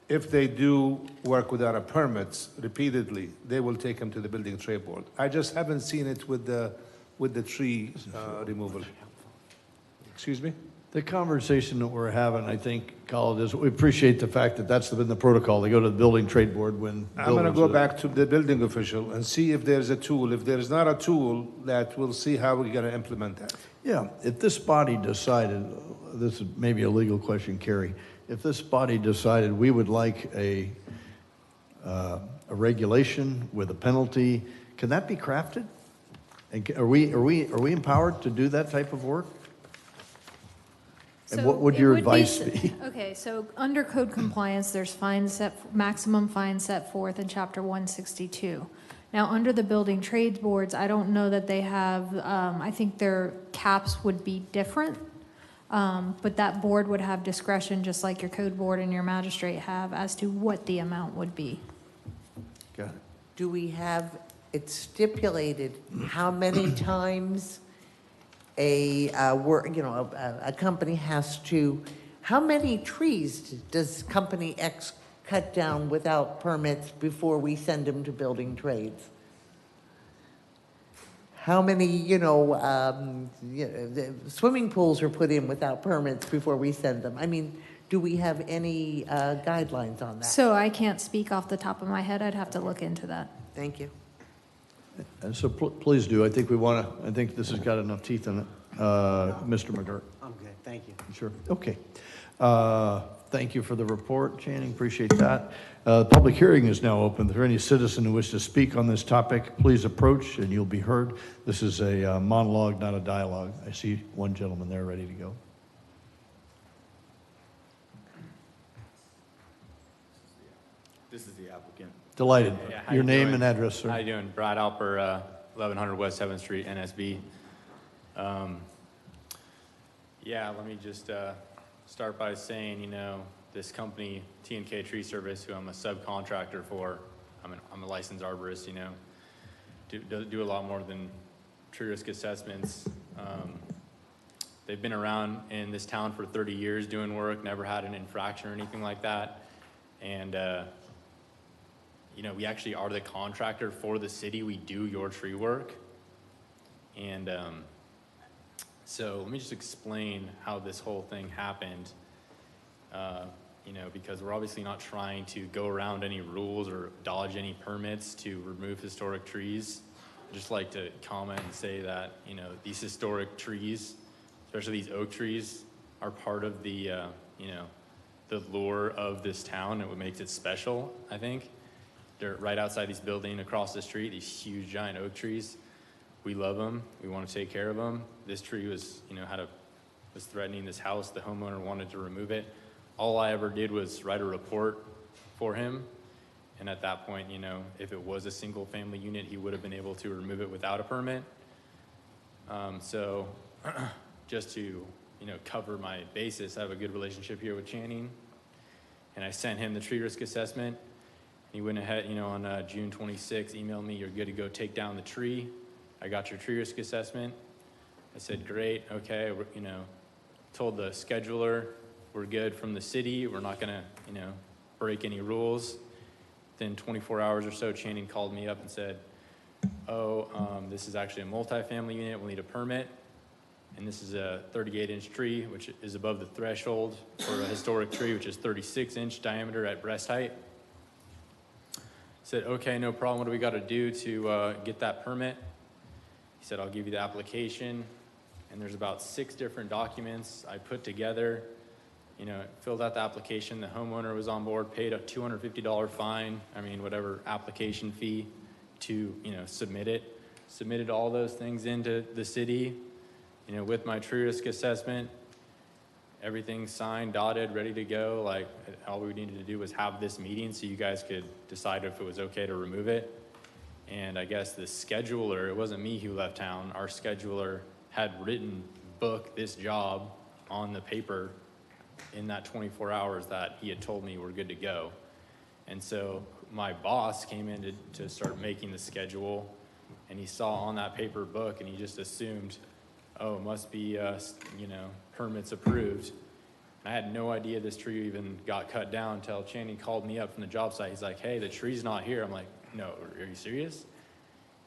If they do work without a permit repeatedly, they will take them to the building trade board. I just haven't seen it with the tree removal. Excuse me? The conversation that we're having, I think, Colin, is we appreciate the fact that that's been the protocol. They go to the building trade board when I'm going to buildings go are- back to the building official and see if there's a tool. If there's not a tool, that we'll see how we're going to implement that. Yeah, if this body decided, this is maybe a legal question, Carrie. If this body decided we would like a regulation with a penalty, can that be crafted? And are we empowered to do that type of work? And So what would it your be advice s- be? Okay, so under code compliance, there's maximum fines set forth in chapter 162. Now, under the building trades boards, I don't know that they have, I think their caps would be different. But that board would have discretion, just like your code board and your magistrate have, as to what the amount would be. Got it. Do we have it stipulated how many times a company has to, how many trees does company X cut down without permits before we send them to building trades? How many, the swimming pools are put in without permits before we send them? I mean, do we have any guidelines on that? So I can't speak off the top of my head. I'd have to look into that. Thank you. And so please do. I think I think this has got enough teeth in it. Mr. McGirt. I'm good, thank you. Sure. Okay. Thank you for the report, Channing. Appreciate that. The public hearing is now open. If there any citizen who wishes to speak on this topic, please approach and you'll be heard. This is a monologue, not a dialogue. I see one gentleman there ready to go. This is the applicant. Delighted. Yeah, how Your you name doing? and address, sir. How you doing? Brad Alper, 1100 West 7th Street, NSB. Yeah, let me just start by saying, this company, T&K Tree Service, who I'm a subcontractor for, I'm a licensed arborist, do a lot more than tree risk assessments. They've been around in this town for 30 years doing work, never had an infraction or anything like that. And, we actually are the contractor for the city. We do your tree work. And so let me just explain how this whole thing happened. Because we're obviously not trying to go around any rules or dodge any permits to remove historic trees. I'd just like to comment and say that, these historic trees, especially these oak trees, are part of the, the lure of this town and what makes it special, I think. They're right outside this building, across the street, these huge giant oak trees. We love them. We want to take care of them. This tree was, was threatening this house. The homeowner wanted to remove it. All I ever did was write a report for him. And at that point, if it was a single family unit, he would have been able to remove it without a permit. So just to, cover my basis, I have a good relationship here with Channing. And I sent him the tree risk assessment. He went ahead, on June 26th, emailed me, you're good to go take down the tree. I got your tree risk assessment. I said, great, okay, told the scheduler, we're good from the city. We're not gonna, break any rules. Then 24 hours or so, Channing called me up and said, this is actually a multifamily unit. We'll need a permit. And this is a 38-inch tree, which is above the threshold for a historic tree, which is 36-inch diameter at breast height. Said, okay, no problem. What do we got to do to get that permit? He said, I'll give you the application, and there's about 6 different documents I put together. Filled out the application, the homeowner was on board, paid a $250 fine, whatever application fee to, submit it. Submitted all those things into the city, with my tree risk assessment. Everything signed, dotted, ready to go. Like, all we needed to do was have this meeting so you guys could decide if it was okay to remove it. And I guess the scheduler, it wasn't me who left town, our scheduler had booked this job on the paper in that 24 hours that he had told me we're good to go. And so my boss came in to start making the schedule, and he saw on that paper book, and he just assumed, oh, it must be, permits approved. And I had no idea this tree even got cut down until Channing called me up from the job site. He's like, hey, the tree's not here. I'm like, no, are you serious?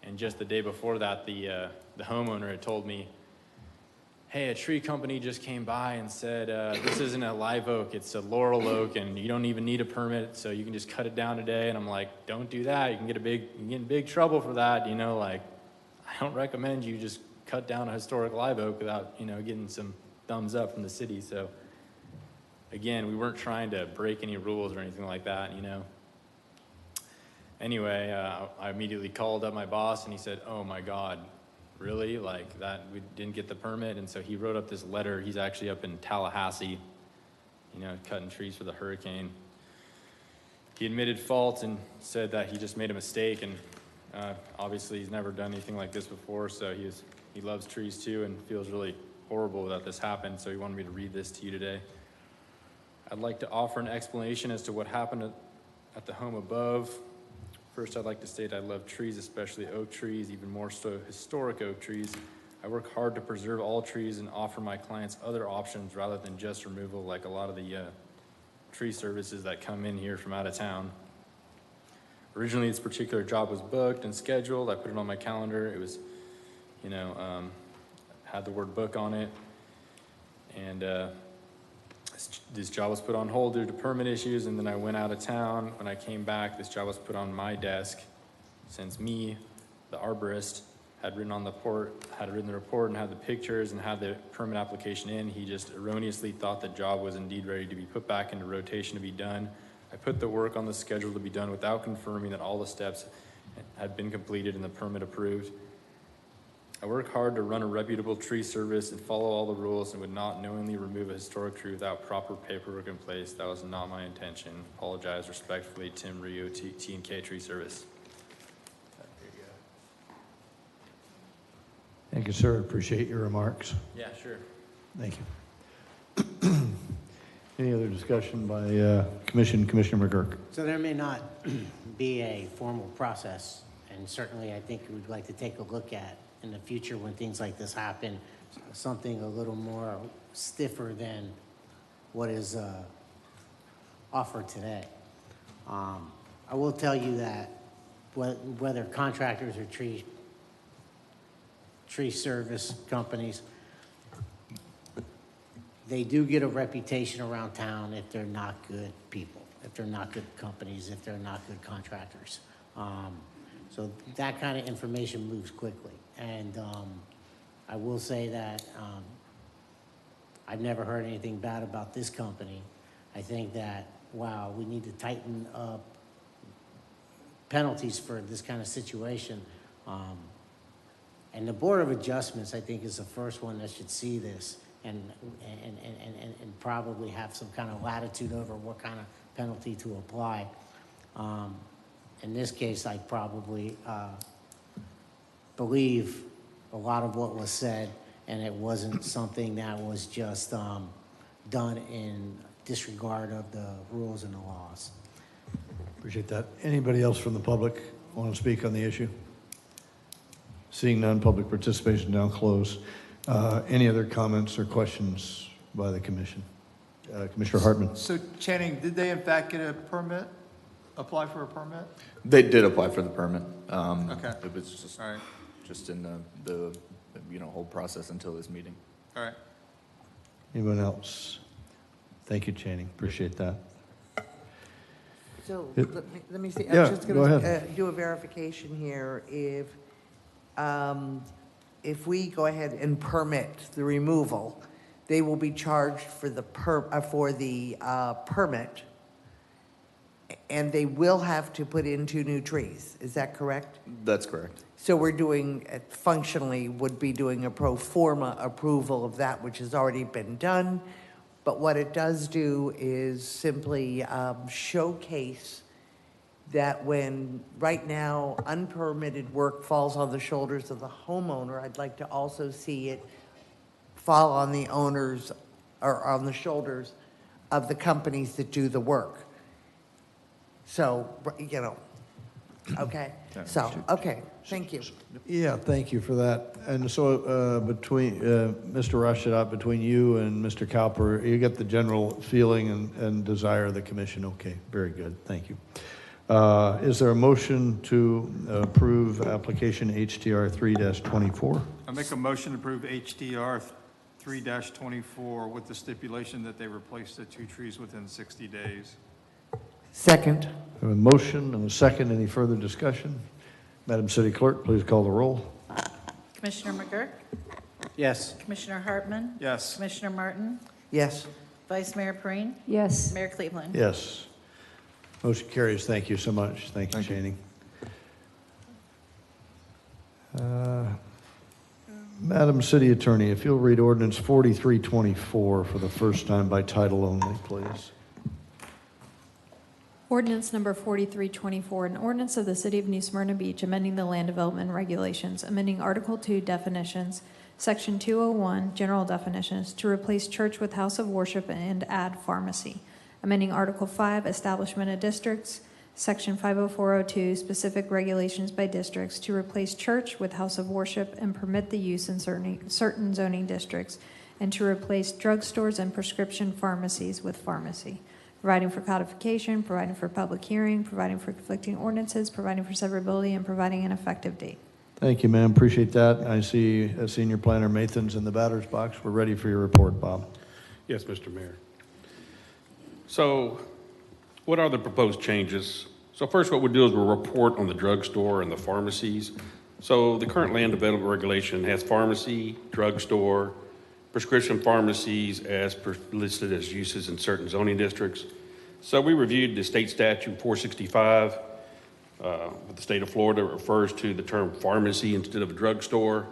And just the day before that, the homeowner had told me, hey, a tree company just came by and said, this isn't a live oak, it's a laurel oak, and you don't even need a permit, so you can just cut it down today. And I'm like, don't do that. You can get in big trouble for that. I don't recommend you just cut down a historic live oak without, getting some thumbs up from the city. So again, we weren't trying to break any rules or anything like that, Anyway, I immediately called up my boss, and he said, oh my God, really? Like that, we didn't get the permit. And so he wrote up this letter. He's actually up in Tallahassee, cutting trees for the hurricane. He admitted fault and said that he just made a mistake, and obviously he's never done anything like this before, so he loves trees too and feels really horrible that this happened, so he wanted me to read this to you today. I'd like to offer an explanation as to what happened at the home above. First, I'd like to state I love trees, especially oak trees, even more so historic oak trees. I work hard to preserve all trees and offer my clients other options rather than just removal like a lot of the tree services that come in here from out of town. Originally, this particular job was booked and scheduled. I put it on my calendar. It was, had the word book on it. And this job was put on hold due to permit issues, and then I went out of town. When I came back, this job was put on my desk since me, the arborist, had written the report and had the pictures and had the permit application in. He just erroneously thought the job was indeed ready to be put back into rotation to be done. I put the work on the schedule to be done without confirming that all the steps had been completed and the permit approved. I work hard to run a reputable tree service and follow all the rules and would not knowingly remove a historic tree without proper paperwork in place. That was not my intention. Apologize respectfully, Tim Rio, T&K Tree Service. Thank you, sir. Appreciate your remarks. Yeah, sure. Thank you. Any other discussion by Commissioner McGurk? So there may not be a formal process, and certainly I think we'd like to take a look at in the future when things like this happen, something a little more stiffer than what is offered today. I will tell you that whether contractors or tree service companies, they do get a reputation around town if they're not good people, if they're not good companies, if they're not good contractors. So that kind of information moves quickly. And I will say that I've never heard anything bad about this company. I think that, wow, we need to tighten up penalties for this kind of situation. And the Board of Adjustments, I think, is the first one that should see this and probably have some kind of latitude over what kind of penalty to apply. In this case, I probably believe a lot of what was said, and it wasn't something that was just done in disregard of the rules and the laws. Appreciate that. Anybody else from the public want to speak on the issue? Seeing none, public participation now closed. Any other comments or questions by the commission? Commissioner Hartman. So Channing, did they in fact get a permit, apply for a permit? They did apply for the permit. Okay. It was just, all right. just in the whole process until this meeting. All right. Anyone else? Thank you, Channing. Appreciate that. So It- let me see, Yeah, I'm just go going ahead. to do a verification here. If if we go ahead and permit the removal, they will be charged for the permit, and they will have to put in 2 new trees. Is that correct? That's correct. So we're doing, functionally, would be doing a pro forma approval of that which has already been done. But what it does do is simply showcase that when, right now, unpermitted work falls on the shoulders of the homeowner, I'd like to also see it fall on the owners or on the shoulders of the companies that do the work. So, you know, okay? So, okay, thank you. Yeah, thank you for that. And so between, Mr. Rashad, between you and Mr. Cowper, you get the general feeling and desire of the commission. Okay, very good. Thank you. Is there a motion to approve application HTR 3-24? I make a motion to approve HDR 3-24 with the stipulation that they replace the 2 trees within 60 days. Second. A motion and a second. Any further discussion? Madam City Clerk, please call the roll. Commissioner McGurk? Yes. Commissioner Hartman? Yes. Commissioner Martin? Yes. Vice Mayor Perine? Yes. Mayor Cleveland? Yes. Motion carries. Thank you so much. Thank you, Channing. Madam City Attorney, if you'll read ordinance 4324 for the first time by title only, please. Ordinance number 4324, an ordinance of the City of New Smyrna Beach amending the land development regulations, amending Article 2 definitions, Section 201 general definitions to replace church with house of worship and add pharmacy, amending Article 5 establishment of districts, Section 50402 specific regulations by districts to replace church with house of worship and permit the use in certain zoning districts, and to replace drugstores and prescription pharmacies with pharmacy, providing for codification, providing for public hearing, providing for conflicting ordinances, providing for severability, and providing an effective date. Thank you, ma'am. Appreciate that. I see Senior Planner Mathan's in the batter's box. We're ready for your report, Bob. Yes, Mr. Mayor. So what are the proposed changes? So first, what we'll do is we'll report on the drugstore and the pharmacies. So the current land development regulation has pharmacy, drugstore, prescription pharmacies as listed as uses in certain zoning districts. So we reviewed the state statute 465. With the state of Florida, it refers to the term pharmacy instead of a drugstore.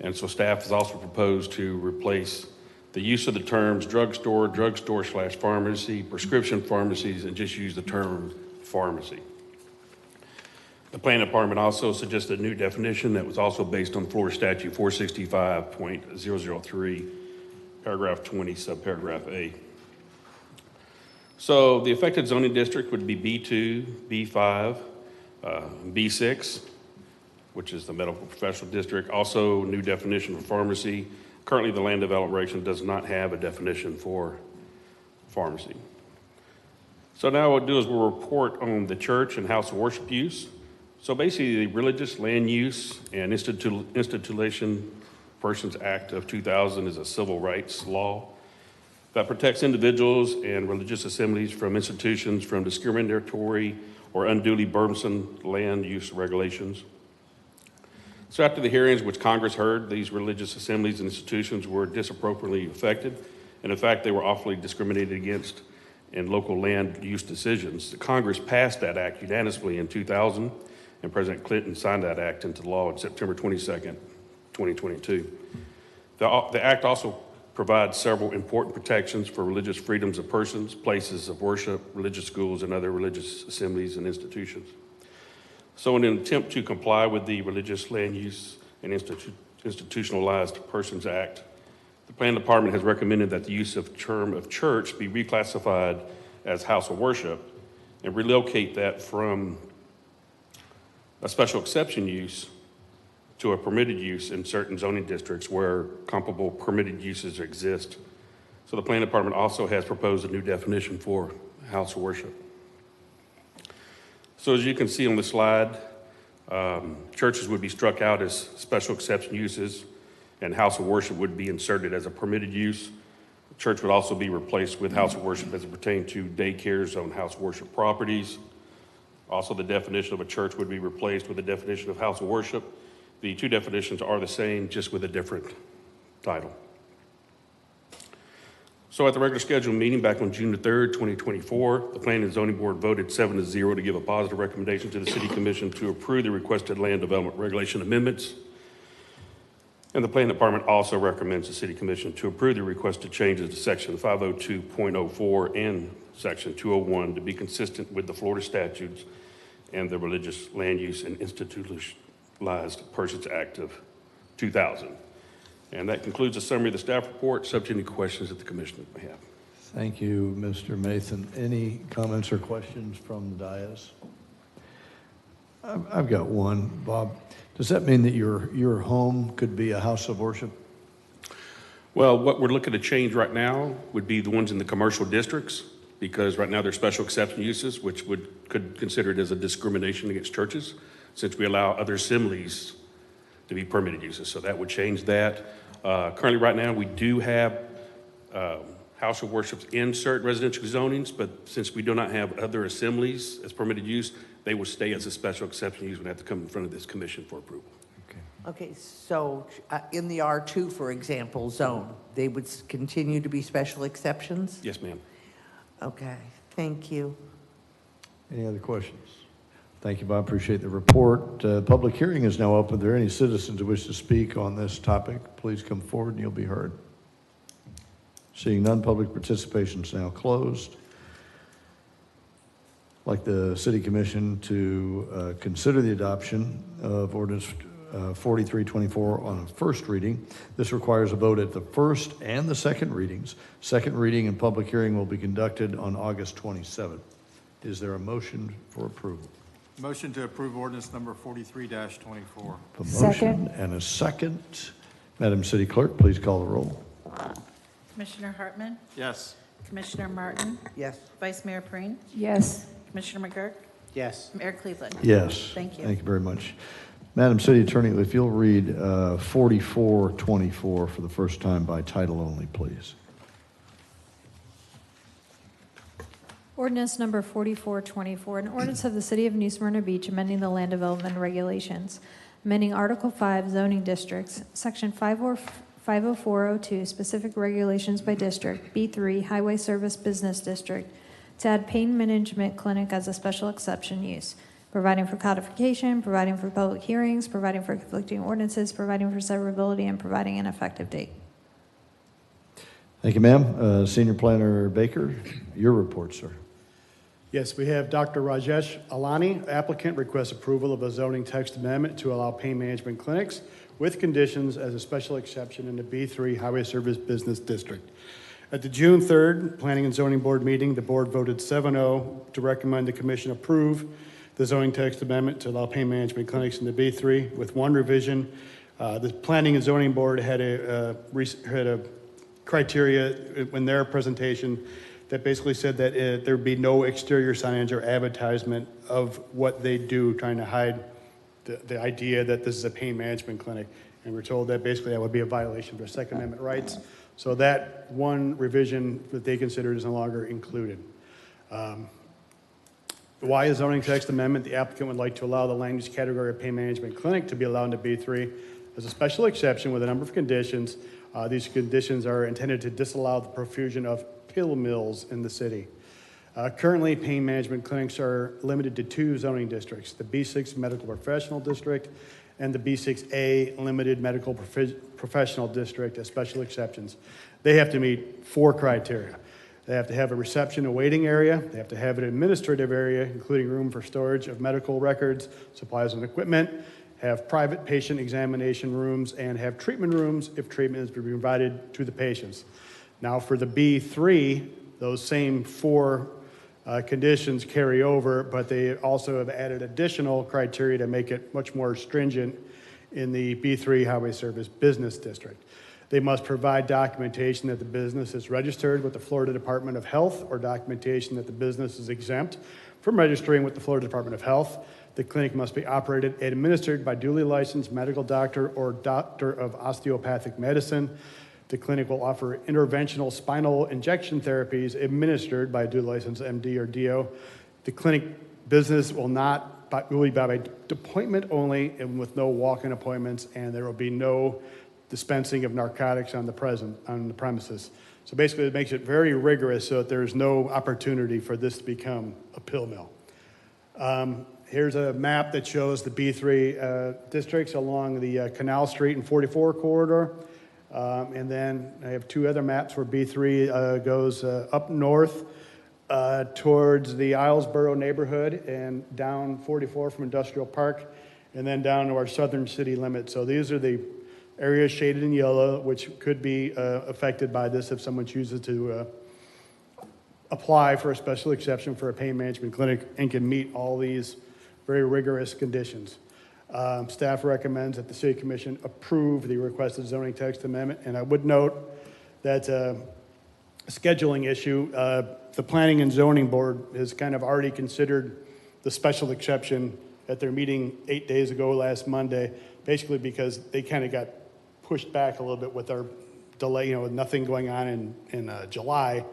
And so staff has also proposed to replace the use of the terms drugstore, drugstore/pharmacy, prescription pharmacies, and just use the term pharmacy. The planning department also suggested a new definition that was also based on Florida statute 465.003, paragraph 20, subparagraph A. So the affected zoning district would be B2, B5, B6, which is the medical professional district. Also, new definition for pharmacy. Currently, the land development regulation does not have a definition for pharmacy. So now what we'll do is we'll report on the church and house of worship use. So basically, the Religious Land Use and Institution Persons Act of 2000 is a civil rights law that protects individuals and religious assemblies from institutions from discriminatory or unduly burdensome land use regulations. So after the hearings which Congress heard, these religious assemblies and institutions were disappropriately affected, and in fact, they were awfully discriminated against in local land use decisions. The Congress passed that act unanimously in 2000, and President Clinton signed that act into law on September 22nd, 2022. The act also provides several important protections for religious freedoms of persons, places of worship, religious schools, and other religious assemblies and institutions. So in an attempt to comply with the Religious Land Use and Institutionalized Persons Act, the Planning Department has recommended that the use of term of church be reclassified as house of worship and relocate that from a special exception use to a permitted use in certain zoning districts where comparable permitted uses exist. So the Planning Department also has proposed a new definition for house of worship. So as you can see on the slide, churches would be struck out as special exception uses, and house of worship would be inserted as a permitted use. Church would also be replaced with house of worship as it pertains to daycares on house of worship properties. Also, the definition of a church would be replaced with the definition of house of worship, The two definitions are the same, just with a different title. So at the regular scheduled meeting back on June the 3rd, 2024, the Planning and Zoning Board voted 7-0 to give a positive recommendation to the City Commission to approve the requested land development regulation amendments. And the Planning Department also recommends the City Commission to approve the requested changes to Section 502.04 and Section 201 to be consistent with the Florida statutes and the Religious Land Use and Institutionalized Persons Act of 2000. And that concludes the summary of the staff report, subject to any questions that the commissioners may have. Thank you, Mr. Mathan. Any comments or questions from the dais? I've got one, Bob. Does that mean that your home could be a house of worship? Well, what we're looking to change right now would be the ones in the commercial districts, because right now they're special exception uses, which could consider it as a discrimination against churches, since we allow other assemblies to be permitted uses. So that would change that. Currently, right now, we do have house of worships in certain residential zonings, but since we do not have other assemblies as permitted use, they will stay as a special exception use and have to come in front of this commission for approval. Okay, so in the R2, for example, zone, they would continue to be special exceptions? Yes, ma'am. Okay, thank you. Any other questions? Thank you, Bob. Appreciate the report. Public hearing is now open. Are there any citizens who wish to speak on this topic? Please come forward and you'll be heard. Seeing none, public participation is now closed. I'd like the City Commission to consider the adoption of Ordinance 4324 on a first reading. This requires a vote at the first and the second readings. Second reading and public hearing will be conducted on August 27th. Is there a motion for approval? Motion to approve ordinance number 43-24. A motion and a second. Madam City Clerk, please call the roll. Commissioner Hartman? Yes. Commissioner Martin? Yes. Vice Mayor Preen? Yes. Commissioner McGurk? Yes. Mayor Cleveland? Yes. Thank you. Thank you very much. Madam City Attorney, if you'll read 4424 for the first time by title only, please. Ordinance number 4424, an ordinance of the City of New Smyrna Beach amending the land development regulations, amending Article 5 zoning districts, Section 50402, specific regulations by district, B3, Highway Service Business District, to add pain management clinic as a special exception use, providing for codification, providing for public hearings, providing for conflicting ordinances, providing for severability, and providing an effective date. Thank you, ma'am. Senior Planner Baker, your report, sir. Yes, we have Dr. Rajesh Alani. Applicant requests approval of a zoning text amendment to allow pain management clinics with conditions as a special exception in the B3 Highway Service Business District. At the June 3rd Planning and Zoning Board meeting, the board voted 7-0 to recommend the commission approve the zoning text amendment to allow pain management clinics in the B3 with one revision. The Planning and Zoning Board had a criteria in their presentation that basically said that there'd be no exterior signage or advertisement of what they do, trying to hide the idea that this is a pain management clinic. And we're told that basically that would be a violation of their Second Amendment rights. So that one revision that they considered is no longer included. Why a zoning text amendment? The applicant would like to allow the land use category of pain management clinic to be allowed into B3 as a special exception with a number of conditions. These conditions are intended to disallow the profusion of pill mills in the city. Currently, pain management clinics are limited to two zoning districts, the B6 Medical Professional District and the B6A Limited Medical Professional District as special exceptions. They have to meet 4 criteria. They have to have a reception and waiting area. They have to have an administrative area, including room for storage of medical records, supplies, and equipment, have private patient examination rooms, and have treatment rooms if treatment is provided to the patients. Now for the B3, those same 4 conditions carry over, but they also have added additional criteria to make it much more stringent in the B3 Highway Service Business District. They must provide documentation that the business is registered with the Florida Department of Health or documentation that the business is exempt from registering with the Florida Department of Health. The clinic must be operated and administered by duly licensed medical doctor or doctor of osteopathic medicine. The clinic will offer interventional spinal injection therapies administered by a duly licensed MD or DO. The clinic business will not will be by appointment only and with no walk-in appointments, and there will be no dispensing of narcotics on the premises. So basically, it makes it very rigorous so that there's no opportunity for this to become a pill mill. Here's a map that shows the B3 districts along the Canal Street and 44 corridor. And then I have two other maps where B3 goes up north towards the Islesboro neighborhood and down 44 from Industrial Park, and then down to our southern city limit. So these are the areas shaded in yellow, which could be affected by this if someone chooses to apply for a special exception for a pain management clinic and can meet all these very rigorous conditions. Staff recommends that the City Commission approve the requested zoning text amendment, and I would note that a scheduling issue, the Planning and Zoning Board has kind of already considered the special exception at their meeting 8 days ago last Monday, basically because they kind of got pushed back a little bit with our delay, with nothing going on in July.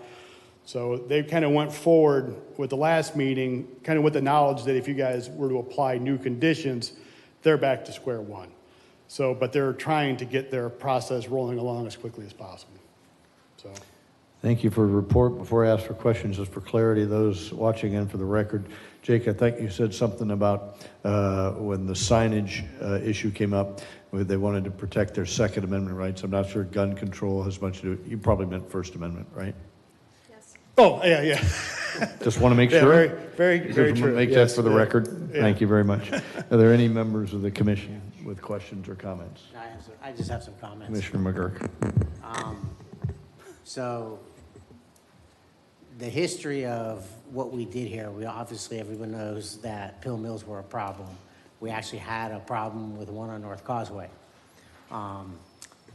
So they kind of went forward with the last meeting, kind of with the knowledge that if you guys were to apply new conditions, they're back to square one. So, but they're trying to get their process rolling along as quickly as possible. So. Thank you for the report. Before I ask for questions, just for clarity, those watching in for the record, Jake, I think you said something about when the signage issue came up, they wanted to protect their Second Amendment rights. I'm not sure gun control has much to do. You probably meant First Amendment, right? Oh, yeah. Just want to make Yeah, sure. very true. Make Yes, that for the yeah. record. Yeah. Thank you very much. Are there any members of the commission with questions or comments? I just have some comments. Commissioner McGurk. So the history of what we did here, obviously everyone knows that pill mills were a problem. We actually had a problem with one on North Causeway.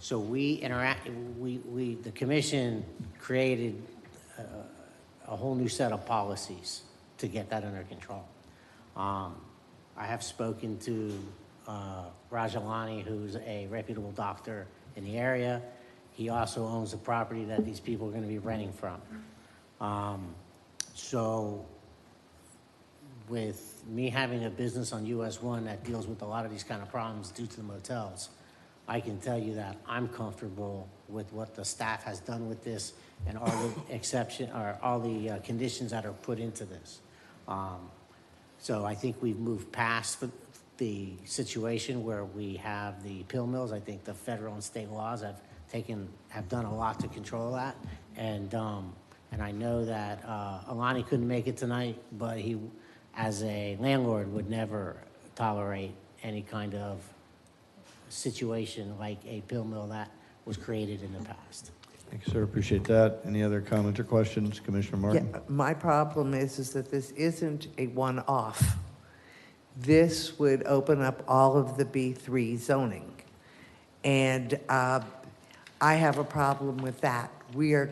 So the commission created a whole new set of policies to get that under control. I have spoken to Rajalani, who's a reputable doctor in the area. He also owns the property that these people are going to be renting from. So with me having a business on US 1 that deals with a lot of these kind of problems due to the motels, I can tell you that I'm comfortable with what the staff has done with this and all the all the conditions that are put into this. So I think we've moved past the situation where we have the pill mills. I think the federal and state laws have done a lot to control that. And I know that Alani couldn't make it tonight, but he, as a landlord, would never tolerate any kind of situation like a pill mill that was created in the past. Thank you, sir. Appreciate that. Any other comments or questions? Commissioner Martin? Yeah, my problem is that this isn't a one-off. This would open up all of the B3 zoning. And I have a problem with that. We're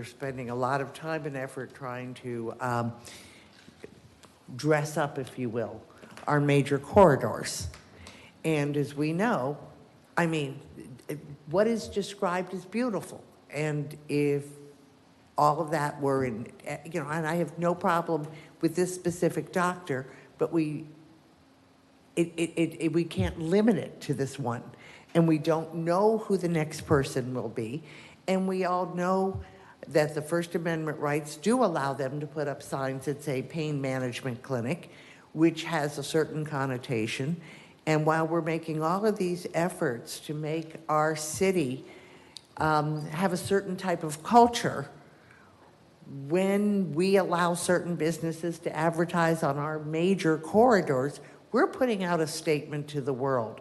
spending a lot of time and effort trying to dress up, if you will, our major corridors. And as we know, I mean, what is described is beautiful. And if all of that were in, and I have no problem with this specific doctor, but we can't limit it to this one. And we don't know who the next person will be. And we all know that the First Amendment rights do allow them to put up signs that say pain management clinic, which has a certain connotation. And while we're making all of these efforts to make our city have a certain type of culture, when we allow certain businesses to advertise on our major corridors, we're putting out a statement to the world.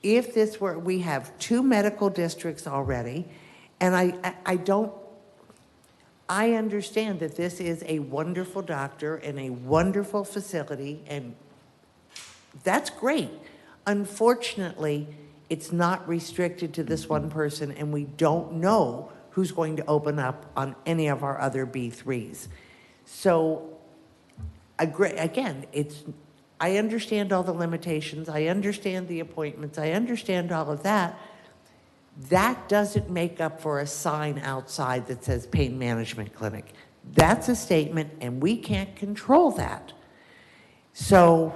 If this were, we have 2 medical districts already, and I understand that this is a wonderful doctor and a wonderful facility, and that's great. Unfortunately, it's not restricted to this one person, and we don't know who's going to open up on any of our other B3s. So, again, I understand all the limitations. I understand the appointments. I understand all of that. That doesn't make up for a sign outside that says pain management clinic. That's a statement, and we can't control that. So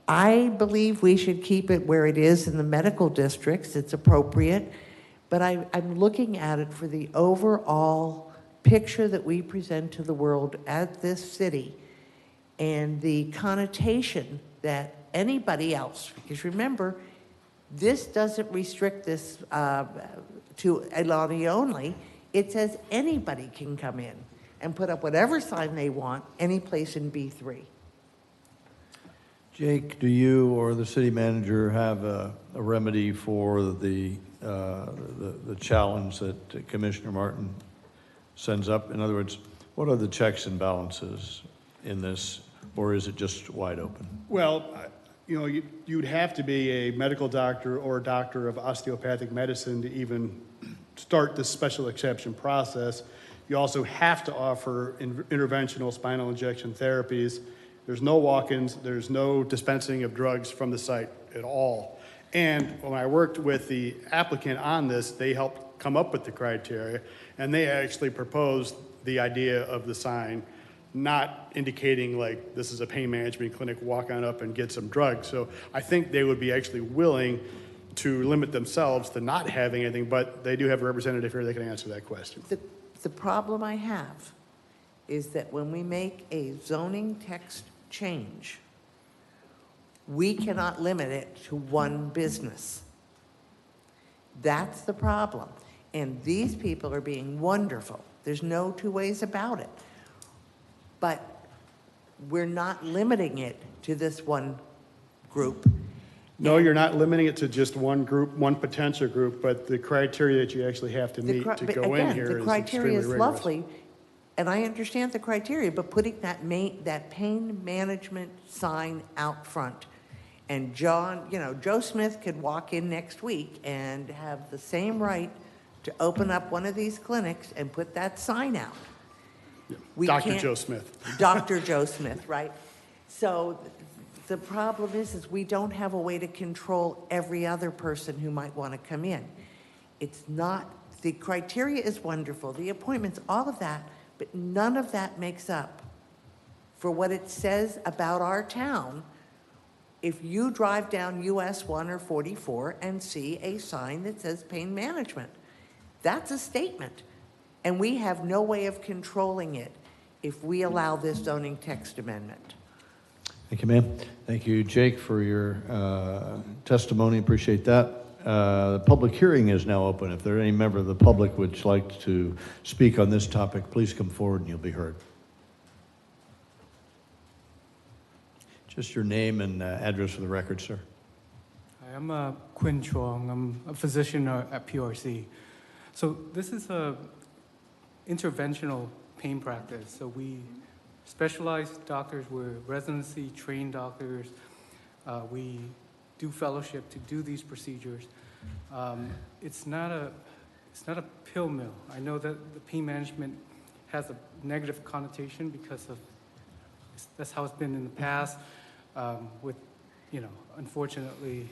I believe we should keep it where it is in the medical districts. It's appropriate. But I'm looking at it for the overall picture that we present to the world at this city and the connotation that anybody else, because remember, this doesn't restrict this to Elani only. It says anybody can come in and put up whatever sign they want any place in B3. Jake, do you or the city manager have a remedy for the challenge that Commissioner Martin sends up? In other words, what are the checks and balances in this, or is it just wide open? Well, you know, you'd have to be a medical doctor or a doctor of osteopathic medicine to even start this special exception process. You also have to offer interventional spinal injection therapies. There's no walk-ins, there's no dispensing of drugs from the site at all. And when I worked with the applicant on this, they helped come up with the criteria, and they actually proposed the idea of the sign, not indicating like this is a pain management clinic, walk on up and get some drugs. So I think they would be actually willing to limit themselves to not having anything, but they do have a representative here that can answer that question. The problem I have is that when we make a zoning text change, we cannot limit it to one business. That's the problem. And these people are being wonderful. There's no two ways about it. But we're not limiting it to this one group. No, you're not limiting it to just one group, one potential group, but the criteria that you actually have to meet to go in here is extremely rigorous. The criteria is lovely, and I understand the criteria, but putting that pain management sign out front, and Joe Smith could walk in next week and have the same right to open up one of these clinics and put that sign out. Dr. Joe Smith. Dr. Joe Smith, right? So the problem is we don't have a way to control every other person who might want to come in. It's not, the criteria is wonderful, the appointments, all of that, but none of that makes up for what it says about our town. If you drive down US 1 or 44 and see a sign that says pain management, that's a statement. And we have no way of controlling it if we allow this zoning text amendment. Thank you, ma'am. Thank you, Jake, for your testimony. Appreciate that. The public hearing is now open. If there are any member of the public would like to speak on this topic, please come forward and you'll be heard. Just your name and address for the record, sir. Hi, I'm Quinn Chuang. I'm a physician at PRC. So this is a interventional pain practice. So we specialized doctors, we're residency trained doctors. We do fellowship to do these procedures. It's not a pill mill. I know that the pain management has a negative connotation because of that's how it's been in the past. With, unfortunately,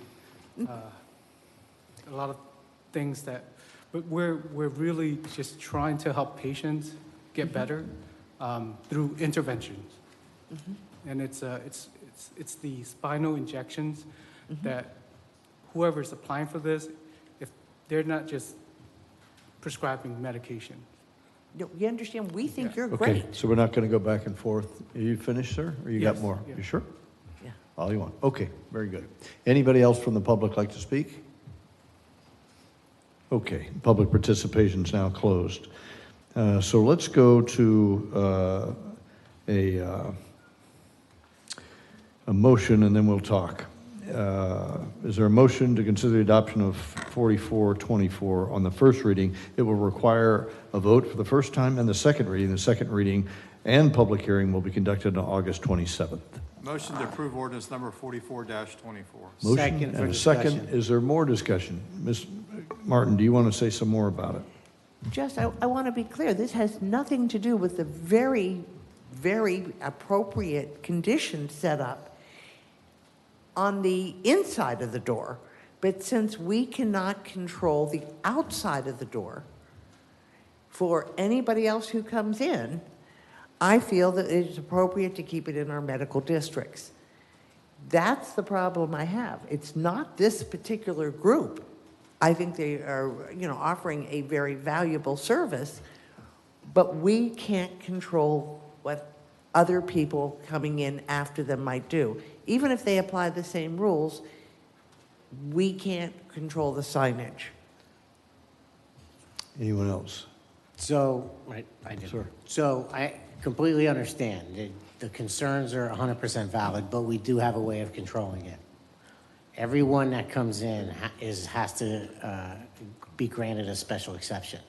a lot of things that. But we're really just trying to help patients get better through interventions, and it's the spinal injections that whoever's applying for this, if they're not just prescribing medication. No, you understand? We think you're Okay, great. so we're not going to go back and forth. Are you finished, sir? Or you got Yes, more? yeah. You sure? Yeah. All you want. Okay, very good. Anybody else from the public like to speak? Okay, public participation is now closed. So let's go to a motion and then we'll talk. Is there a motion to consider the adoption of 4424 on the first reading? It will require a vote for the first time and the second reading. The second reading and public hearing will be conducted on August 27th. Motion to approve ordinance number 44-24. Motion Second and for a second. discussion. Is there more discussion? Ms. Martin, do you want to say some more about it? Just, I want to be clear, this has nothing to do with the very, very appropriate conditions set up on the inside of the door. But since we cannot control the outside of the door for anybody else who comes in, I feel that it is appropriate to keep it in our medical districts. That's the problem I have. It's not this particular group. I think they are, offering a very valuable service, but we can't control what other people coming in after them might do. Even if they apply the same rules, we can't control the signage. Anyone else? So, I do. Sir. So I completely understand. The concerns are 100% valid, but we do have a way of controlling it. Everyone that comes in has to be granted a special exception.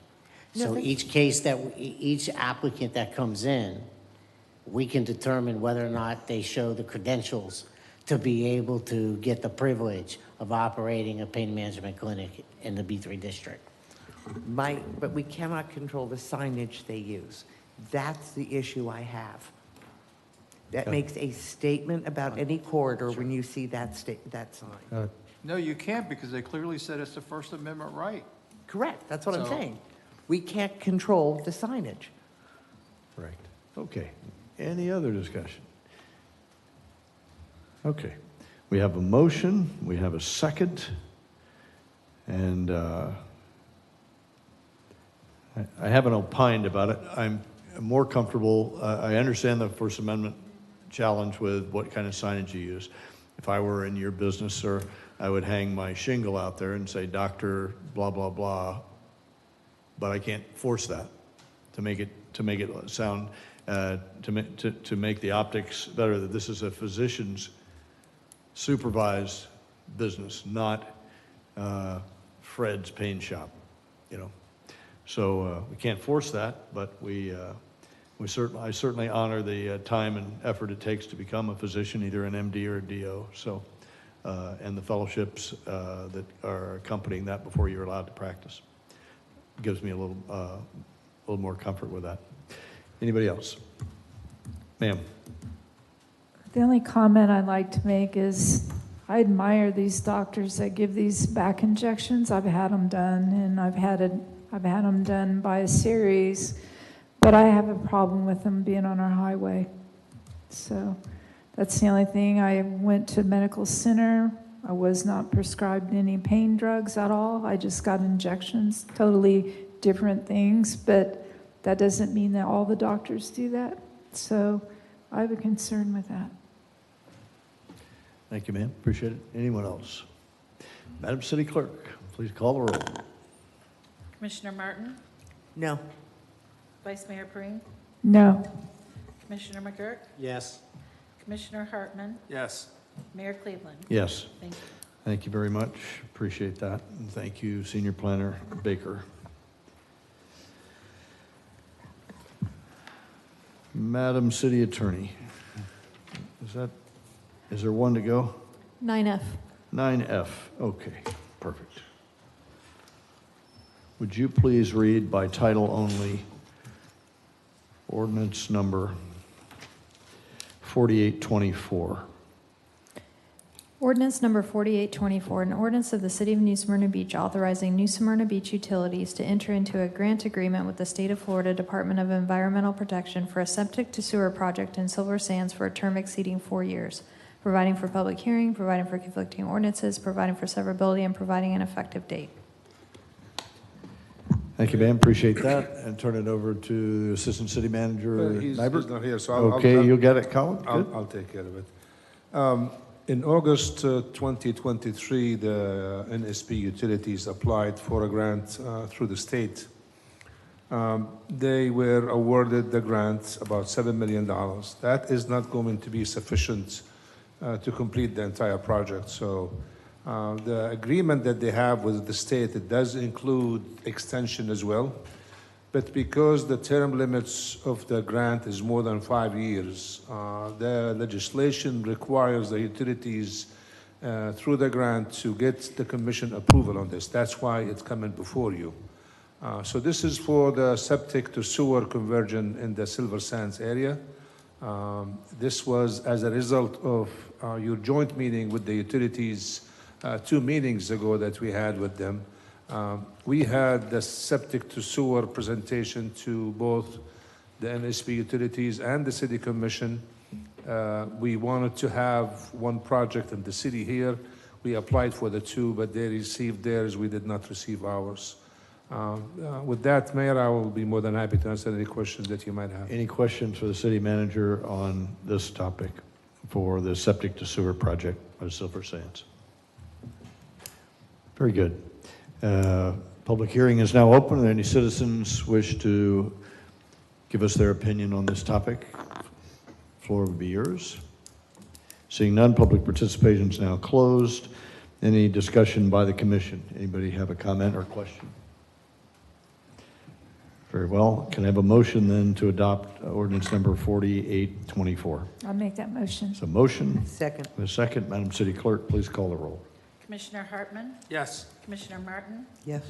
No, So that's- each applicant that comes in, we can determine whether or not they show the credentials to be able to get the privilege of operating a pain management clinic in the B3 district. But we cannot control the signage they use. That's the issue I have. That makes a statement about any corridor when you see that sign. No, you can't, because they clearly said it's a First Amendment right. Correct, that's what I'm So- saying. We can't control the signage. Right. Okay. Any other discussion? Okay. We have a motion, we have a second, and I haven't opined about it. I'm more comfortable, I understand the First Amendment challenge with what kind of signage you use. If I were in your business, sir, I would hang my shingle out there and say, Dr. blah, blah, blah, but I can't force that to make it sound, to make the optics better, that this is a physician's supervised business, not Fred's pain shop, So we can't force that, but I certainly honor the time and effort it takes to become a physician, either an MD or a DO. So, and the fellowships that are accompanying that before you're allowed to practice. Gives me a little more comfort with that. Anybody else? Ma'am. The only comment I'd like to make is I admire these doctors that give these back injections. I've had them done, and I've had them done by a series, but I have a problem with them being on our highway. So that's the only thing. I went to medical center. I was not prescribed any pain drugs at all. I just got injections, totally different things, but that doesn't mean that all the doctors do that. So I have a concern with that. Thank you, ma'am. Appreciate it. Anyone else? Madam City Clerk, please call the roll. Commissioner Martin? No. Vice Mayor Perine? No. Commissioner McGurk? Yes. Commissioner Hartman? Yes. Mayor Cleveland? Yes. Thank you. Thank you very much. Appreciate that. And thank you, Senior Planner Baker. Madam City Attorney, is there one to go? 9F. 9F, okay, perfect. Would you please read by title only ordinance number 4824? Ordinance number 4824, an ordinance of the City of New Smyrna Beach authorizing New Smyrna Beach Utilities to enter into a grant agreement with the State of Florida Department of Environmental Protection for a septic-to-sewer project in Silver Sands for a term exceeding 4 years, providing for public hearing, providing for conflicting ordinances, providing for severability, and providing an effective date. Thank you, ma'am, appreciate that. And turn it over to Assistant City Manager He's Nybert. not here, so Okay, you'll get it, Colin? Good. I'll take care of it. In August 2023, the NSP Utilities applied for a grant through the state. They were awarded the grant, about $7 million. That is not going to be sufficient to complete the entire project. So the agreement that they have with the state, it does include extension as well. But because the term limits of the grant is more than 5 years, the legislation requires the utilities through the grant to get the commission approval on this. That's why it's coming before you. So this is for the septic to sewer conversion in the Silver Sands area. This was as a result of your joint meeting with the utilities 2 meetings ago that we had with them. We had the septic to sewer presentation to both the NSP Utilities and the City Commission. We wanted to have one project in the city here. We applied for the two, but they received theirs. We did not receive ours. With that, Mayor, I will be more than happy to answer any questions that you might have. Any questions for the city manager on this topic for the septic to sewer project by Silver Sands? Very good. Public hearing is now open. Are there any citizens wish to give us their opinion on this topic? Floor will be yours. Seeing none, public participation is now closed. Any discussion by the commission? Anybody have a comment or question? Very well. Can I have a motion then to adopt ordinance number 4824? I'll make that motion. It's a motion. Second. A second. Madam City Clerk, please call the roll. Commissioner Hartman? Yes. Commissioner Martin? Yes.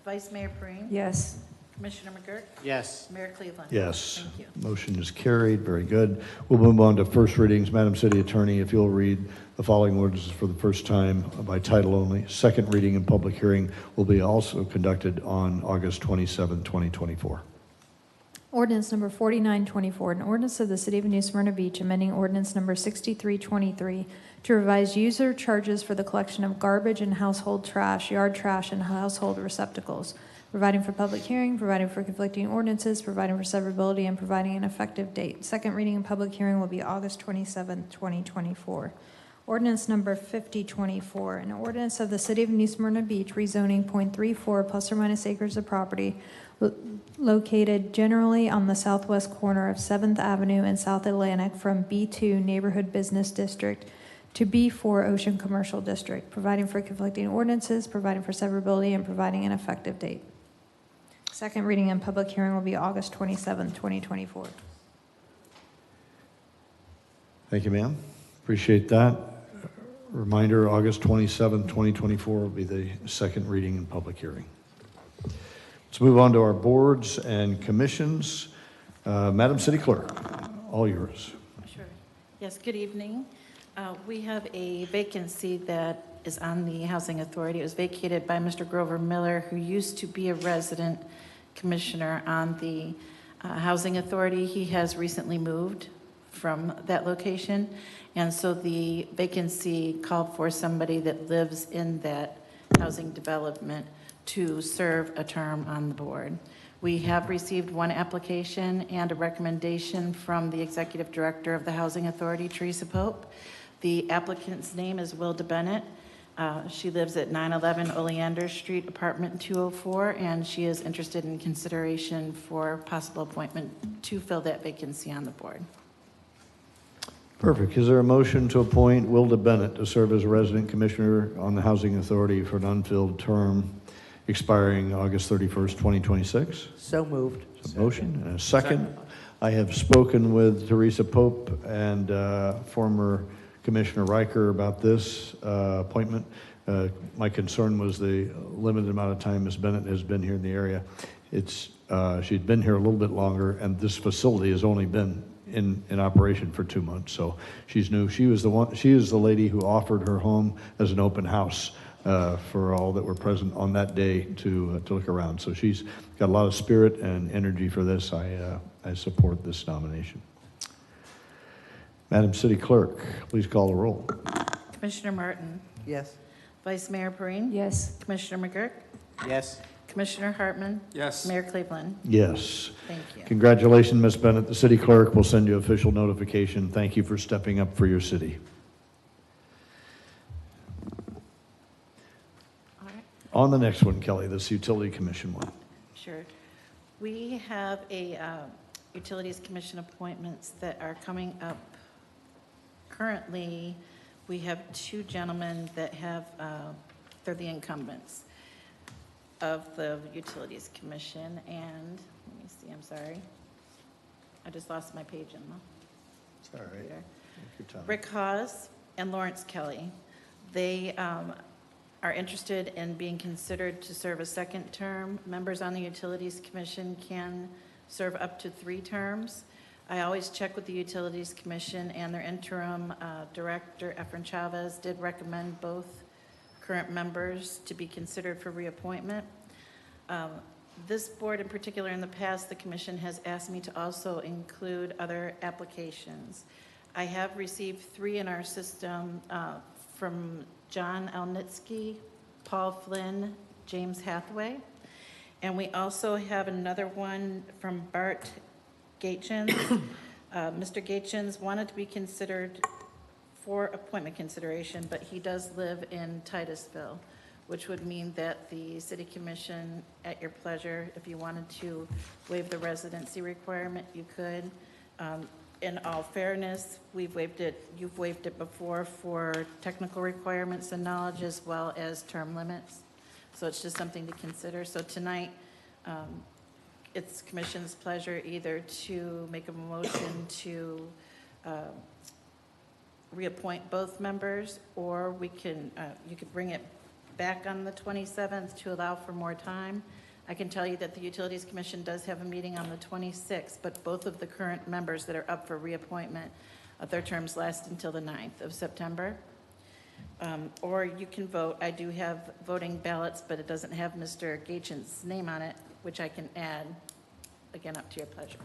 Vice Mayor Breen? Yes. Commissioner McGurk? Yes. Mayor Cleveland? Yes. Thank you. Motion is carried. Very good. We'll move on to first readings. Madam City Attorney, if you'll read the following ordinances for the first time by title only. Second reading and public hearing will be also conducted on August 27, 2024. Ordinance number 4924, an ordinance of the City of New Smyrna Beach amending ordinance number 6323 to revise user charges for the collection of garbage and household trash, yard trash, and household receptacles, providing for public hearing, providing for conflicting ordinances, providing for severability, and providing an effective date. Second reading and public hearing will be August 27, 2024. Ordinance number 5024, an ordinance of the City of New Smyrna Beach rezoning .34 plus or minus acres of property located generally on the southwest corner of 7th Avenue and South Atlantic from B2 Neighborhood Business District to B4 Ocean Commercial District, providing for conflicting ordinances, providing for severability, and providing an effective date. Second reading and public hearing will be August 27, 2024. Thank you, ma'am. Appreciate that. Reminder, August 27, 2024 will be the second reading and public hearing. Let's move on to our boards and commissions. Madam City Clerk, all yours. Sure. Yes, good evening. We have a vacancy that is on the Housing Authority. It was vacated by Mr. Grover Miller, who used to be a resident commissioner on the Housing Authority. He has recently moved from that location, and so the vacancy called for somebody that lives in that housing development to serve a term on the board. We have received one application and a recommendation from the Executive Director of the Housing Authority, Teresa Pope. The applicant's name is Wilda Bennett. She lives at 911 Oleander Street, apartment 204, and she is interested in consideration for possible appointment to fill that vacancy on the board. Perfect. Is there a motion to appoint Wilda Bennett to serve as a resident commissioner on the Housing Authority for an unfilled term expiring August 31st, 2026? So moved. A motion and a second. I have spoken with Teresa Pope and former Commissioner Riker about this appointment. My concern was the limited amount of time Ms. Bennett has been here in the area. She'd been here a little bit longer, and this facility has only been in operation for 2 months, so she's new. She is the lady who offered her home as an open house for all that were present on that day to look around. So she's got a lot of spirit and energy for this. I support this nomination. Madam City Clerk, please call the roll. Commissioner Martin? Yes. Vice Mayor Perine? Yes. Commissioner McGurk? Yes. Commissioner Hartman? Yes. Mayor Cleveland? Yes. Thank you. Congratulations, Ms. Bennett. The City Clerk will send you official notification. Thank you for stepping up for your city. All right. On the next one, Kelly, this Utility Commission one. Sure. We have a Utilities Commission appointments that are coming up. Currently, we have two gentlemen that have, they're the incumbents of the Utilities Commission, and, let me see, I'm sorry. I just lost my page in the It's all right. computer. Take your time. Rick Hawes and Lawrence Kelly. They are interested in being considered to serve a second term. Members on the Utilities Commission can serve up to 3 terms. I always check with the Utilities Commission, and their interim director, Efren Chavez, did recommend both current members to be considered for reappointment. This board in particular, in the past, the commission has asked me to also include other applications. I have received 3 in our system from John Elnitsky, Paul Flynn, James Hathaway. And we also have another one from Bart Gatchins. Mr. Gatchins wanted to be considered for appointment consideration, but he does live in Titusville, which would mean that the city commission, at your pleasure, if you wanted to waive the residency requirement, you could. In all fairness, we've waived it, you've waived it before for technical requirements and knowledge as well as term limits. So it's just something to consider. So tonight, it's commission's pleasure either to make a motion to reappoint both members, or we can, you could bring it back on the 27th to allow for more time. I can tell you that the Utilities Commission does have a meeting on the 26th, but both of the current members that are up for reappointment, their terms last until the 9th of September. Or you can vote. I do have voting ballots, but it doesn't have Mr. Gatchins' name on it, which I can add. Again, up to your pleasure.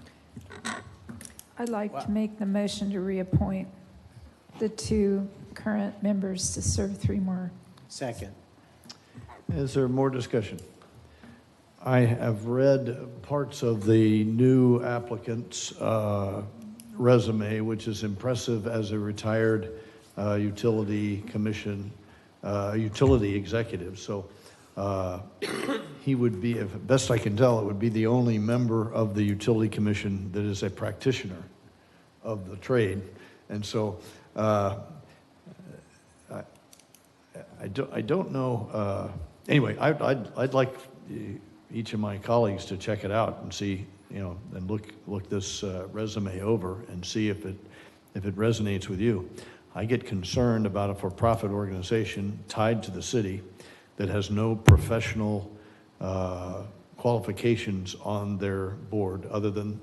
I'd like to make the motion to reappoint the 2 current members to serve 3 more. Second. Is there more discussion? I have read parts of the new applicant's resume, which is impressive as a retired utility commission, utility executive. So he would be, if best I can tell, it would be the only member of the utility commission that is a practitioner of the trade. And so I don't know. Anyway, I'd like each of my colleagues to check it out and see, and look this resume over and see if it resonates with you. I get concerned about a for-profit organization tied to the city that has no professional qualifications on their board other than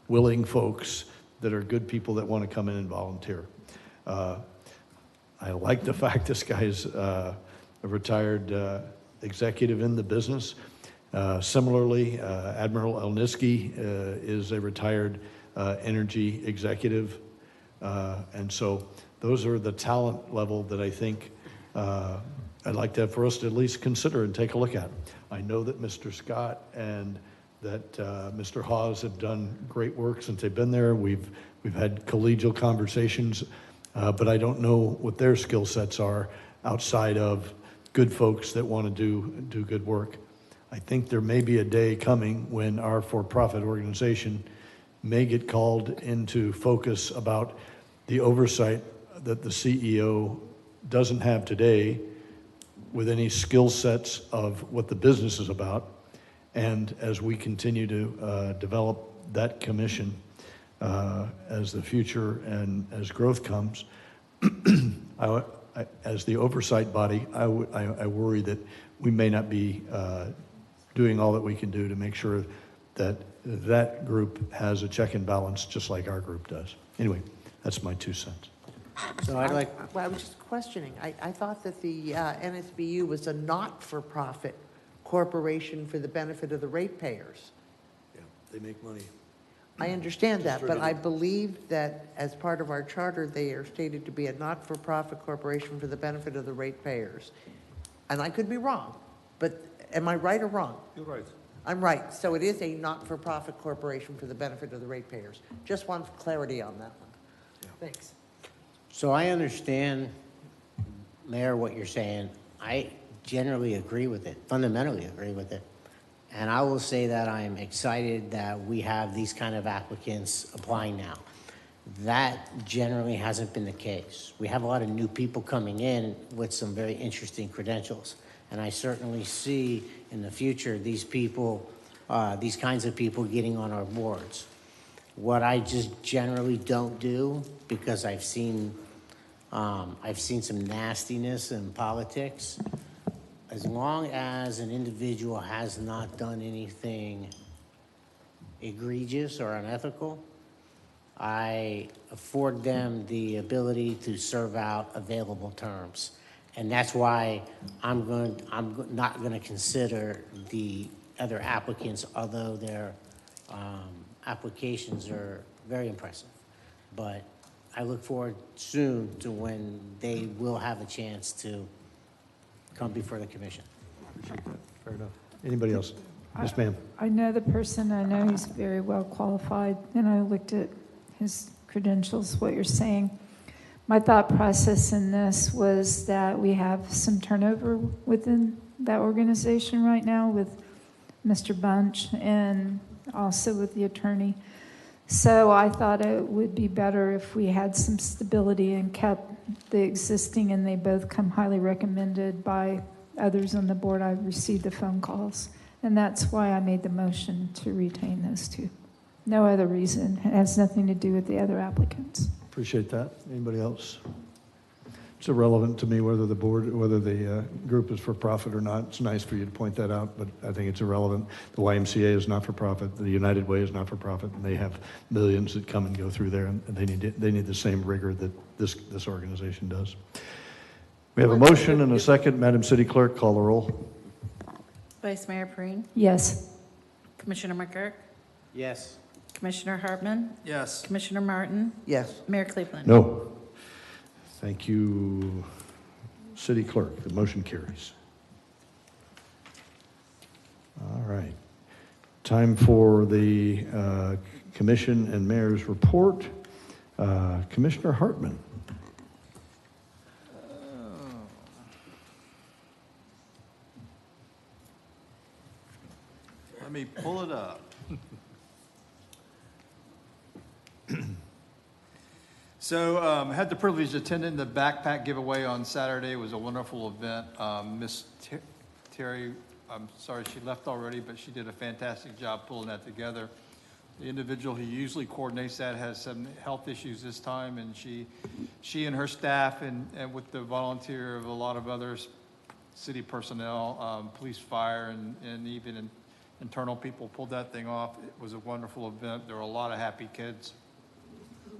willing folks that are good people that want to come in and volunteer. I like the fact this guy's a retired executive in the business. Similarly, Admiral Elnitsky is a retired energy executive. And so those are the talent level that I think I'd like to have for us to at least consider and take a look at. I know that Mr. Scott and that Mr. Hawes have done great work since they've been there. We've had collegial conversations, but I don't know what their skill sets are outside of good folks that want to do good work. I think there may be a day coming when our for-profit organization may get called into focus about the oversight that the CEO doesn't have today with any skill sets of what the business is about. And as we continue to develop that commission as the future and as growth comes, as the oversight body, I worry that we may not be doing all that we can do to make sure that that group has a check and balance just like our group does. Anyway, that's my 2 cents. So I'd like. Well, I was just questioning. I thought that the NSBU was a not-for-profit corporation for the benefit of the ratepayers. Yeah, they make money. I understand that, but I believe that as part of our charter, they are stated to be a not-for-profit corporation for the benefit of the ratepayers. And I could be wrong, but am I right or wrong? You're right. I'm right. So it is a not-for-profit corporation for the benefit of the ratepayers. Just want clarity on that one. Yeah. Thanks. So I understand, Mayor, what you're saying. I generally agree with it, fundamentally agree with it. And I will say that I'm excited that we have these kind of applicants applying now. That generally hasn't been the case. We have a lot of new people coming in with some very interesting credentials. And I certainly see in the future these people, these kinds of people getting on our boards. What I just generally don't do, because I've seen some nastiness in politics, as long as an individual has not done anything egregious or unethical, I afford them the ability to serve out available terms. And that's why I'm not going to consider the other applicants, although their applications are very impressive. But I look forward soon to when they will have a chance to come before the commission. Fair enough. Anybody else? Yes, ma'am. I know the person, I know he's very well qualified, and I looked at his credentials, what you're saying. My thought process in this was that we have some turnover within that organization right now with Mr. Bunch and also with the attorney. So I thought it would be better if we had some stability and kept the existing, and they both come highly recommended by others on the board. I've received the phone calls, and that's why I made the motion to retain those two. No other reason. It has nothing to do with the other applicants. Appreciate that. Anybody else? It's irrelevant to me whether the board, whether the group is for profit or not. It's nice for you to point that out, but I think it's irrelevant. The YMCA is not for profit. The United Way is not for profit, and they have millions that come and go through there, and they need the same rigor that this organization does. We have a motion and a second. Madam City Clerk, call the roll. Vice Mayor Perine? Yes. Commissioner McGurk? Yes. Commissioner Hartman? Yes. Commissioner Martin? Yes. Mayor Cleveland? No. Thank you, City Clerk. The motion carries. All right. Time for the Commission and Mayor's report. Commissioner Hartman. Let me pull it up. So I had the privilege of attending the backpack giveaway on Saturday. It was a wonderful event. Miss Terry, I'm sorry she left already, but she did a fantastic job pulling that together. The individual who usually coordinates that has some health issues this time, and she and her staff and with the volunteer of a lot of others, city personnel, police, fire, and even internal people pulled that thing off. It was a wonderful event. There were a lot of happy kids,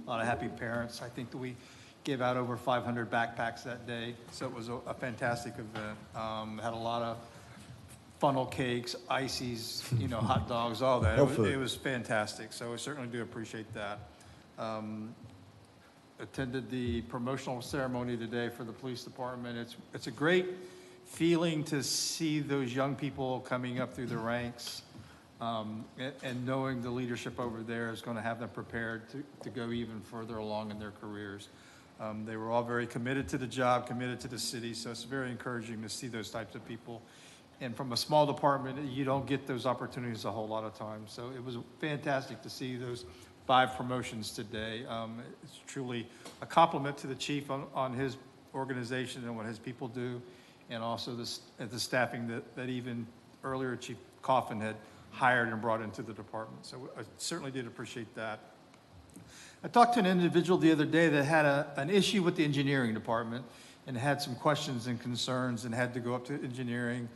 a lot of happy parents. I think that we gave out over 500 backpacks that day, so it was a fantastic event. Had a lot of funnel cakes, ices, hot dogs, all that. It was fantastic, so I certainly do appreciate that. Attended the promotional ceremony today for the police department. It's a great feeling to see those young people coming up through the ranks, and knowing the leadership over there is going to have them prepared to go even further along in their careers. They were all very committed to the job, committed to the city, so it's very encouraging to see those types of people. And from a small department, you don't get those opportunities a whole lot of times. So it was fantastic to see those 5 promotions today. It's truly a compliment to the chief on his organization and what his people do, and also the staffing that even earlier Chief Coffin had hired and brought into the department. So I certainly did appreciate that. I talked to an individual the other day that had an issue with the engineering department and had some questions and concerns and had to go up to engineering,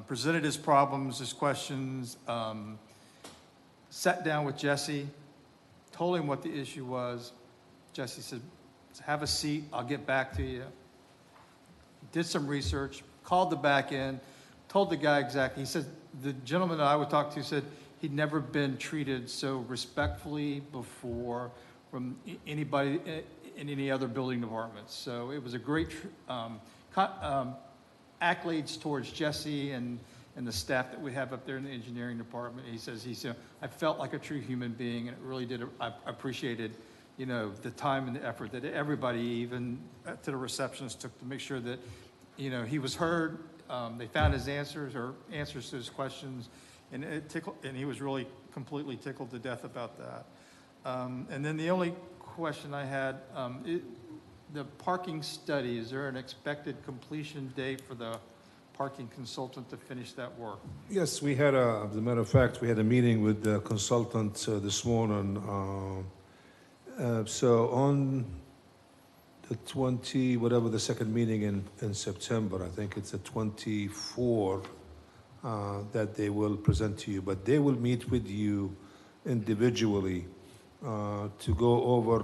presented his problems, his questions, sat down with Jesse, told him what the issue was. Jesse said, have a seat, I'll get back to you. Did some research, called the back end, told the guy exactly. He said, the gentleman that I would talk to said he'd never been treated so respectfully before from anybody in any other building departments. So it was a great accolades towards Jesse and the staff that we have up there in the engineering department. He says, I felt like a true human being, and it really did. I appreciated, the time and the effort that everybody, even to the receptionist, took to make sure that, he was heard. They found his answers to his questions, and he was really completely tickled to death about that. And then the only question I had, the parking study, is there an expected completion date for the parking consultant to finish that work? Yes, we had as a matter of fact, we had a meeting with the consultant this morning. So on the 20, whatever the second meeting in September, I think it's the 24, that they will present to you. But they will meet with you individually to go over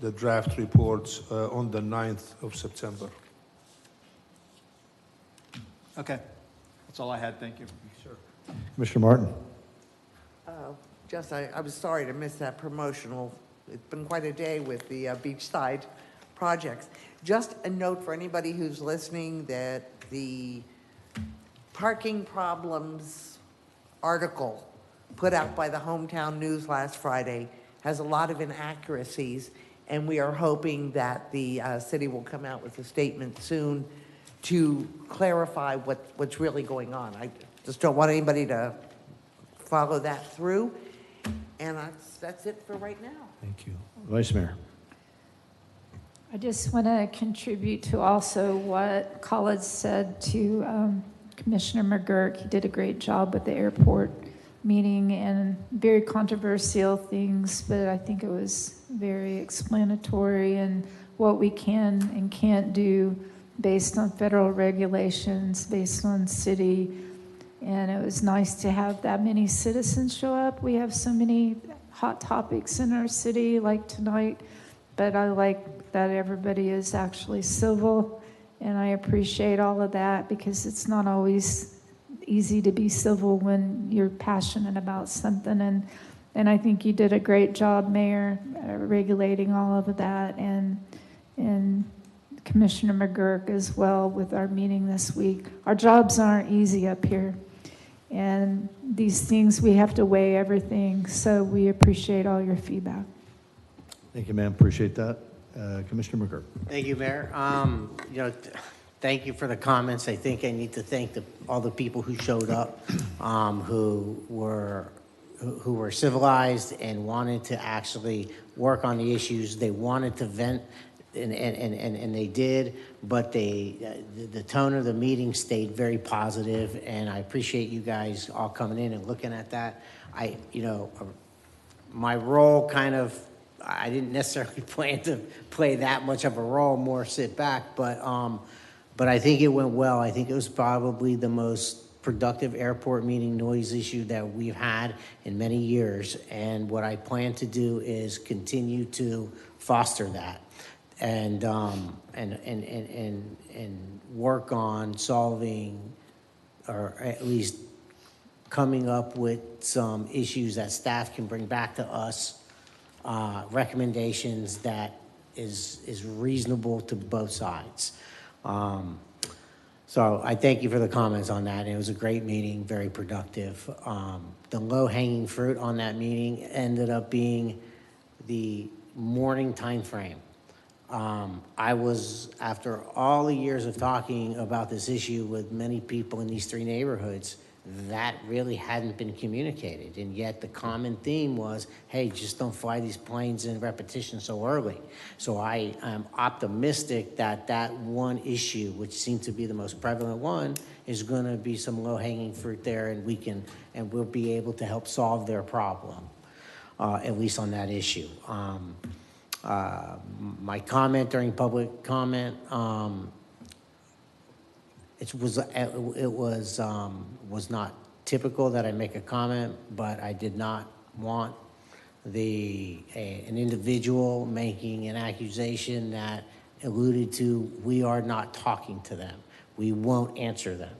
the draft reports on the 9th of September. Okay, that's all I had. Thank you. Sure. Commissioner Martin. I was sorry to miss that promotional It's been quite a day with the beachside projects. Just a note for anybody who's listening that the parking problems article put out by the Hometown News last Friday has a lot of inaccuracies, and we are hoping that the city will come out with a statement soon to clarify what's really going on. I just don't want anybody to follow that through, and that's it for right now. Thank you. Vice Mayor. I just want to contribute to also what Khalid said to Commissioner McGurk. He did a great job with the airport meeting and very controversial things, but I think it was very explanatory and what we can and can't do based on federal regulations, based on city. And it was nice to have that many citizens show up. We have so many hot topics in our city like tonight, but I like that everybody is actually civil, and I appreciate all of that because it's not always easy to be civil when you're passionate about something. And I think you did a great job, Mayor, regulating all of that, and Commissioner McGurk as well with our meeting this week. Our jobs aren't easy up here, and these things, we have to weigh everything, so we appreciate all your feedback. Thank you, ma'am. Appreciate that. Commissioner McGurk. Thank you, Mayor. Thank you for the comments. I think I need to thank all the people who showed up, who were civilized and wanted to actually work on the issues. They wanted to vent, and they did, but the tone of the meeting stayed very positive, and I appreciate you guys all coming in and looking at that. My role I didn't necessarily plan to play that much of a role, more sit back, but I think it went well. I think it was probably the most productive airport meeting noise issue that we've had in many years, and what I plan to do is continue to foster that and work on solving, or at least coming up with some issues that staff can bring back to us, recommendations that is reasonable to both sides. So I thank you for the comments on that. It was a great meeting, very productive. The low-hanging fruit on that meeting ended up being the morning time frame. I was, after all the years of talking about this issue with many people in these three neighborhoods, that really hadn't been communicated, and yet the common theme was, hey, just don't fly these planes in repetition so early. So I am optimistic that that one issue, which seemed to be the most prevalent one, is going to be some low-hanging fruit there, and we'll be able to help solve their problem, at least on that issue. My comment during public comment, it was not typical that I make a comment, but I did not want an individual making an accusation that alluded to, we are not talking to them, we won't answer them.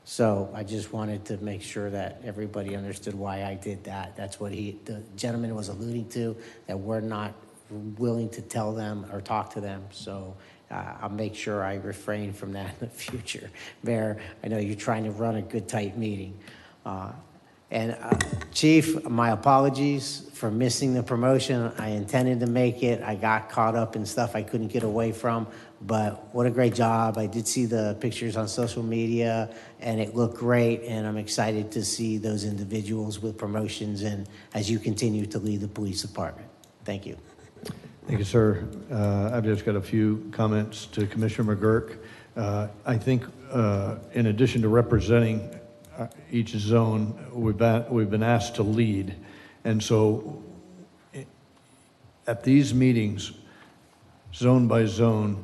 So I just wanted to make sure that everybody understood why I did that. That's what the gentleman was alluding to, that we're not willing to tell them or talk to them. So I'll make sure I refrain from that in the future. Mayor, I know you're trying to run a good, tight meeting. Chief, my apologies for missing the promotion. I intended to make it. I got caught up in stuff I couldn't get away from, but what a great job. I did see the pictures on social media, and it looked great, and I'm excited to see those individuals with promotions and as you continue to lead the police department. Thank you. Thank you, sir. I've just got a few comments to Commissioner McGurk. I think in addition to representing each zone, we've been asked to lead. And so at these meetings, zone by zone,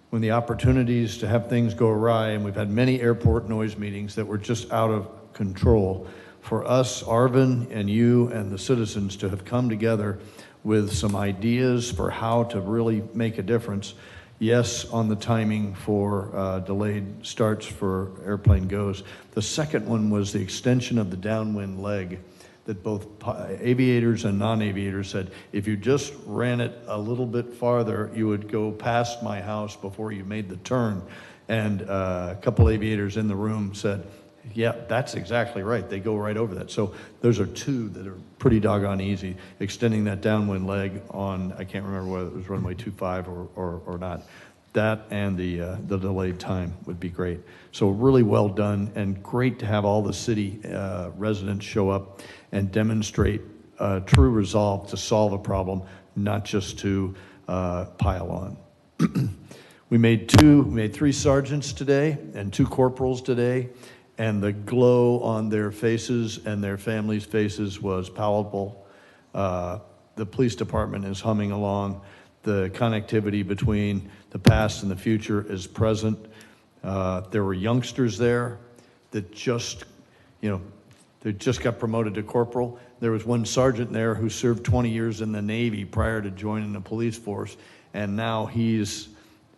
when the opportunities to have things go awry, and we've had many airport noise meetings that were just out of control, for us, Arvin and you and the citizens to have come together with some ideas for how to really make a difference. Yes, on the timing for delayed starts for airplane goes. The second one was the extension of the downwind leg that both aviators and non-aviators said, if you just ran it a little bit farther, you would go past my house before you made the turn. And a couple aviators in the room said, yeah, that's exactly right. They go right over that. So those are two that are pretty doggone easy. Extending that downwind leg on, I can't remember whether it was runway 25 or not. That and the delayed time would be great. So really well done, and great to have all the city residents show up and demonstrate true resolve to solve a problem, not just to pile on. We made 3 sergeants today and 2 corporals today, and the glow on their faces and their families' faces was palpable. The police department is humming along. The connectivity between the past and the future is present. There were youngsters there that just, they just got promoted to corporal. There was one sergeant there who served 20 years in the Navy prior to joining the police force, and now he's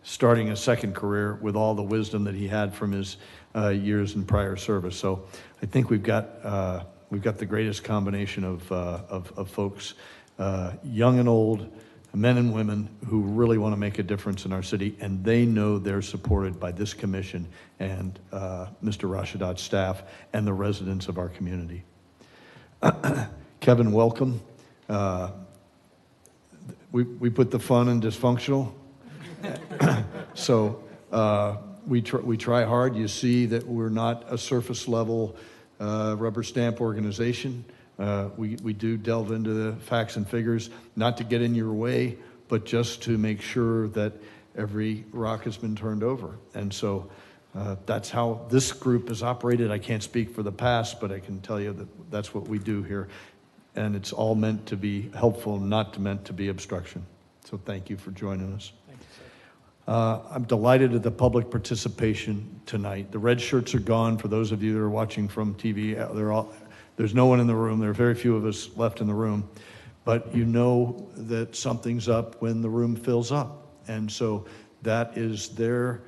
starting a second career with all the wisdom that he had from his years in prior service. So I think we've got the greatest combination of folks, young and old, men and women who really want to make a difference in our city, and they know they're supported by this commission and Mr. Rashidot's staff and the residents of our community. Kevin, welcome. We put the fun in dysfunctional. So we try hard. You see that we're not a surface level rubber stamp organization. We do delve into the facts and figures, not to get in your way, but just to make sure that every rock has been turned over. And so that's how this group has operated. I can't speak for the past, but I can tell you that that's what we do here. And it's all meant to be helpful, not meant to be obstruction. So thank you for joining us. Thank you, sir. I'm delighted at the public participation tonight. The red shirts are gone. For those of you that are watching from TV, there's no one in the room. There are very few of us left in the room. But you know that something's up when the room fills up. And so that is their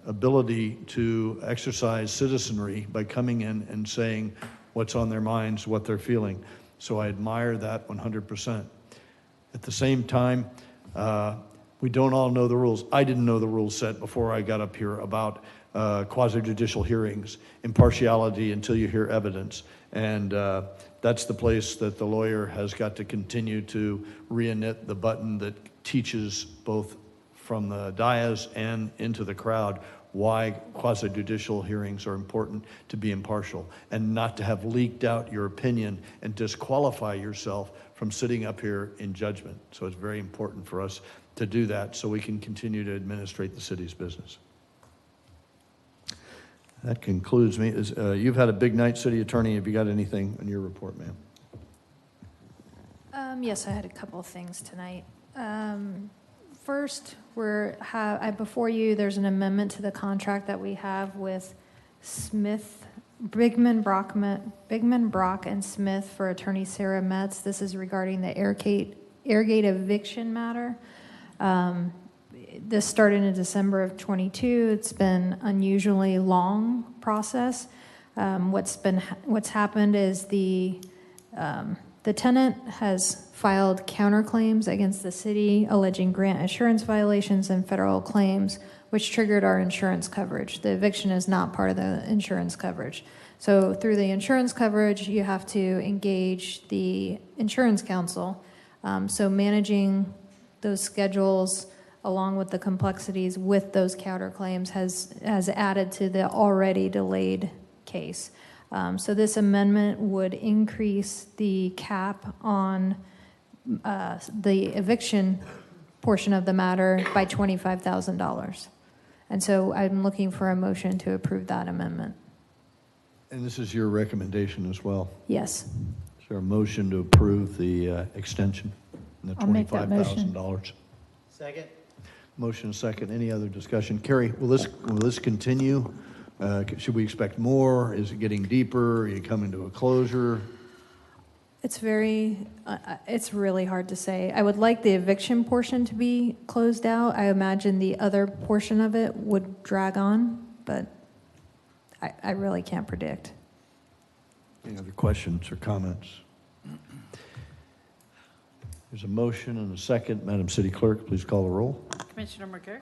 ability to exercise citizenry by coming in and saying what's on their minds, what they're feeling. So I admire that 100%. At the same time, we don't all know the rules. I didn't know the rules set before I got up here about quasi-judicial hearings, impartiality until you hear evidence. And that's the place that the lawyer has got to continue to re-knit the button that teaches both from the dais and into the crowd why quasi-judicial hearings are important, to be impartial and not to have leaked out your opinion and disqualify yourself from sitting up here in judgment. So it's very important for us to do that so we can continue to administrate the city's business. That concludes me. You've had a big night, City Attorney. Have you got anything in your report, ma'am? Yes, I had a couple of things tonight. First, before you, there's an amendment to the contract that we have with Bigman, Brock, and Smith for Attorney Sarah Metz. This is regarding the Airgate eviction matter. This started in December of 22. It's been unusually long process. What's happened is the tenant has filed counterclaims against the city alleging grant assurance violations and federal claims, which triggered our insurance coverage. The eviction is not part of the insurance coverage. So through the insurance coverage, you have to engage the insurance counsel. So managing those schedules along with the complexities with those counterclaims has added to the already delayed case. So this amendment would increase the cap on the eviction portion of the matter by $25,000. And so I'm looking for a motion to approve that amendment. And this is your recommendation as well? Yes. Is there a motion to approve the extension and the I'll make that $25,000? Second. Motion second. Any other discussion? Carrie, will this continue? Should we expect more? Is it getting deeper? Are you coming to a closure? It's really hard to say. I would like the eviction portion to be closed out. I imagine the other portion of it would drag on, but I really can't predict. Any other questions or comments? There's a motion and a second. Madam City Clerk, please call the roll. Commissioner McGurk?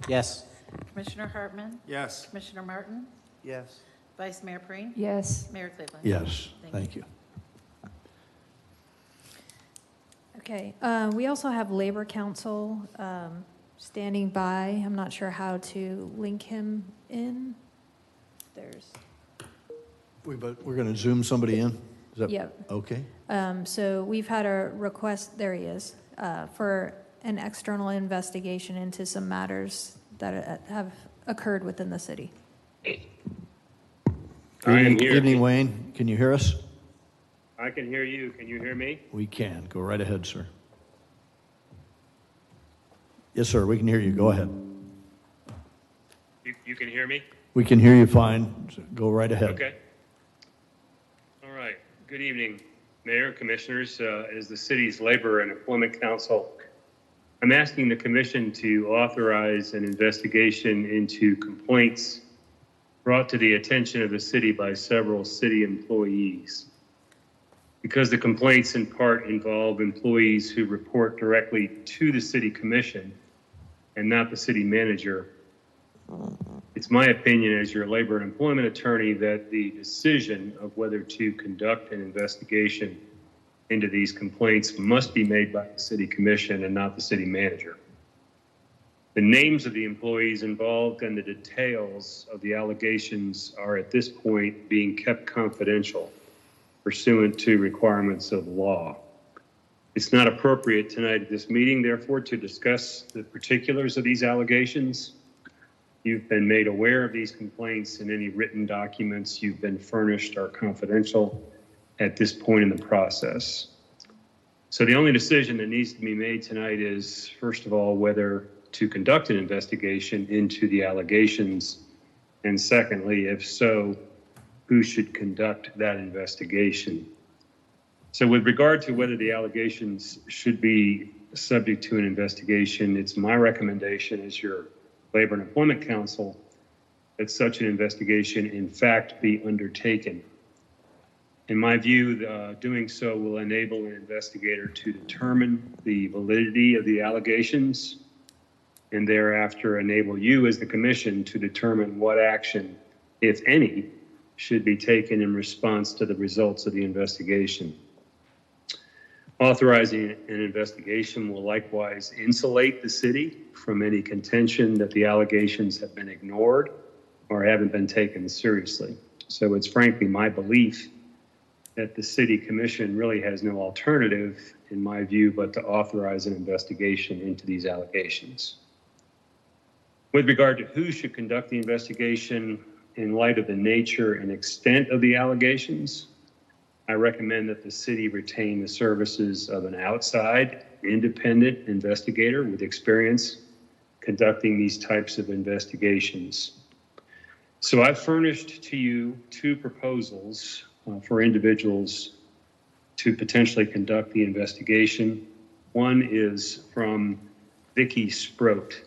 Yes. Commissioner Hartman? Yes. Commissioner Martin? Yes. Vice Mayor Preen? Yes. Mayor Cleveland? Yes, thank you. Okay, we also have Labor Council standing by. I'm not sure how to link him in. But we're going to Zoom somebody in? Is that? Yep. Okay. So we've had a request, there he is, for an external investigation into some matters that have occurred within the city. I am here. Evening, Wayne. Can you hear us? I can hear you. Can you hear me? We can. Go right ahead, sir. Yes, sir. We can hear you. Go ahead. You can hear me? We can hear you fine. So go right ahead. Okay. All right. Good evening, Mayor, Commissioners. As the city's Labor and Employment Council, I'm asking the Commission to authorize an investigation into complaints brought to the attention of the city by several city employees. Because the complaints in part involve employees who report directly to the City Commission and not the city manager, it's my opinion as your labor and employment attorney that the decision of whether to conduct an investigation into these complaints must be made by the City Commission and not the city manager. The names of the employees involved and the details of the allegations are at this point being kept confidential pursuant to requirements of law. It's not appropriate tonight at this meeting, therefore, to discuss the particulars of these allegations. You've been made aware of these complaints, and any written documents you've been furnished are confidential at this point in the process. So the only decision that needs to be made tonight is, first of all, whether to conduct an investigation into the allegations, and secondly, if so, who should conduct that investigation. So with regard to whether the allegations should be subject to an investigation, it's my recommendation as your Labor and Employment Council that such an investigation in fact be undertaken. In my view, doing so will enable an investigator to determine the validity of the allegations and thereafter enable you as the commission to determine what action, if any, should be taken in response to the results of the investigation. Authorizing an investigation will likewise insulate the city from any contention that the allegations have been ignored or haven't been taken seriously. So it's frankly my belief that the city commission really has no alternative, in my view, but to authorize an investigation into these allegations. With regard to who should conduct the investigation, in light of the nature and extent of the allegations, I recommend that the city retain the services of an outside, independent investigator with experience conducting these types of investigations. So I've furnished to you two proposals for individuals to potentially conduct the investigation. One is from Vicki Sproat.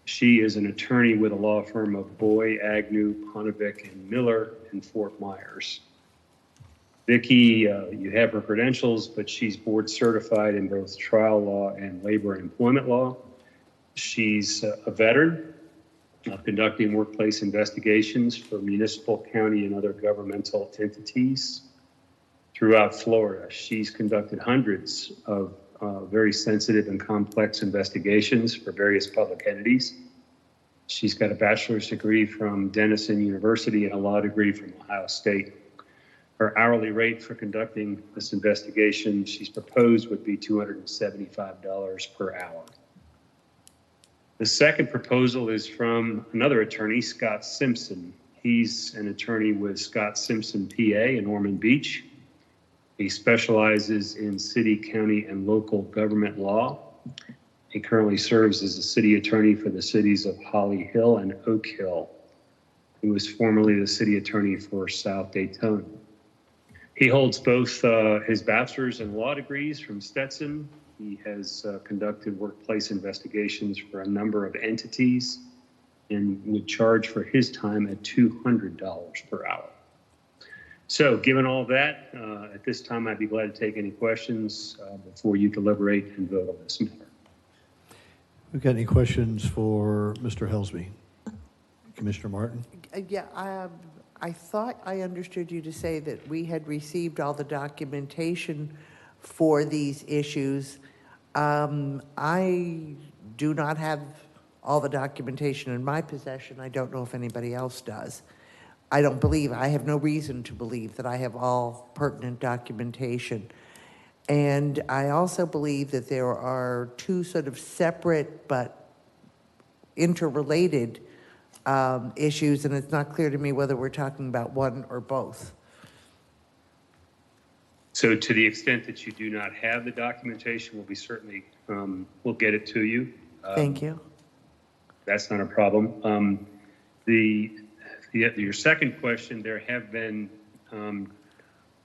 She is an attorney with a law firm of Boy, Agnew, Ponovic, and Miller in Fort Myers. Vicki, you have her credentials, but she's board certified in both trial law and labor and employment law. She's a veteran conducting workplace investigations for municipal, county, and other governmental entities throughout Florida. She's conducted hundreds of very sensitive and complex investigations for various public entities. She's got a bachelor's degree from Denison University and a law degree from Ohio State. Her hourly rate for conducting this investigation, she's proposed, would be $275 per hour. The second proposal is from another attorney, Scott Simpson. He's an attorney with Scott Simpson, PA, in Ormond Beach. He specializes in city, county, and local government law. He currently serves as a city attorney for the cities of Holly Hill and Oak Hill. He was formerly the city attorney for South Daytona. He holds both his bachelor's and law degrees from Stetson. He has conducted workplace investigations for a number of entities and would charge for his time at $200 per hour. So given all that, at this time, I'd be glad to take any questions before you deliberate and vote on this matter. We've got any questions for Mr. Helsby? Commissioner Martin? Yeah, I thought I understood you to say that we had received all the documentation for these issues. I do not have all the documentation in my possession. I don't know if anybody else does. I have no reason to believe that I have all pertinent documentation. And I also believe that there are two sort of separate but interrelated issues, and it's not clear to me whether we're talking about one or both. So to the extent that you do not have the documentation, we'll be certainly, we'll get it to you. Thank you. That's not a problem. Your second question, there have been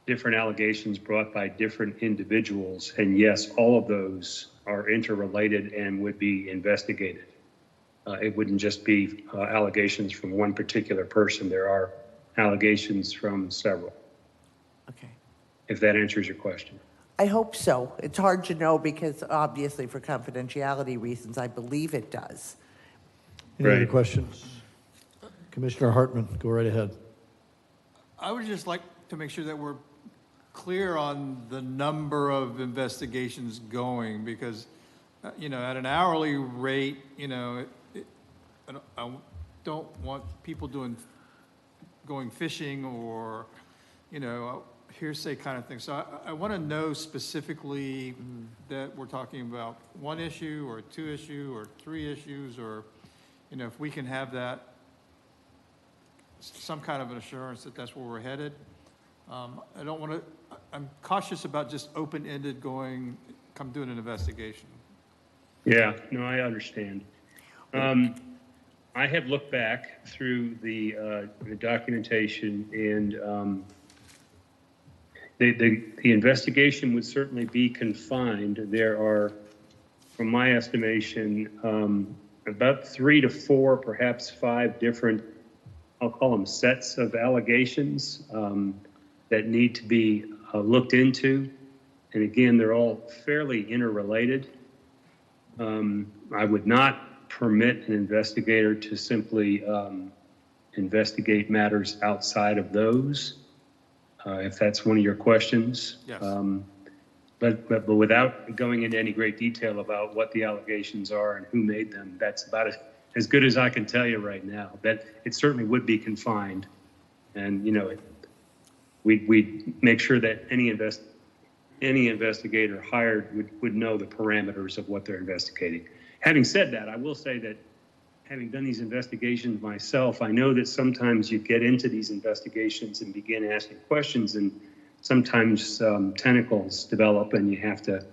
different allegations brought by different individuals, and yes, all of those are interrelated and would be investigated. It wouldn't just be allegations from one particular person. There are allegations from several. Okay. If that answers your question. I hope so. It's hard to know because obviously for confidentiality reasons, I believe it does. Any other questions? Commissioner Hartman, go right ahead. I would just like to make sure that we're clear on the number of investigations going, because, you know, at an hourly rate, you know, I don't want people going fishing or, you know, hearsay kind of thing. So I want to know specifically that we're talking about one issue or two issue or three issues, or, you know, if we can have that, some kind of an assurance that that's where we're headed. I don't want to, I'm cautious about just open-ended come doing an investigation. Yeah, no, I understand. I have looked back through the documentation, and the investigation would certainly be confined. There are, from my estimation, about 3 to 4, perhaps 5 different, I'll call them sets of allegations that need to be looked into. And again, they're all fairly interrelated. I would not permit an investigator to simply investigate matters outside of those, if that's one of your questions. Yes. But without going into any great detail about what the allegations are and who made them, that's about as good as I can tell you right now. That it certainly would be confined, and you know, we make sure that any investigator hired would know the parameters of what they're investigating. Having said that, I will say that having done these investigations myself, I know that sometimes you get into these investigations and begin asking questions, and sometimes tentacles develop, and you have to,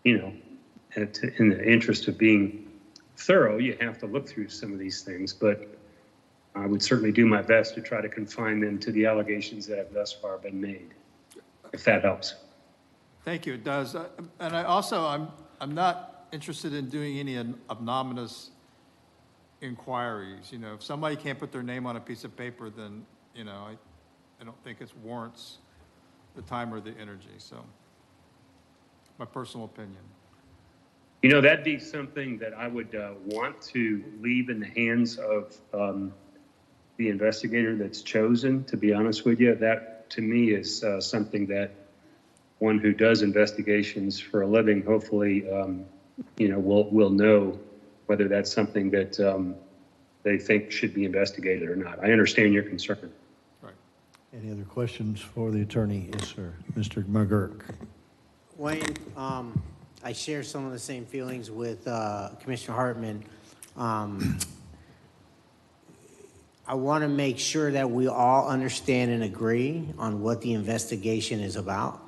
you know, in the interest of being thorough, you have to look through some of these things. But I would certainly do my best to try to confine them to the allegations that have thus far been made, if that helps. Thank you, it does. And I'm not interested in doing any obnoxious inquiries. You know, if somebody can't put their name on a piece of paper, then, you know, I don't think it warrants the time or the energy. So, my personal opinion. You know, that'd be something that I would want to leave in the hands of the investigator that's chosen, to be honest with you. That, to me, is something that one who does investigations for a living, hopefully, you know, will know whether that's something that they think should be investigated or not. I understand your concern. Right. Any other questions for the attorney? Yes, sir. Mr. McGurk. Wayne, I share some of the same feelings with Commissioner Hartman. I want to make sure that we all understand and agree on what the investigation is about.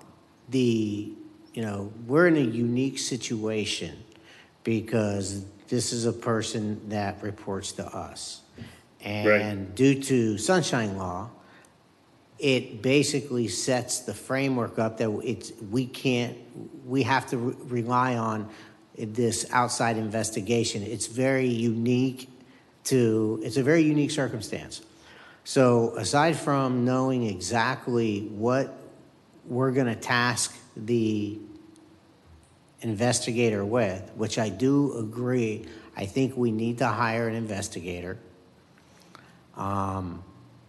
You know, we're in a unique situation because this is a person that reports to us. And due to Sunshine Law, it basically sets the framework up that we have to rely on this outside investigation. It's a very unique circumstance. So aside from knowing exactly what we're going to task the investigator with, which I do agree, I think we need to hire an investigator. At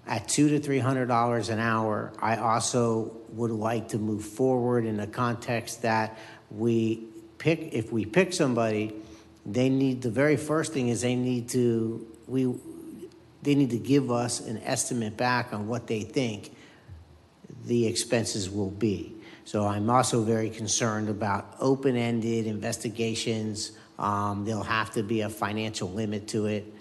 $200 to $300 an hour, I also would like to move forward in the context that if we pick somebody, the very first thing is they need to give us an estimate back on what they think the expenses will be. So I'm also very concerned about open-ended investigations. There'll have to be a financial limit to it.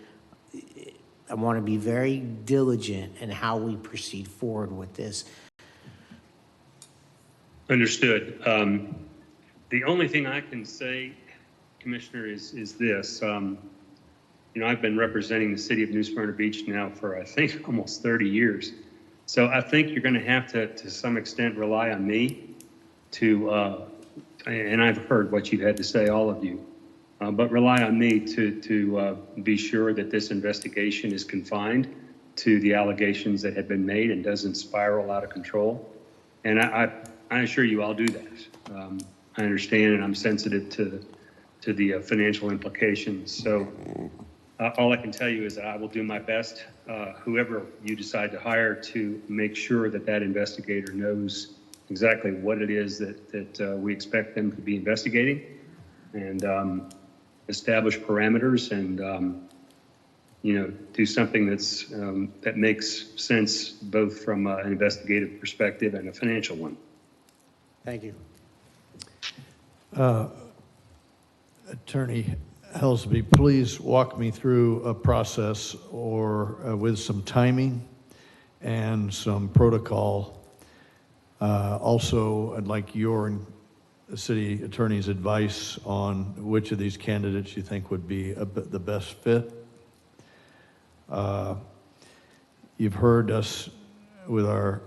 I want to be very diligent in how we proceed forward with this. Understood. The only thing I can say, Commissioner, is this. I've been representing the city of New Smyrna Beach now for, I think, almost 30 years. So I think you're going to have to some extent, rely on me and I've heard what you've had to say, all of you, but rely on me to be sure that this investigation is confined to the allegations that have been made and doesn't spiral out of control. And I assure you I'll do that. I understand and I'm sensitive to the financial implications. So all I can tell you is that I will do my best, whoever you decide to hire, to make sure that that investigator knows exactly what it is that we expect them to be investigating, and establish parameters, and do something that makes sense both from an investigative perspective and a financial one. Thank you. Attorney Helsby, please walk me through a process with some timing and some protocol. Also, I'd like your and the city attorney's advice on which of these candidates you think would be the best fit. You've heard us with our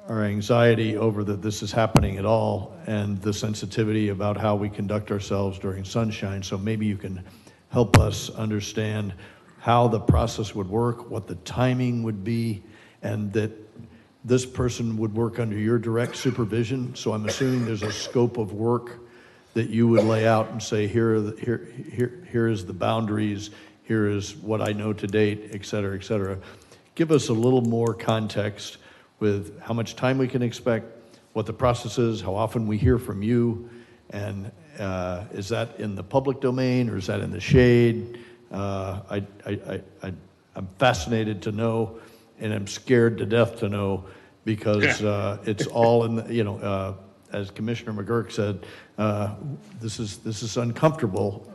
anxiety over that this is happening at all, and the sensitivity about how we conduct ourselves during sunshine. So maybe you can help us understand how the process would work, what the timing would be, and that this person would work under your direct supervision. So I'm assuming there's a scope of work that you would lay out and say, here is the boundaries, here is what I know to date, et cetera, et cetera. Give us a little more context with how much time we can expect, what the process is, how often we hear from you, and is that in the public domain or is that in the shade? I'm fascinated to know, and I'm scared to death to know, because it's all in the, as Commissioner McGurk said, this is uncomfortable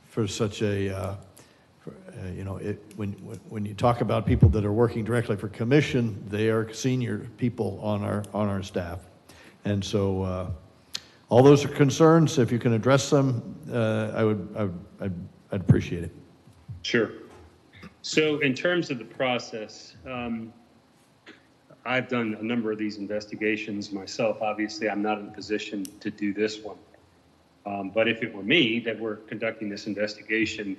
for such a, when you talk about people that are working directly for commission, they are senior people on our staff, and so all those are concerns. If you can address them, I'd appreciate it. Sure. So in terms of the process, I've done a number of these investigations myself. Obviously, I'm not in a position to do this one. But if it were me that were conducting this investigation,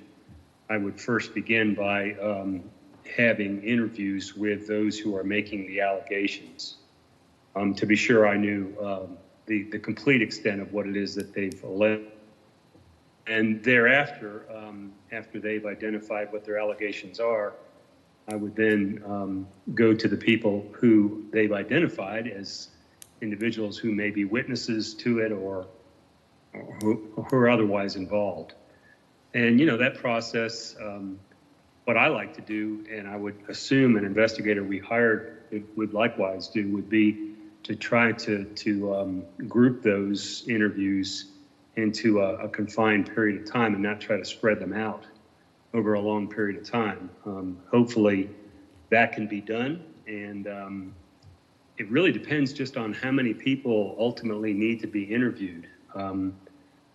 I would first begin by having interviews with those who are making the allegations to be sure I knew the complete extent of what it is that they've alleged. And thereafter, after they've identified what their allegations are, I would then go to the people who they've identified as individuals who may be witnesses to it or who are otherwise involved. And, that process, what I like to do, and I would assume an investigator we hired would likewise do, would be to try to group those interviews into a confined period of time and not try to spread them out over a long period of time. Hopefully that can be done, and it really depends just on how many people ultimately need to be interviewed.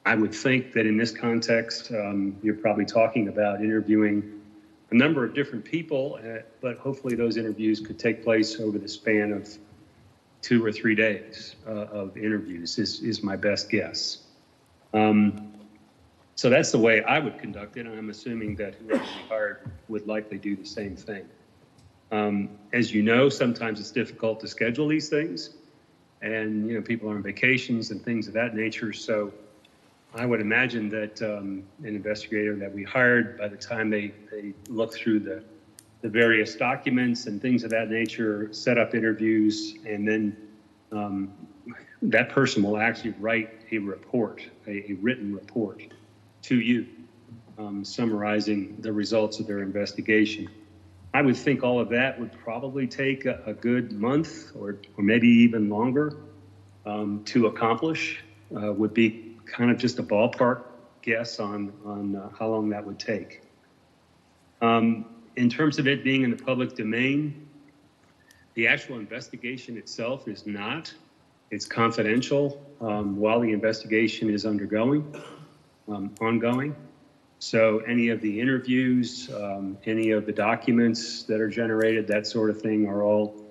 I would think that in this context, you're probably talking about interviewing a number of different people, but hopefully those interviews could take place over the span of 2 or 3 days of interviews is my best guess. So that's the way I would conduct it, and I'm assuming that whoever we hired would likely do the same thing. As you know, sometimes it's difficult to schedule these things, and people are on vacations and things of that nature. So I would imagine that an investigator that we hired, by the time they look through the various documents and things of that nature, set up interviews, and then that person will actually write a report, a written report to you, summarizing the results of their investigation. I would think all of that would probably take a good month or maybe even longer to accomplish. Would be kind of just a ballpark guess on how long that would take. In terms of it being in the public domain, the actual investigation itself is not. It's confidential while the investigation is ongoing. So any of the interviews, any of the documents that are generated, that sort of thing, are all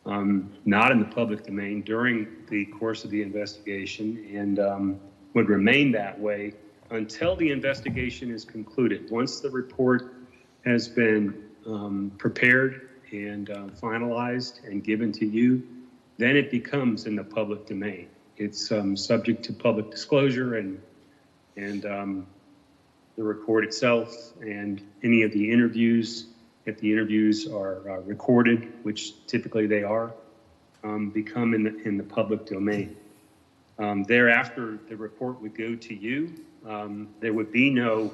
not in the public domain during the course of the investigation, and would remain that way until the investigation is concluded. Once the report has been prepared and finalized and given to you, then it becomes in the public domain. It's subject to public disclosure, and the report itself and any of the interviews, if the interviews are recorded, which typically they are, become in the public domain. Thereafter, the report would go to you. There would be no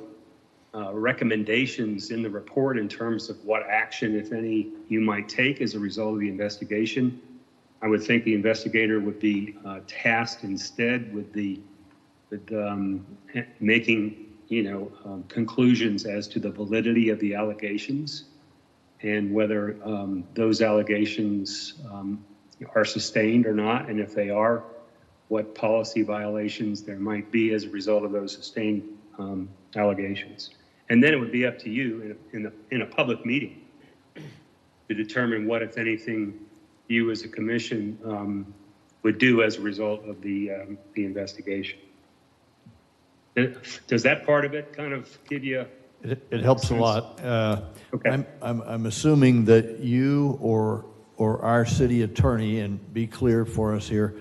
recommendations in the report in terms of what action, if any, you might take as a result of the investigation. I would think the investigator would be tasked instead with making conclusions as to the validity of the allegations and whether those allegations are sustained or not, and if they are, what policy violations there might be as a result of those sustained allegations. And then it would be up to you in a public meeting to determine what, if anything, you as a commission would do as a result of the investigation. Does that part of it kind of give you? It helps a lot. Okay. I'm assuming that you or our city attorney, and be clear for us here,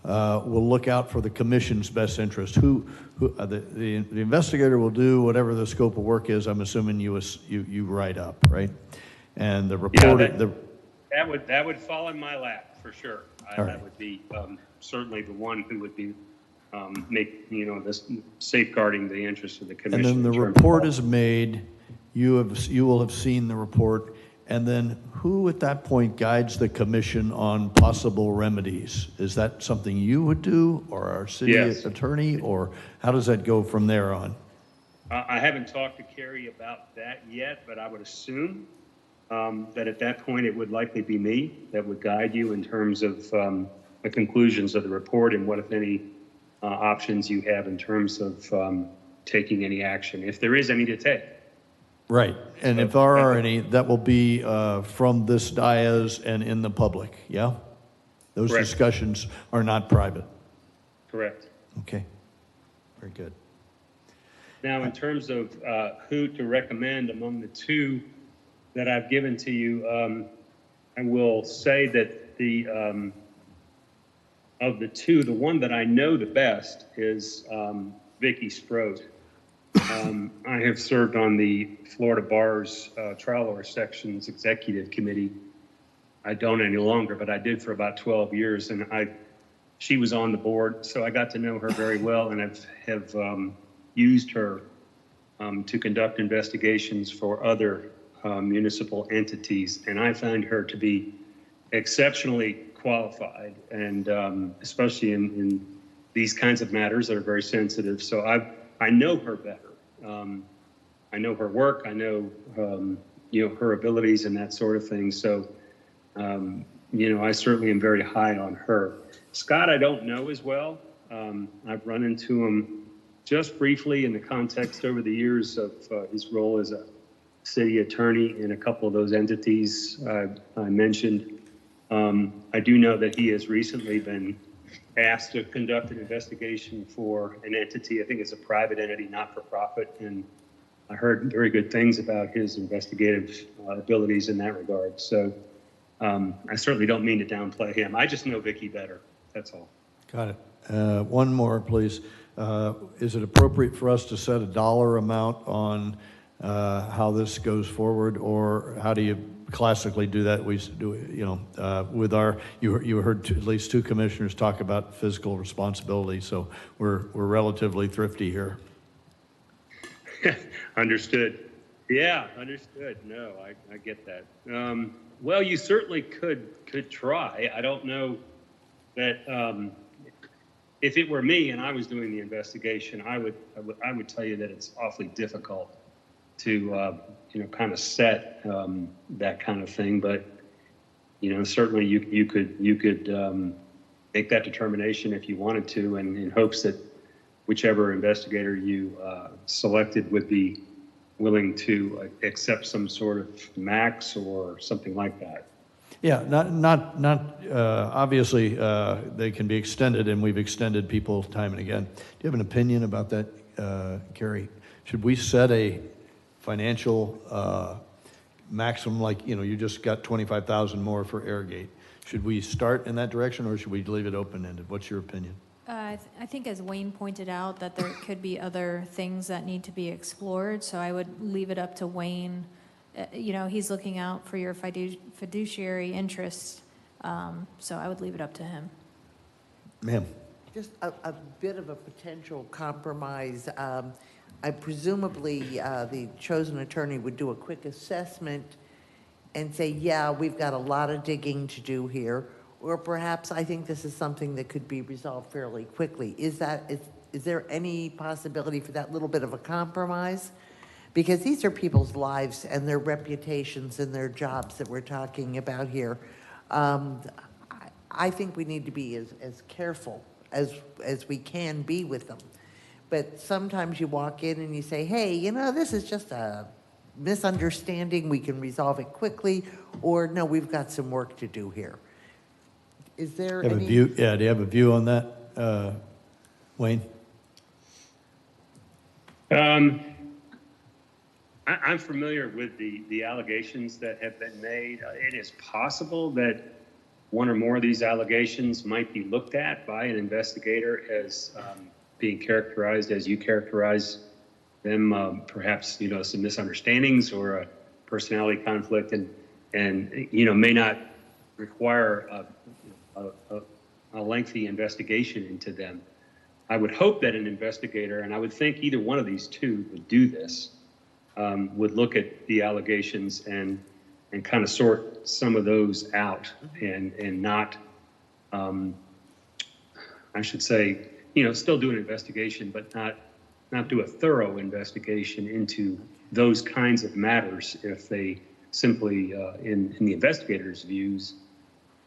will look out for the commission's best interest. The investigator will do whatever the scope of work is. I'm assuming you write up, right? And the report. That would fall in my lap for sure. That would be certainly the one who would be this safeguarding the interests of the commission. And then the report is made. You will have seen the report. And then who at that point guides the commission on possible remedies? Is that something you would do, or our city attorney, or how does that go from there on? I haven't talked to Carrie about that yet, but I would assume that at that point it would likely be me that would guide you in terms of the conclusions of the report and what, if any, options you have in terms of taking any action, if there is any to take. Right, and if there are any, that will be from this dais and in the public, yeah? Those Correct. Discussions are not private. Correct. Okay, very good. Now, in terms of who to recommend among the two that I've given to you, I will say that of the two, the one that I know the best is Vicki Sproat. I have served on the Florida Bar's Trial Law Section's Executive Committee. I don't any longer, but I did for about 12 years, and she was on the board, so I got to know her very well, and have used her to conduct investigations for other municipal entities, and I find her to be exceptionally qualified, and especially in these kinds of matters that are very sensitive. So I know her better. I know her work. I know her abilities and that sort of thing. So I certainly am very high on her. Scott, I don't know as well. I've run into him just briefly in the context over the years of his role as a city attorney in a couple of those entities I mentioned. I do know that he has recently been asked to conduct an investigation for an entity. I think it's a private entity, not for profit, and I heard very good things about his investigative abilities in that regard. So I certainly don't mean to downplay him. I just know Vicky better. That's all. Got it. One more, please. Is it appropriate for us to set a dollar amount on how this goes forward, or how do you classically do that? We do, with our, you heard at least two commissioners talk about fiscal responsibility, so we're relatively thrifty here. Understood. Yeah, understood. No, I get that. Well, you certainly could try. I don't know that if it were me and I was doing the investigation, I would tell you that it's awfully difficult to kind of set that kind of thing. But certainly you could make that determination if you wanted to, and in hopes that whichever investigator you selected would be willing to accept some sort of max or something like that. Yeah, not obviously they can be extended, and we've extended people time and again. Do you have an opinion about that, Carrie? Should we set a financial maximum, like, you just got 25,000 more for Airgate? Should we start in that direction, or should we leave it open-ended? What's your opinion? I think, as Wayne pointed out, that there could be other things that need to be explored, so I would leave it up to Wayne. He's looking out for your fiduciary interests, so I would leave it up to him. Ma'am. Just a bit of a potential compromise. Presumably, the chosen attorney would do a quick assessment and say, yeah, we've got a lot of digging to do here. Or perhaps I think this is something that could be resolved fairly quickly. Is there any possibility for that little bit of a compromise? Because these are people's lives and their reputations and their jobs that we're talking about here. I think we need to be as careful as we can be with them. But sometimes you walk in and you say, hey, this is just a misunderstanding. We can resolve it quickly. Or, no, we've got some work to do here. Is there any... do you have a view on that, Wayne? I'm familiar with the allegations that have been made. It is possible that one or more of these allegations might be looked at by an investigator as being characterized as you characterize them, perhaps some misunderstandings or a personality conflict, and may not require a lengthy investigation into them. I would hope that an investigator, and I would think either one of these two would do this, would look at the allegations and kind of sort some of those out and not, I should say, still do an investigation, but not do a thorough investigation into those kinds of matters if they simply, in the investigator's views,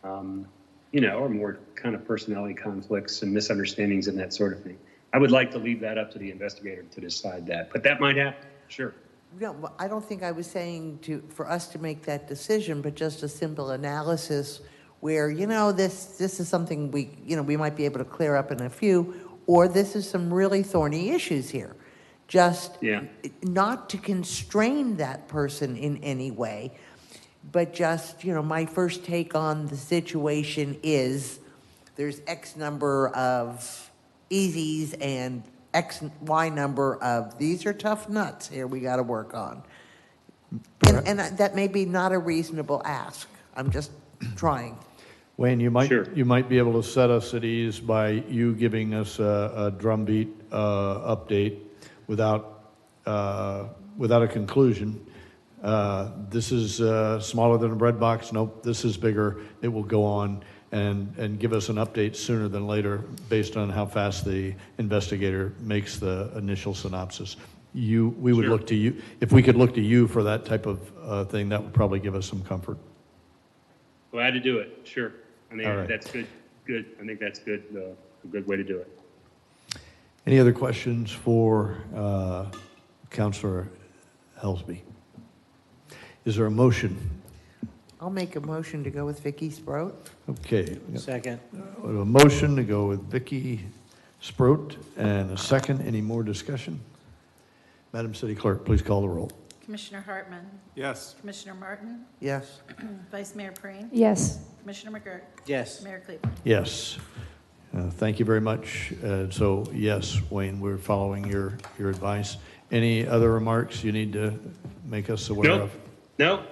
or more kind of personality conflicts and misunderstandings and that sort of thing. I would like to leave that up to the investigator to decide that, but that might happen, sure. No, I don't think I was saying for us to make that decision, but just a simple analysis where, this is something we might be able to clear up in a few, or this is some really thorny issues here. Just not to constrain that person in any way, but just, my first take on the situation is there's X number of easies and X, Y number of these are tough nuts here we got to work on. And that may be not a reasonable ask. I'm just trying. Wayne, you might be able to set us at ease by you giving us a drumbeat update without a conclusion. This is smaller than a bread box. Nope, this is bigger. It will go on, and give us an update sooner than later based on how fast the investigator makes the initial synopsis. We would look to you. If we could look to you for that type of thing, that would probably give us some comfort. Glad to do it. Sure. I mean, All right. That's good. Good. I think that's good. A good way to do it. Any other questions for Councilor Helsby? Is there a motion I'll make a motion to go with Vicky Sproat. Okay. Second. We have a motion to go with Vicky Sproat and a second. Any more discussion? Madam City Clerk, please call the roll. Commissioner Hartman. Yes. Commissioner Martin. Yes. Vice Mayor Prain. Yes. Commissioner McGurk. Yes. Mayor Cleveland. Yes. Thank you very much. So yes, Wayne, we're following your advice. Any other remarks you need to make us aware Nope. of? No,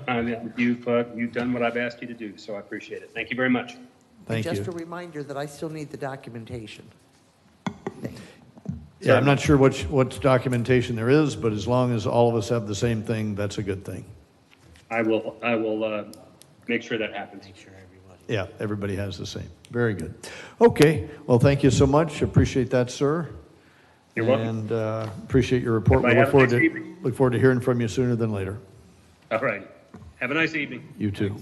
you've done what I've asked you to do, so I appreciate it. Thank you very much. Thank Just a you. reminder that I still need the documentation. Yeah, I'm not sure what documentation there is, but as long as all of us have the same thing, that's a good thing. I will make sure that happens. Yeah, everybody has the same. Very good. Okay, well, thank you so much. Appreciate that, sir. You're welcome. And appreciate your report. We Everybody look have a nice evening. look forward to hearing from you sooner than later. All right. Have a nice evening. You too.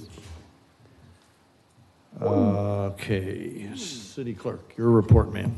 Okay, City Clerk, your report, ma'am.